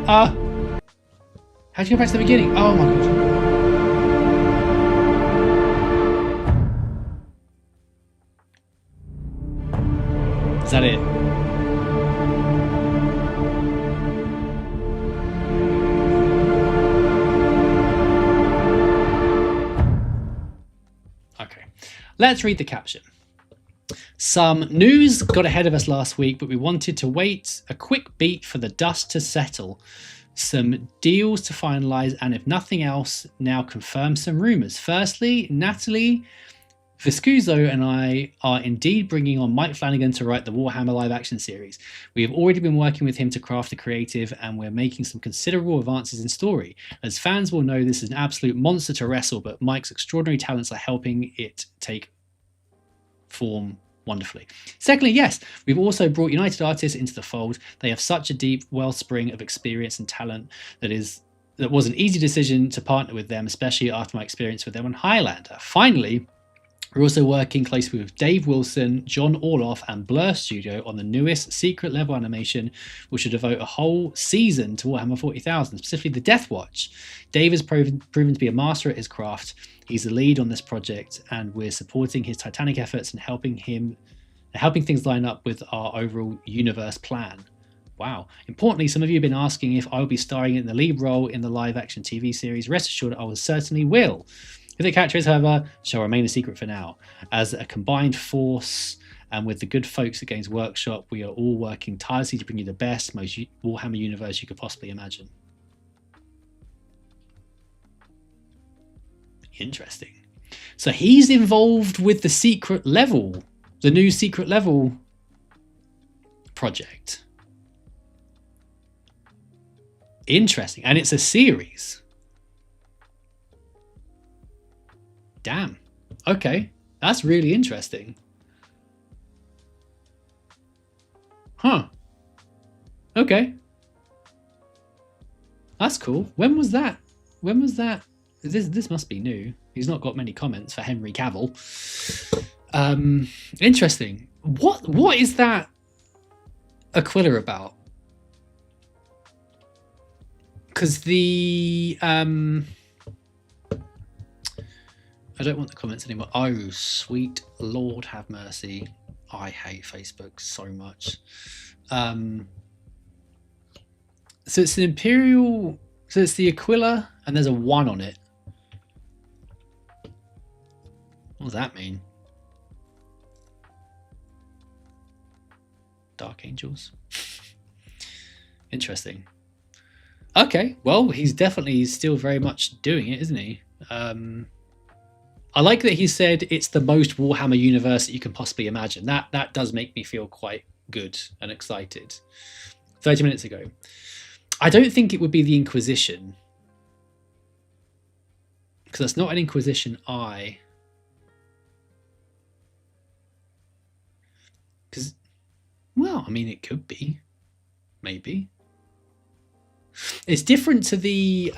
How'd you go back to the beginning? Oh my god. Is that it? Okay, let's read the caption. Some news got ahead of us last week, but we wanted to wait a quick beat for the dust to settle. Some deals to finalise, and if nothing else, now confirm some rumours. Firstly, Natalie Viscuso and I are indeed bringing on Mike Flanagan to write the Warhammer live action series. We have already been working with him to craft the creative, and we're making some considerable advances in story. As fans will know, this is an absolute monster to wrestle, but Mike's extraordinary talents are helping it take form wonderfully. Secondly, yes, we've also brought United Artists into the fold. They have such a deep wellspring of experience and talent that was an easy decision to partner with them, especially after my experience with them on Highlander. Finally, we're also working closely with Dave Wilson, John Orloff, and Blur Studio on the newest secret level animation, which will devote a whole season to Warhammer 40,000, specifically the Death Watch. Dave has proven to be a master at his craft. He's the lead on this project, and we're supporting his titanic efforts and helping things line up with our overall universe plan. Wow. Importantly, some of you have been asking if I'll be starring in the lead role in the live-action TV series. Rest assured, I certainly will. Who the character is, however, shall remain a secret for now. As a combined force, and with the good folks at Games Workshop, we are all working tirelessly to bring you the best, most Warhammer universe you could possibly imagine. Interesting. So he's involved with the secret level, the new secret level project. Interesting. And it's a series. Damn. Okay. That's really interesting. Huh. Okay. That's cool. When was that? When was that? This must be new. He's not got many comments for Henry Cavill. Interesting. What is that Aquila about? Because the I don't want the comments anymore. Oh, sweet Lord have mercy. I hate Facebook so much. So it's an Imperial, so it's the Aquila and there's a 1 on it. What does that mean? Dark Angels. Interesting. Okay, well, he's definitely still very much doing it, isn't he? I like that he said it's the most Warhammer universe that you can possibly imagine. That does make me feel quite good and excited. 30 minutes ago. I don't think it would be the Inquisition. Because that's not an Inquisition eye. Because, well, I mean, it could be. Maybe. It's different to the...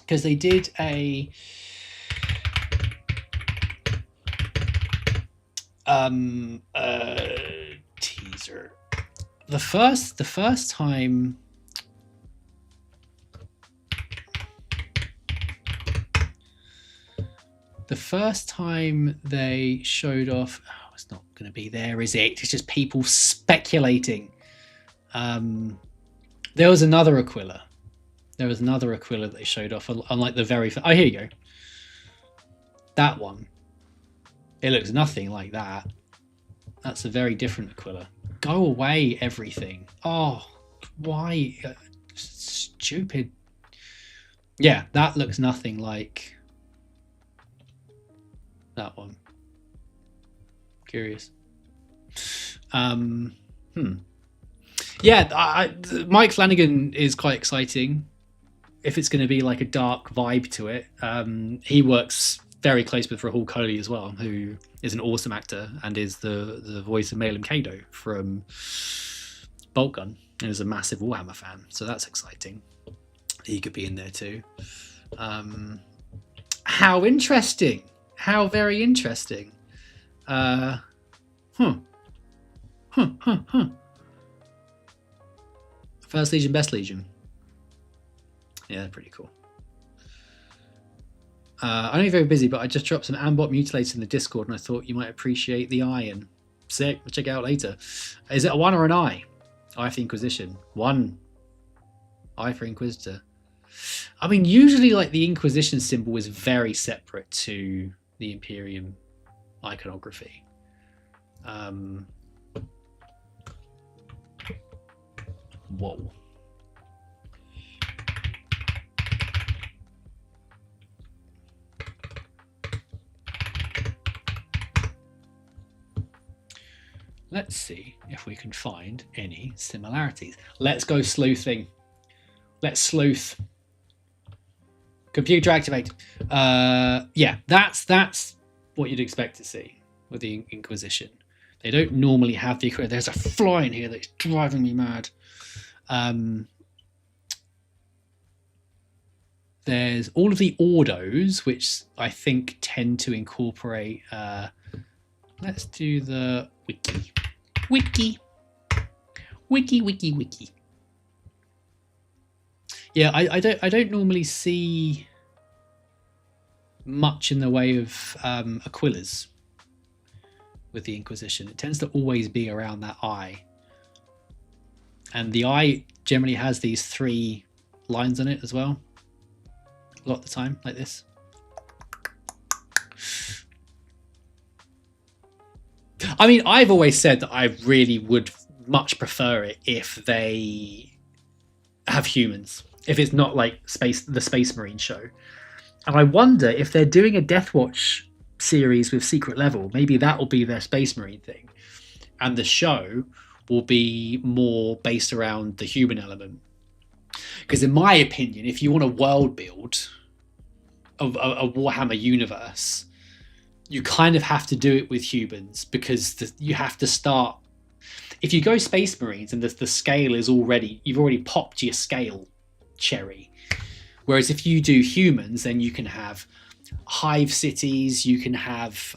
because they did a... teaser. The first time they showed off, oh, it's not going to be there, is it? It's just people speculating. There was another Aquila. That they showed off on like the very oh, here you go. That one. It looks nothing like that. That's a very different Aquila. Go away, everything. Oh, why? Stupid. Yeah, that looks nothing like that one. Curious. Yeah, Mike Flanagan is quite exciting. If it's going to be like a dark vibe to it. He works very close with Rahul Kohli as well, who is an awesome actor and is the voice of Malum Kado from Bolt Gun and is a massive Warhammer fan. So that's exciting. He could be in there too. How interesting. How very interesting. First Legion, Best Legion. Yeah, they're pretty cool. I know you're very busy, but I just dropped some Ambot mutilators in the Discord, and I thought you might appreciate the iron. Sick. We'll check it out later. Is it a 1 or an I? I for Inquisition. 1. I for Inquisitor. I mean, usually, like, the Inquisition symbol is very separate to the Imperium iconography. Whoa. Let's see if we can find any similarities. Let's go sleuthing. Let's sleuth. Computer activate. Yeah, that's what you'd expect to see with the Inquisition. They don't normally have the equipment. There's a fly in here that's driving me mad. There's all of the Ordos, which I think tend to incorporate. Let's do the wiki. Yeah, I don't normally see much in the way of Aquilas with the Inquisition. It tends to always be around that eye, and the eye generally has these 3 lines on it as well. A lot of the time, like this. I mean, I've always said that I really would much prefer it if they have humans, if it's not like the Space Marine show. And I wonder if they're doing a Deathwatch series with Secret Level, maybe that will be their Space Marine thing, and the show will be more based around the human element. Because in my opinion, if you want a world build of a Warhammer universe, you kind of have to do it with humans, because you have to start. If you go Space Marines and the scale is you've already popped your scale cherry. Whereas if you do humans, then you can have hive cities, you can have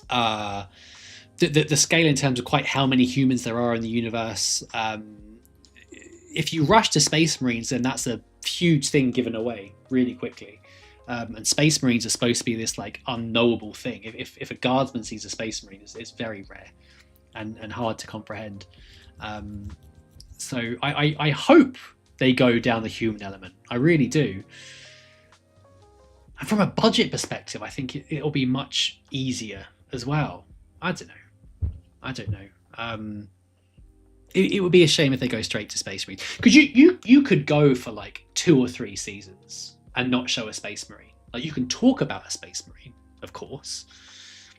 the scale in terms of quite how many humans there are in the universe. If you rush to Space Marines, then that's a huge thing given away really quickly. And Space Marines are supposed to be this like unknowable thing. If a guardsman sees a Space Marine, it's very rare and hard to comprehend. So I hope they go down the human element. I really do. And from a budget perspective, I think it'll be much easier as well. I don't know. It would be a shame if they go straight to Space Marine, because you could go for like 2 or 3 seasons and not show a Space Marine. Like, you can talk about a Space Marine, of course.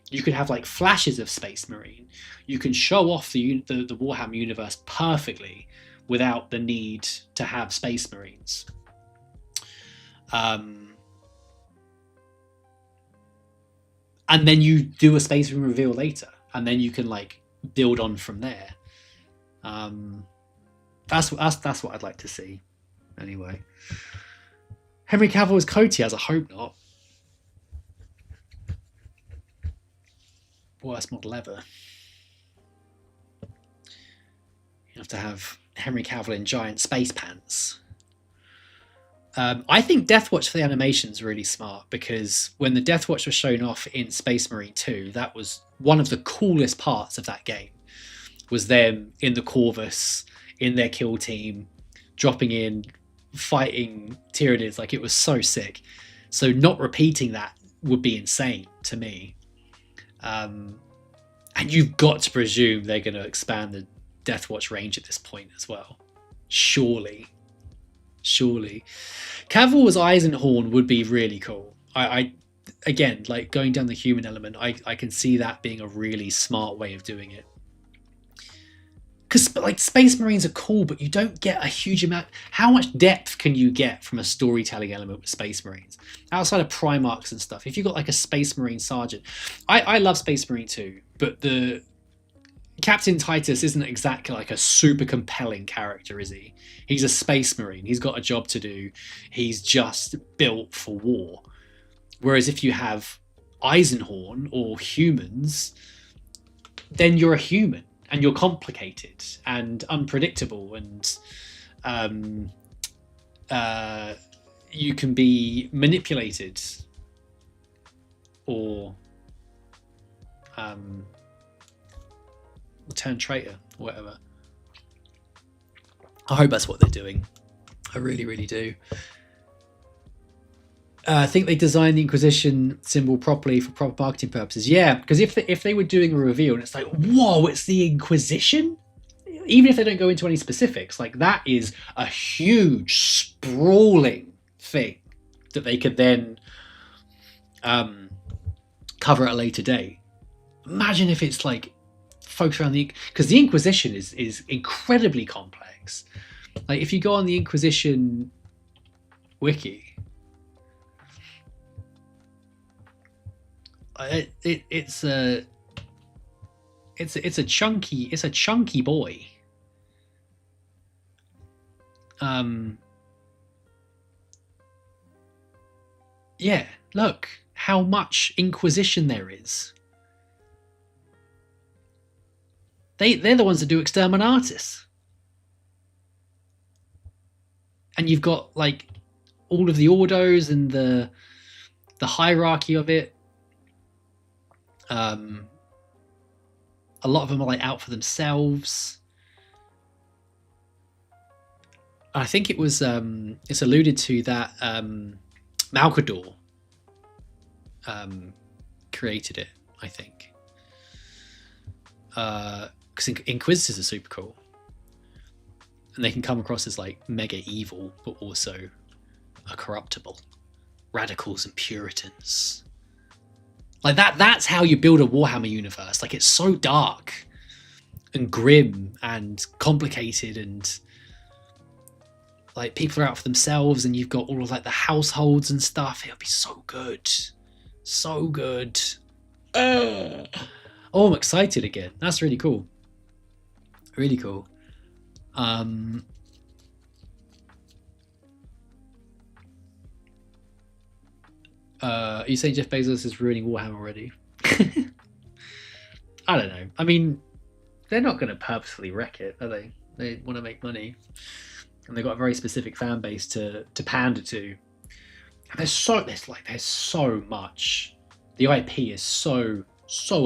You could have like flashes of Space Marine. You can show off the Warhammer universe perfectly without the need to have Space Marines. And then you do a Space Marine reveal later, and then you can like build on from there. That's what I'd like to see. Anyway, Henry Cavill as Cotiaz. I hope not. Worst model ever. You have to have Henry Cavill in giant space pants. I think Deathwatch for the animation is really smart, because when the Deathwatch was shown off in Space Marine 2, that was one of the coolest parts of that game. Was them in the Corvus, in their kill team, dropping in, fighting Tyranids. Like, it was so sick. So not repeating that would be insane to me. And you've got to presume they're going to expand the Deathwatch range at this point as well. Surely. Cavill as Eisenhorn would be really cool. I again, like, going down the human element, I can see that being a really smart way of doing it. Because like Space Marines are cool, but you don't get a huge amount. How much depth can you get from a storytelling element with Space Marines outside of Primarchs and stuff? If you got like a Space Marine sergeant, I love Space Marine 2, but the Captain Titus isn't exactly like a super compelling character, is he? He's a Space Marine. He's got a job to do. He's just built for war. Whereas if you have Eisenhorn or humans, then you're a human. And you're complicated and unpredictable and you can be manipulated or turn traitor or whatever. I hope that's what they're doing. I really, really do. I think they designed the Inquisition symbol properly for proper marketing purposes. Yeah, because if they were doing a reveal and it's like, whoa, it's the Inquisition? Even if they don't go into any specifics, like that is a huge, sprawling thing that they could then cover at a later date. Imagine if it's like focused around because the Inquisition is incredibly complex. Like if you go on the Inquisition wiki, it's a chunky boy. Yeah, look how much Inquisition there is. They're the ones that do Exterminatus. And you've got like all of the ordos and the hierarchy of it. A lot of them are like out for themselves. I think it was it's alluded to that Malcador created it, I think. Because Inquisitors are super cool. And they can come across as like mega evil, but also are corruptible. Radicals and Puritans. Like that's how you build a Warhammer universe. Like it's so dark and grim and complicated, and like people are out for themselves, and you've got all of like the households and stuff. It'll be so good. So good. Oh, I'm excited again. That's really cool. Really cool. Are you saying Jeff Bezos is ruining Warhammer already? I don't know. I mean, they're not going to purposefully wreck it, are they? They want to make money, and they've got a very specific fan base to pander to. And there's so much. The IP is so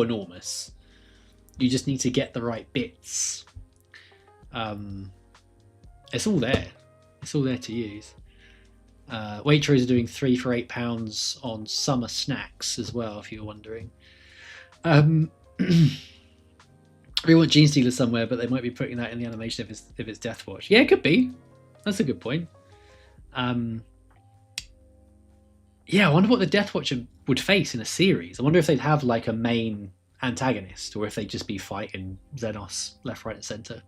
enormous. You just need to get the right bits. It's all there. It's all there to use. Waitrose are doing 3 for £8 on summer snacks as well, if you're wondering. We want Gene Stealer somewhere, but they might be putting that in the animation if it's Deathwatch. Yeah, it could be. That's a good point. Yeah, I wonder what the Deathwatch would face in a series. I wonder if they'd have like a main antagonist, or if they'd just be fighting Xenos left, right, and center.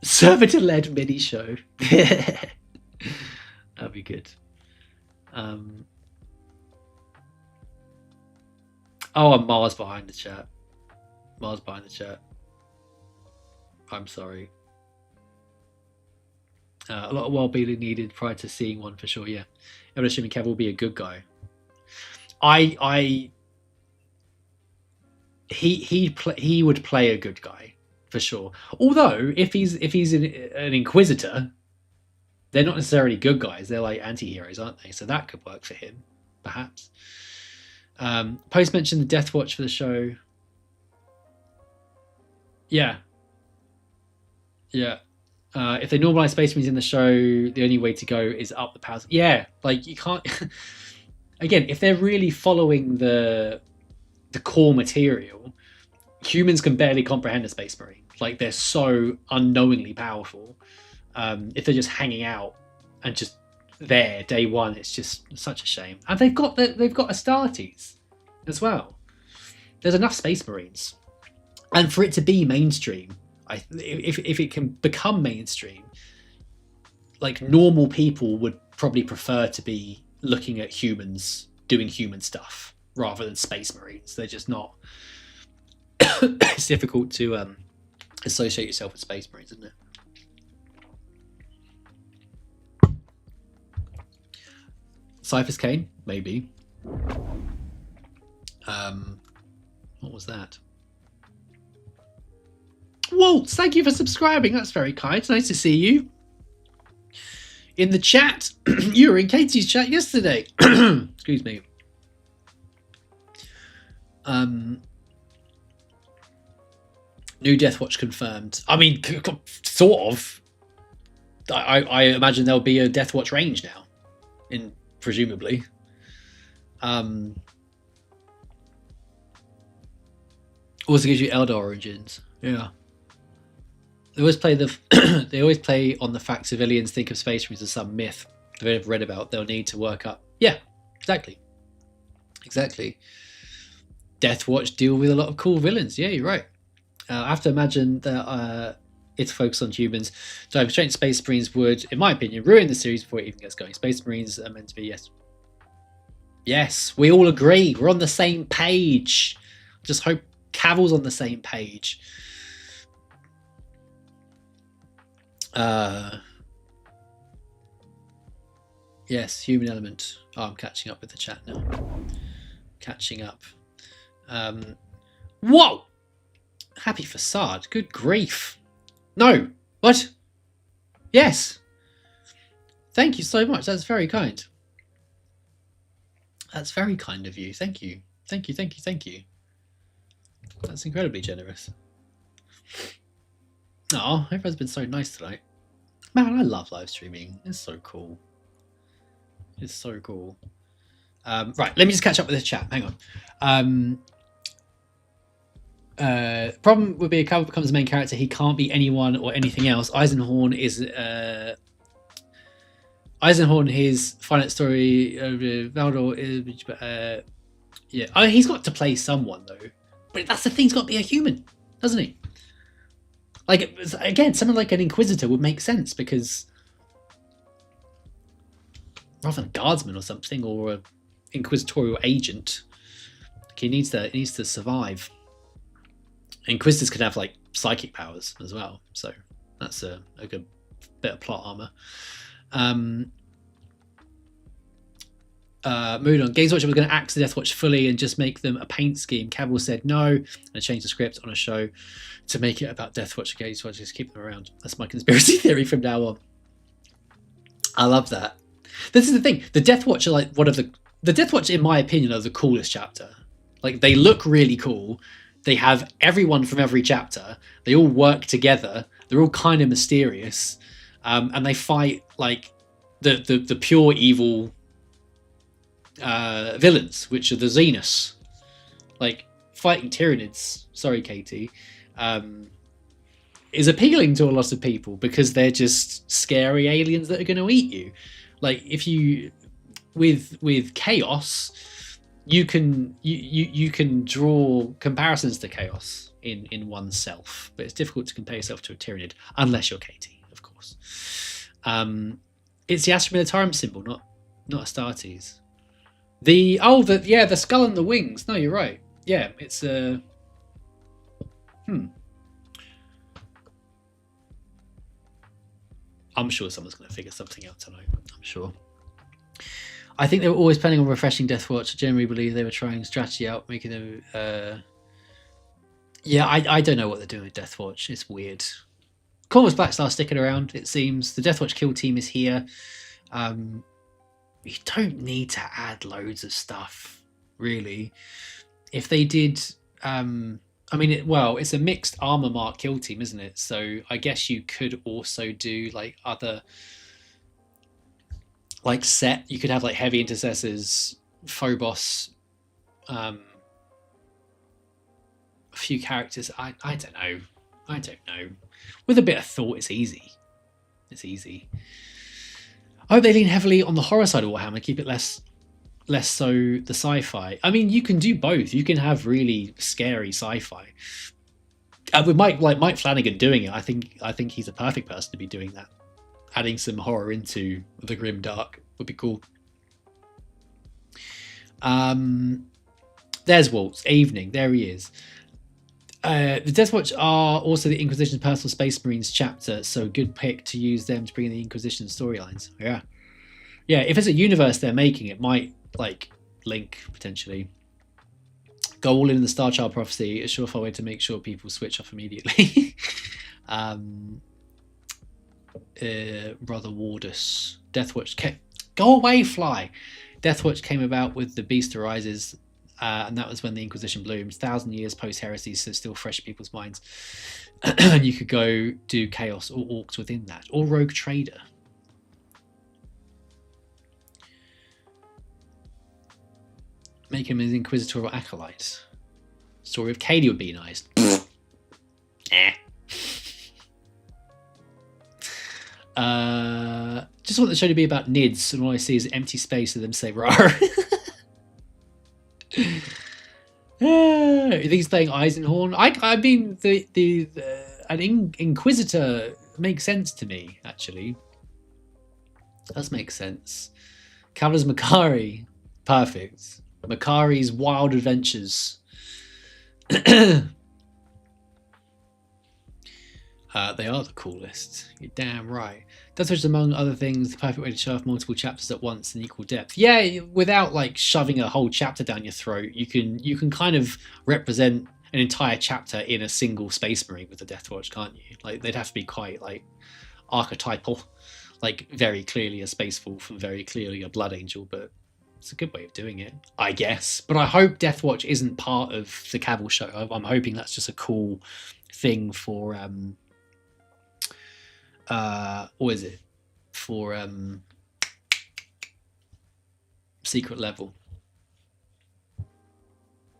Servitor-led mini show. That'd be good. Oh, and Mars behind the chat. Mars behind the chat. I'm sorry. A lot of well-being needed prior to seeing one for sure. Yeah, I'm assuming Kev will be a good guy. He would play a good guy for sure. Although if he's an Inquisitor, they're not necessarily good guys. They're like anti-heroes, aren't they? So that could work for him, perhaps. Post mentioned the Deathwatch for the show. Yeah. If they normalize Space Marines in the show, the only way to go is up the powers. Yeah, like you can't. Again, if they're really following the core material, humans can barely comprehend a Space Marine. Like they're so unknowingly powerful. If they're just hanging out and just there day one, it's just such a shame. And they've got Astartes as well. There's enough Space Marines, and for it to be mainstream. If it can become mainstream, like normal people would probably prefer to be looking at humans doing human stuff rather than Space Marines. They're just not. It's difficult to associate yourself with Space Marines, isn't it? Cypher's Kane, maybe. What was that? Waltz, thank you for subscribing. That's very kind. Nice to see you. In the chat, you were in Katie's chat yesterday. Excuse me. New Deathwatch confirmed. I mean, sort of. I imagine there'll be a Deathwatch range now, presumably. Also gives you Eldar origins. Yeah. They always play they always play on the fact civilians think of Space Marines as some myth they've read about. They'll need to work up. Yeah, exactly. Exactly. Deathwatch deal with a lot of cool villains. Yeah, you're right. I have to imagine that it's focused on humans. So Restraint Space Marines would, in my opinion, ruin the series before it even gets going. Space Marines are meant to be, yes. Yes, we all agree. We're on the same page. Just hope Cavill's on the same page. Yes, human element. Oh, I'm catching up with the chat now. Catching up. Whoa! Happy facade. Good grief. No. What? Yes. Thank you so much. That's very kind. That's very kind of you. Thank you. Thank you, thank you, thank you. That's incredibly generous. Oh, everyone's been so nice tonight. Man, I love live streaming. It's so cool. It's so cool. Right, let me just catch up with this chat. Hang on. Problem would be a Cavill becomes the main character. He can't be anyone or anything else. Eisenhorn is his finite story. Valdor is yeah. Oh, he's got to play someone though. But that's the thing. He's got to be a human, doesn't he? Like again, someone like an Inquisitor would make sense because rather than a guardsman or something or an inquisitorial agent, he needs to survive. Inquisitors could have like psychic powers as well, so that's a good bit of plot armor. Mood on Games Watcher was going to axe the Deathwatch fully and just make them a paint scheme. Cavill said no and changed the script on a show to make it about Deathwatch. Games Watcher, just keep them around. That's my conspiracy theory from now on. I love that. This is the thing. The Deathwatch are like one of the Deathwatch, in my opinion, are the coolest chapter. Like they look really cool. They have everyone from every chapter. They all work together. They're all kind of mysterious, and they fight like the pure evil villains, which are the Xenos. Like fighting Tyranids. Sorry, Katie. Is appealing to a lot of people because they're just scary aliens that are going to eat you. Like if you with Chaos. You can draw comparisons to Chaos in oneself, but it's difficult to compare yourself to a Tyranid unless you're Katie, of course. It's the Astra Militarum symbol, not Astartes. The skull and the wings. No, you're right. Yeah, it's a I'm sure someone's going to figure something out tonight. I'm sure. I think they were always planning on refreshing Deathwatch. I generally believe they were trying strategy out, making them... Yeah, I don't know what they're doing with Deathwatch. It's weird. Corvus Blackstar sticking around, it seems. The Deathwatch kill team is here. You don't need to add loads of stuff, really. If they did... I mean, it's a mixed armor mark kill team, isn't it? So I guess you could also do like other... like set, you could have like heavy intercessors, Phobos, a few characters. I don't know. With a bit of thought, it's easy. I hope they lean heavily on the horror side of Warhammer, keep it less so the sci-fi. I mean, you can do both. You can have really scary sci-fi. With Mike Flanagan doing it, I think he's a perfect person to be doing that. Adding some horror into the grim dark would be cool. There's Waltz. Evening. There he is. The Deathwatch are also the Inquisition's personal Space Marines chapter, so good pick to use them to bring in the Inquisition storylines. Yeah. If it's a universe they're making, it might like link potentially. Go all in the Star Child prophecy. A surefire way to make sure people switch off immediately. Brother Wardus. Deathwatch. Go away, fly. Deathwatch came about with the Beast Arises, and that was when the Inquisition bloomed. 1,000 years post-heresy, so still fresh in people's minds. And you could go do Chaos or Orcs within that, or Rogue Trader. Make him an Inquisitor or Acolyte. Story of Katie would be nice. Just want the show to be about NIDS, and all I see is empty space of them say "rar." You think he's playing Eisenhorn? I mean, an Inquisitor makes sense to me. Actually, does make sense. Cavaller's Makari, perfect. Makari's Wild Adventures. They are the coolest. You're damn right. Deathwatch is, among other things, the perfect way to show off multiple chapters at once in equal depth. Yeah, without like shoving a whole chapter down your throat, you can kind of represent an entire chapter in a single Space Marine with the Deathwatch, can't you? Like they'd have to be quite like archetypal, like very clearly a Space Wolf and very clearly a Blood Angel, but it's a good way of doing it, I guess. But I hope Deathwatch isn't part of the Cavill show. I'm hoping that's just a cool thing for what is it? For secret level.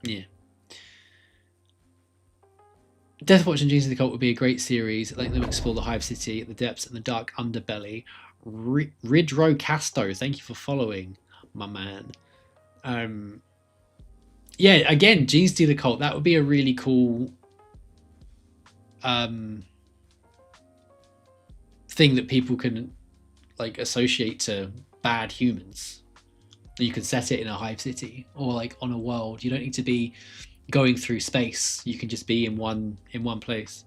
Yeah. Deathwatch and Genes of the Cult would be a great series. Letting them explore the Hive City, the depths, and the dark underbelly. Ridro Casto, thank you for following, my man. Yeah, again, Gene Stealer Cult, that would be a really cool thing that people can like associate to bad humans. You can set it in a Hive City or like on a world. You don't need to be going through space. You can just be in one place.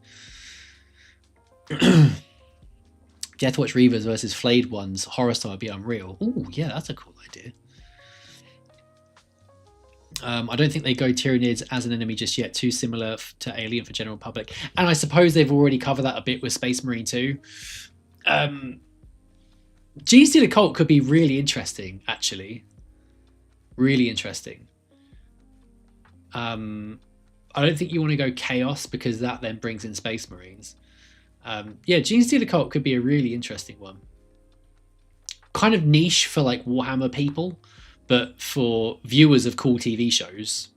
Deathwatch Reavers versus Flayed Ones. Horror style would be unreal. Oh yeah, that's a cool idea. I don't think they go Tyranids as an enemy just yet. Too similar to Alien for general public. And I suppose they've already covered that a bit with Space Marine 2. Gene Stealer Cult could be really interesting, actually. Really interesting. I don't think you want to go Chaos because that then brings in Space Marines. Yeah, Gene Stealer Cult could be a really interesting one. Kind of niche for like Warhammer people, but for viewers of cool TV shows,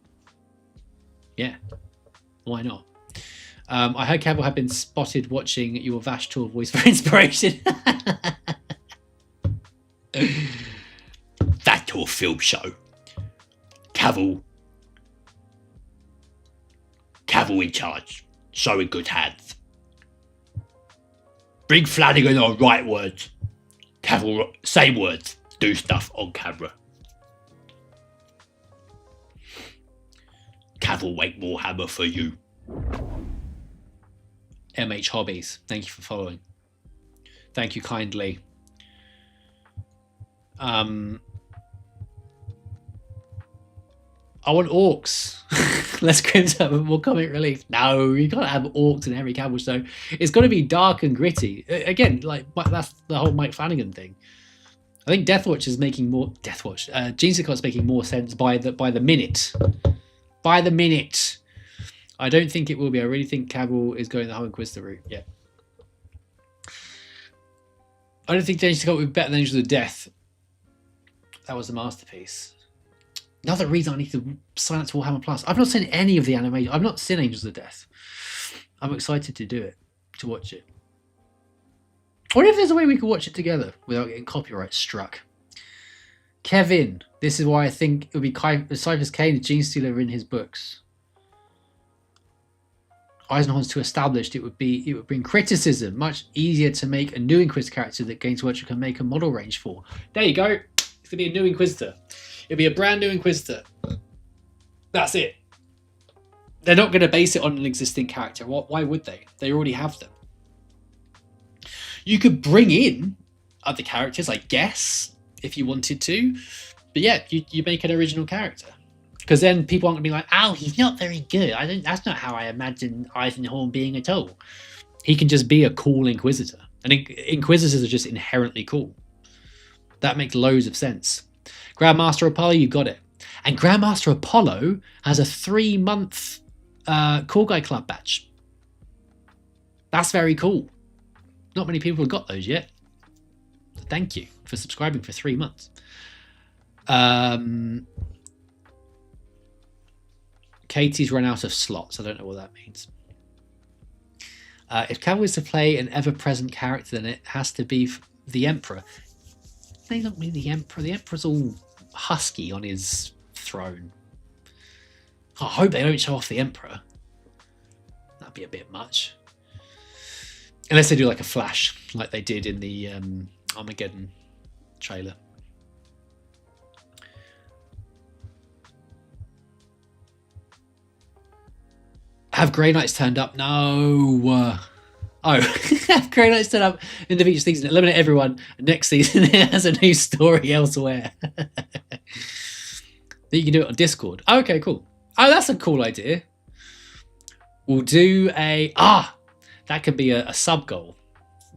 yeah, why not? I heard Cavill had been spotted watching your Vash Tour voice for inspiration. That Tour film show. Cavill in charge. So in good hands. Bring Flanagan on right words. Cavill, same words. Do stuff on camera. Cavill make Warhammer for you. MH Hobbies, thank you for following. Thank you kindly. I want orcs. Less Crimson, but more comic relief. No, you can't have orcs in every Cavill show. It's got to be dark and gritty. Again, like that's the whole Mike Flanagan thing. I think Deathwatch is making more. Gene Stealer Cult's making more sense by the minute. By the minute. I don't think it will be. I really think Cavill is going the whole Inquisitor route. Yeah. I don't think Gene Stealer Cult would be better than Angels of Death. That was a masterpiece. Another reason I need to sign up to Warhammer Plus. I've not seen any of the animation. I've not seen Angels of Death. I'm excited to do it, to watch it. I wonder if there's a way we could watch it together without getting copyright struck. Kevin, this is why I think it would be Cypress Kane, the Gene Stealer in his books. Eisenhorn's too established. It would bring criticism. Much easier to make a new Inquisitor character that Games Workshop can make a model range for. There you go. It's gonna be a new Inquisitor. It'll be a brand new Inquisitor. That's it. They're not going to base it on an existing character. Why would they? They already have them. You could bring in other characters, I guess, if you wanted to. But yeah, you make an original character. Because then people aren't going to be like, oh, he's not very good. That's not how I imagine Eisenhorn being at all. He can just be a cool Inquisitor. And Inquisitors are just inherently cool. That makes loads of sense. Grandmaster Apollo, you got it. And Grandmaster Apollo has a 3-month Cool Guy Club badge. That's very cool. Not many people have got those yet. So thank you for subscribing for 3 months. Katie's run out of slots. I don't know what that means. If Cavill is to play an ever-present character, then it has to be the Emperor. They don't mean the Emperor. The Emperor's all husky on his throne. I hope they don't show off the Emperor. That'd be a bit much. Unless they do like a flash, like they did in the Armageddon trailer. Have Grey Knights turned up? No. Oh, have Grey Knights turned up in the future season. Eliminate everyone. Next season it has a new story elsewhere. You can do it on Discord. Oh, okay, cool. Oh, that's a cool idea. We'll do a... that could be a sub-goal.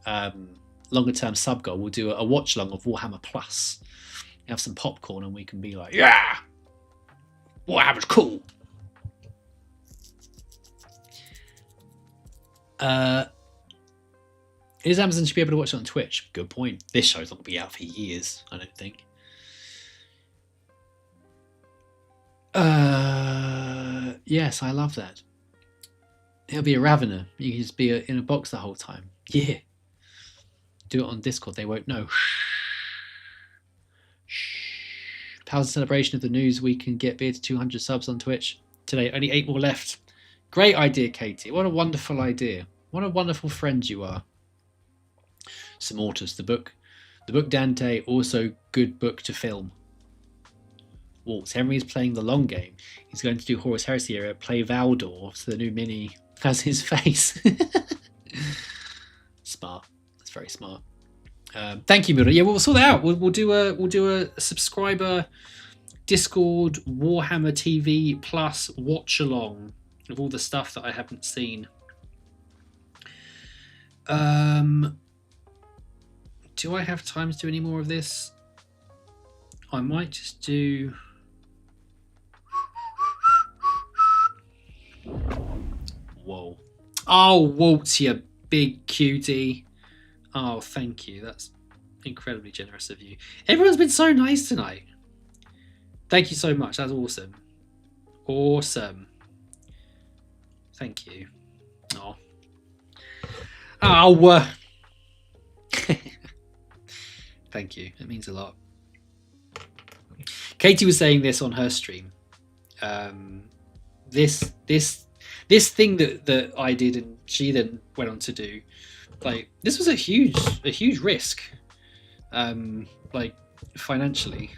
Longer term sub-goal. We'll do a watch-along of Warhammer Plus. Have some popcorn and we can be like, yeah! Warhammer's cool! Is Amazon should be able to watch it on Twitch? Good point. This show's not going to be out for years, I don't think. Yes, I love that. He'll be a Ravener. You can just be in a box the whole time. Yeah. Do it on Discord. They won't know. Powers and celebration of the news. We can get Beard to 200 subs on Twitch today. Only 8 more left. Great idea, Katie. What a wonderful idea. What a wonderful friend you are. Simortus, the book Dante, also good book to film. Waltz, Henry is playing the long game. He's going to do Horus Heresy era, play Valdor, so the new mini has his face. Smart. That's very smart. Thank you, Milda. Yeah, we'll sort that out. We'll do a subscriber Discord Warhammer TV Plus watch along of all the stuff that I haven't seen. Do I have time to do any more of this? I might just do... Whoa. Oh, Waltz, you big cutie. Oh, thank you. That's incredibly generous of you. Everyone's been so nice tonight. Thank you so much. That's awesome. Awesome. Thank you. Oh. Oh. Thank you. It means a lot. Katie was saying this on her stream. This thing that I did and she then went on to do, like, this was a huge risk, like financially.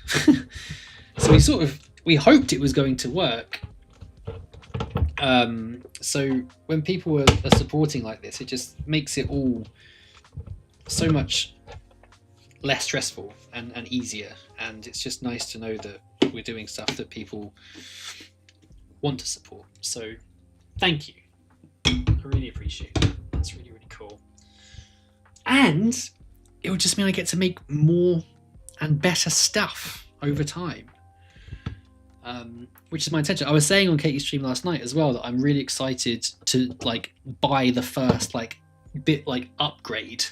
So we hoped it was going to work. So when people are supporting like this, it just makes it all so much less stressful and easier, and it's just nice to know that we're doing stuff that people want to support. So thank you. I really appreciate it. That's really, really cool. And it would just mean I get to make more and better stuff over time. Which is my intention. I was saying on Katie's stream last night as well that I'm really excited to like buy the first like bit like upgrade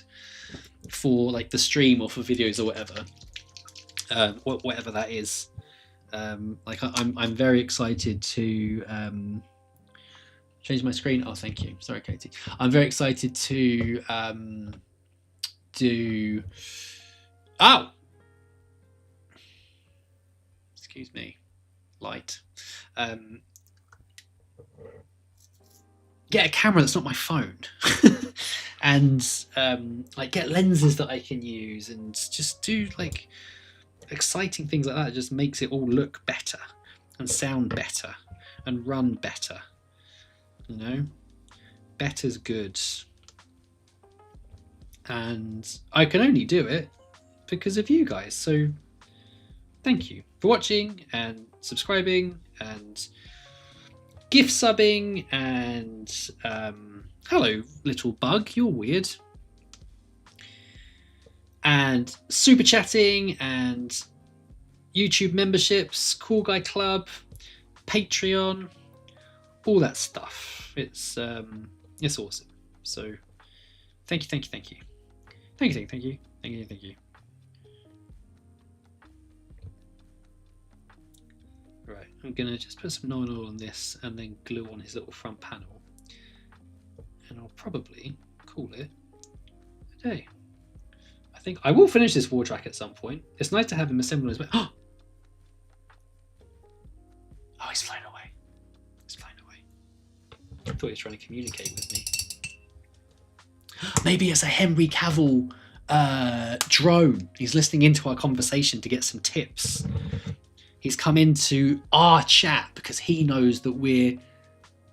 for like the stream or for videos or whatever, whatever that is. Like I'm very excited to change my screen. Oh, thank you. Sorry, Katie. I'm very excited to do. Oh, excuse me. Light. Get a camera that's not my phone. And like get lenses that I can use and just do like exciting things like that. It just makes it all look better and sound better and run better. You know, better's good. And I can only do it because of you guys. So thank you for watching and subscribing and gift subbing and hello little bug, you're weird, and super chatting and YouTube memberships, Cool Guy Club, Patreon, all that stuff. It's awesome. So thank you. Right, I'm gonna just put some Nine Oil on this and then glue on his little front panel, and I'll probably call it a day. I think I will finish this wartrakk at some point. It's nice to have him assemble his way. Oh, he's flown away. I thought he was trying to communicate with me. Maybe it's a Henry Cavill drone. He's listening into our conversation to get some tips. He's come into our chat because he knows that we're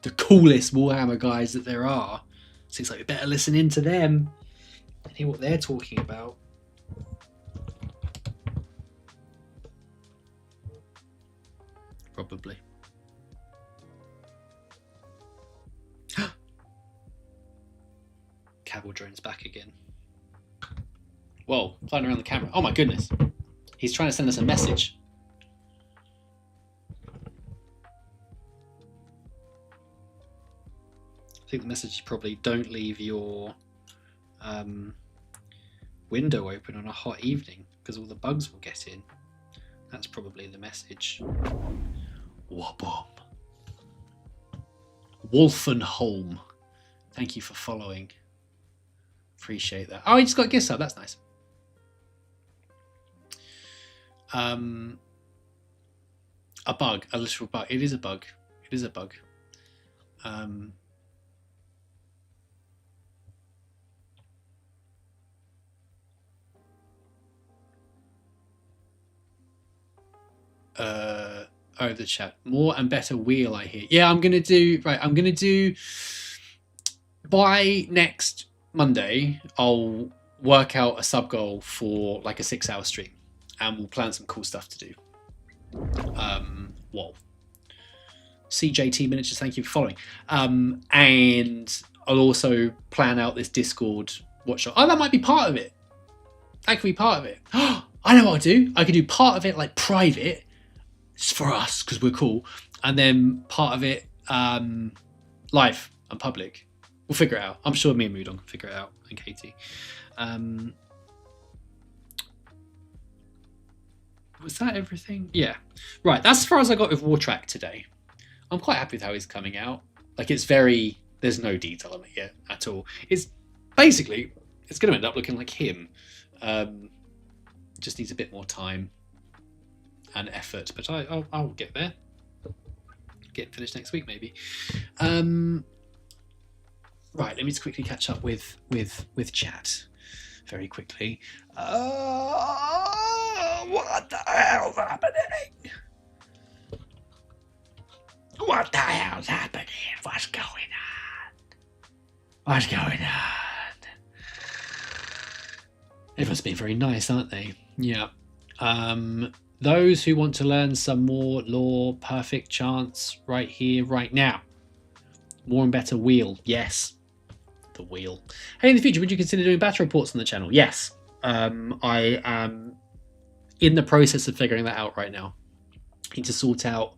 the coolest Warhammer guys that there are. So he's like, we better listen into them and hear what they're talking about. Probably. Cavill drone's back again. Whoa, flying around the camera. Oh my goodness. He's trying to send us a message. I think the message is probably don't leave your window open on a hot evening because all the bugs will get in. That's probably the message. Wabom. Wolfenholm. Thank you for following. Appreciate that. Oh, he just got gifts up. That's nice. A bug, a literal bug. It is a bug. It is a bug. Oh, the chat. More and better wheel, I hear. Yeah, I'm gonna do by next Monday. I'll work out a sub goal for like a 6-hour stream, and we'll plan some cool stuff to do. Whoa. CJT Miniatures, thank you for following. And I'll also plan out this Discord watch shot. Oh, that might be part of it. That could be part of it. I know what I'll do. I could do part of it like private. It's for us because we're cool, and then part of it live and public. We'll figure it out. I'm sure me and Moodon can figure it out, and Katie. Was that everything? Yeah. Right, that's as far as I got with wartrakk today. I'm quite happy with how he's coming out. Like, it's very... There's no detail on it yet at all. It's basically... It's going to end up looking like him. Just needs a bit more time and effort, but I'll get there. Get finished next week, maybe. Right, let me just quickly catch up with chat very quickly. What the hell's happening? What the hell's happening? What's going on? What's going on? Everyone's been very nice, aren't they? Yeah. Those who want to learn some more lore, perfect chance right here, right now. More and better wheel. Yes. The wheel. Hey, in the future, would you consider doing battle reports on the channel? Yes. I am in the process of figuring that out right now. I need to sort out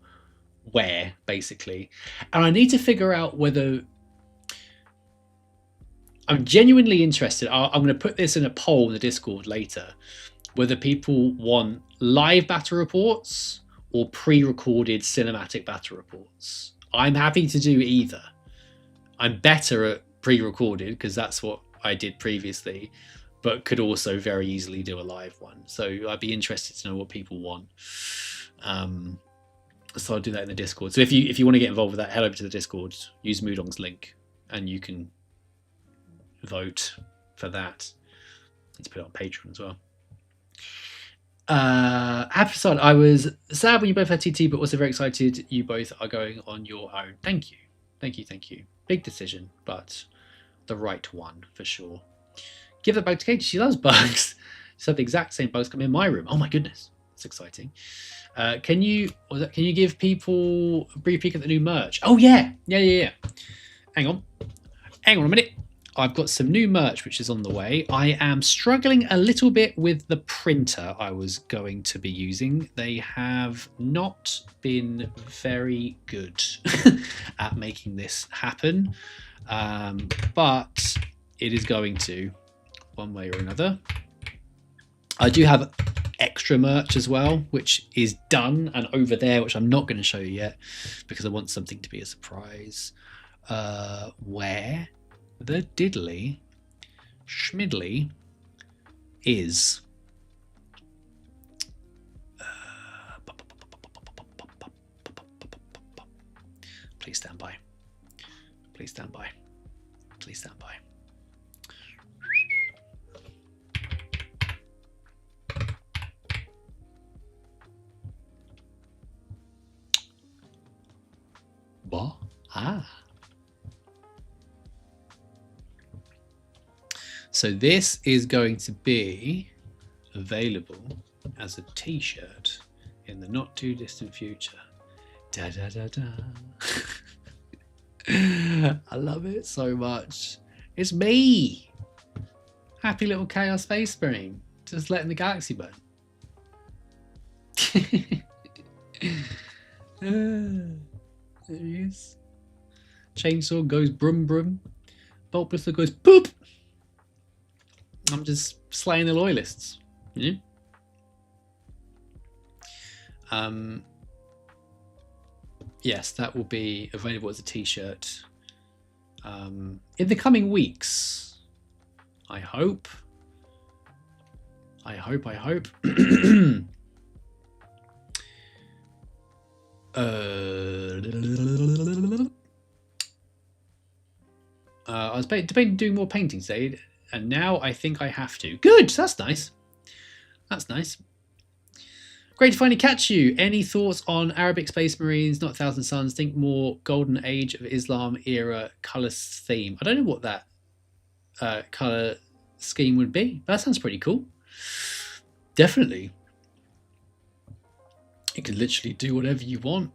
where, basically. And I need to figure out whether... I'm genuinely interested. I'm going to put this in a poll in the Discord later. Whether people want live battle reports or pre-recorded cinematic battle reports. I'm happy to do either. I'm better at pre-recorded because that's what I did previously, but could also very easily do a live one. So I'd be interested to know what people want. So I'll do that in the Discord. So if you want to get involved with that, head over to the Discord, use Moodong's link, and you can vote for that. Let's put it on Patreon as well. Happy Side, I was sad when you both had TT, but also very excited you both are going on your own. Thank you. Thank you, thank you. Big decision, but the right one for sure. Give that bug to Katie, she loves bugs. She said the exact same bugs come in my room. Oh my goodness. It's exciting. Can you give people a brief peek at the new merch? Oh yeah. Hang on a minute. I've got some new merch which is on the way. I am struggling a little bit with the printer I was going to be using. They have not been very good at making this happen, but it is going to, one way or another. I do have extra merch as well, which is done and over there, which I'm not going to show you yet because I want something to be a surprise. Where the diddly schmidly is. Please stand by. Please stand by. Please stand by. So this is going to be available as a t-shirt in the not too distant future. Da da da da. I love it so much. It's me, happy little Chaos Space Marine, just letting the galaxy burn. There he is. Chainsaw goes brum brum. Bolt Blister goes poop. I'm just slaying the loyalists. Yeah. Yes, that will be available as a t-shirt in the coming weeks. I hope. I hope. I was debating doing more painting today, and now I think I have to. Good, that's nice. That's nice. Great to finally catch you. Any thoughts on Arabic Space Marines, not Thousand Suns? Think more Golden Age of Islam era colour theme. I don't know what that colour scheme would be, but that sounds pretty cool. Definitely. You can literally do whatever you want,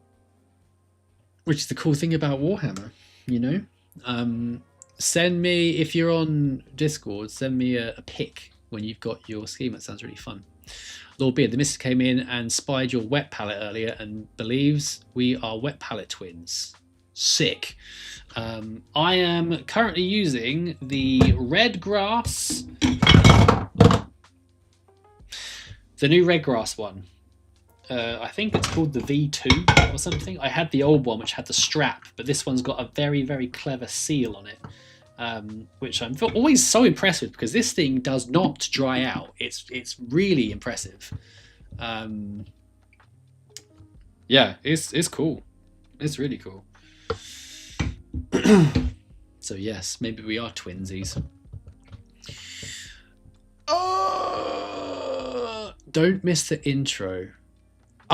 which is the cool thing about Warhammer, you know? Send me, if you're on Discord, send me a pic when you've got your scheme. That sounds really fun. Lord Beard, the missus came in and spied your wet palette earlier and believes we are wet palette twins. Sick. I am currently using the red grass, the new red grass one. I think it's called the V2 or something. I had the old one which had the strap, but this one's got a very, very clever seal on it, which I'm always so impressed with because this thing does not dry out. It's really impressive. Yeah, it's cool. It's really cool. So yes, maybe we are twinsies. Oh, don't miss the intro.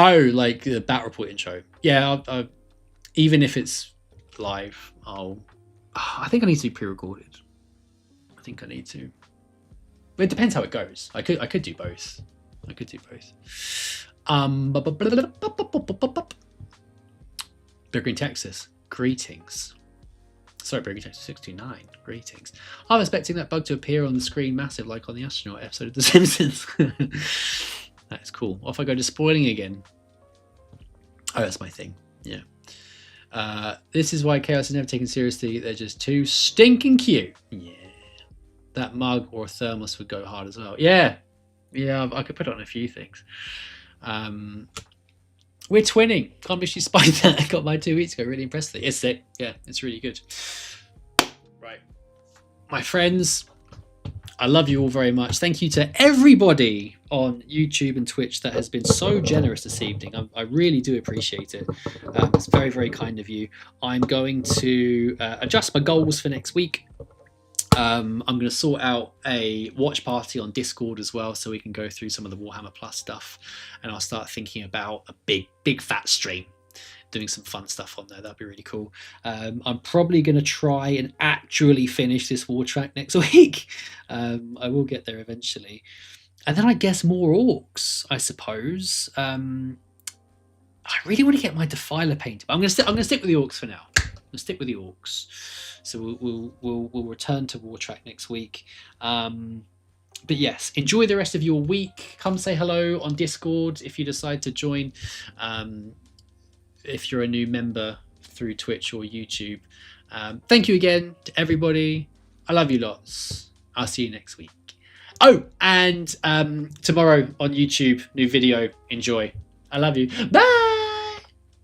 Oh, like the Bat Report intro. Yeah, even if it's live, I think I need to be pre-recorded. I think I need to. But it depends how it goes. I could do both. I could do both. Big Green Texas, greetings. Sorry, Big Green Texas 69, greetings. I'm expecting that bug to appear on the screen massive like on the astronaut episode of The Simpsons. That's cool. Off I go to spoiling again. Oh, that's my thing. Yeah. This is why Chaos is never taken seriously. They're just too stinking cute. Yeah. That mug or thermos would go hard as well. Yeah. Yeah, I could put it on a few things. We're twinning. Can't believe she spied that. I got mine 2 weeks ago. Really impressed with it. It's sick. Yeah, it's really good. Right. My friends, I love you all very much. Thank you to everybody on YouTube and Twitch that has been so generous this evening. I really do appreciate it. It's very, very kind of you. I'm going to adjust my goals for next week. I'm going to sort out a watch party on Discord as well, so we can go through some of the Warhammer Plus stuff, and I'll start thinking about a big fat stream, doing some fun stuff on there. That'd be really cool. I'm probably going to try and actually finish this wartrakk next week. I will get there eventually. And then I guess more orcs, I suppose. I really want to get my Defiler painted, but I'm gonna stick with the orcs for now. I'm gonna stick with the orcs. So we'll return to Wartrakk next week. But yes, enjoy the rest of your week. Come say hello on Discord if you decide to join. If you're a new member through Twitch or YouTube. Thank you again to everybody. I love you lots. I'll see you next week. Oh, and tomorrow on YouTube, new video. Enjoy. I love you. Bye.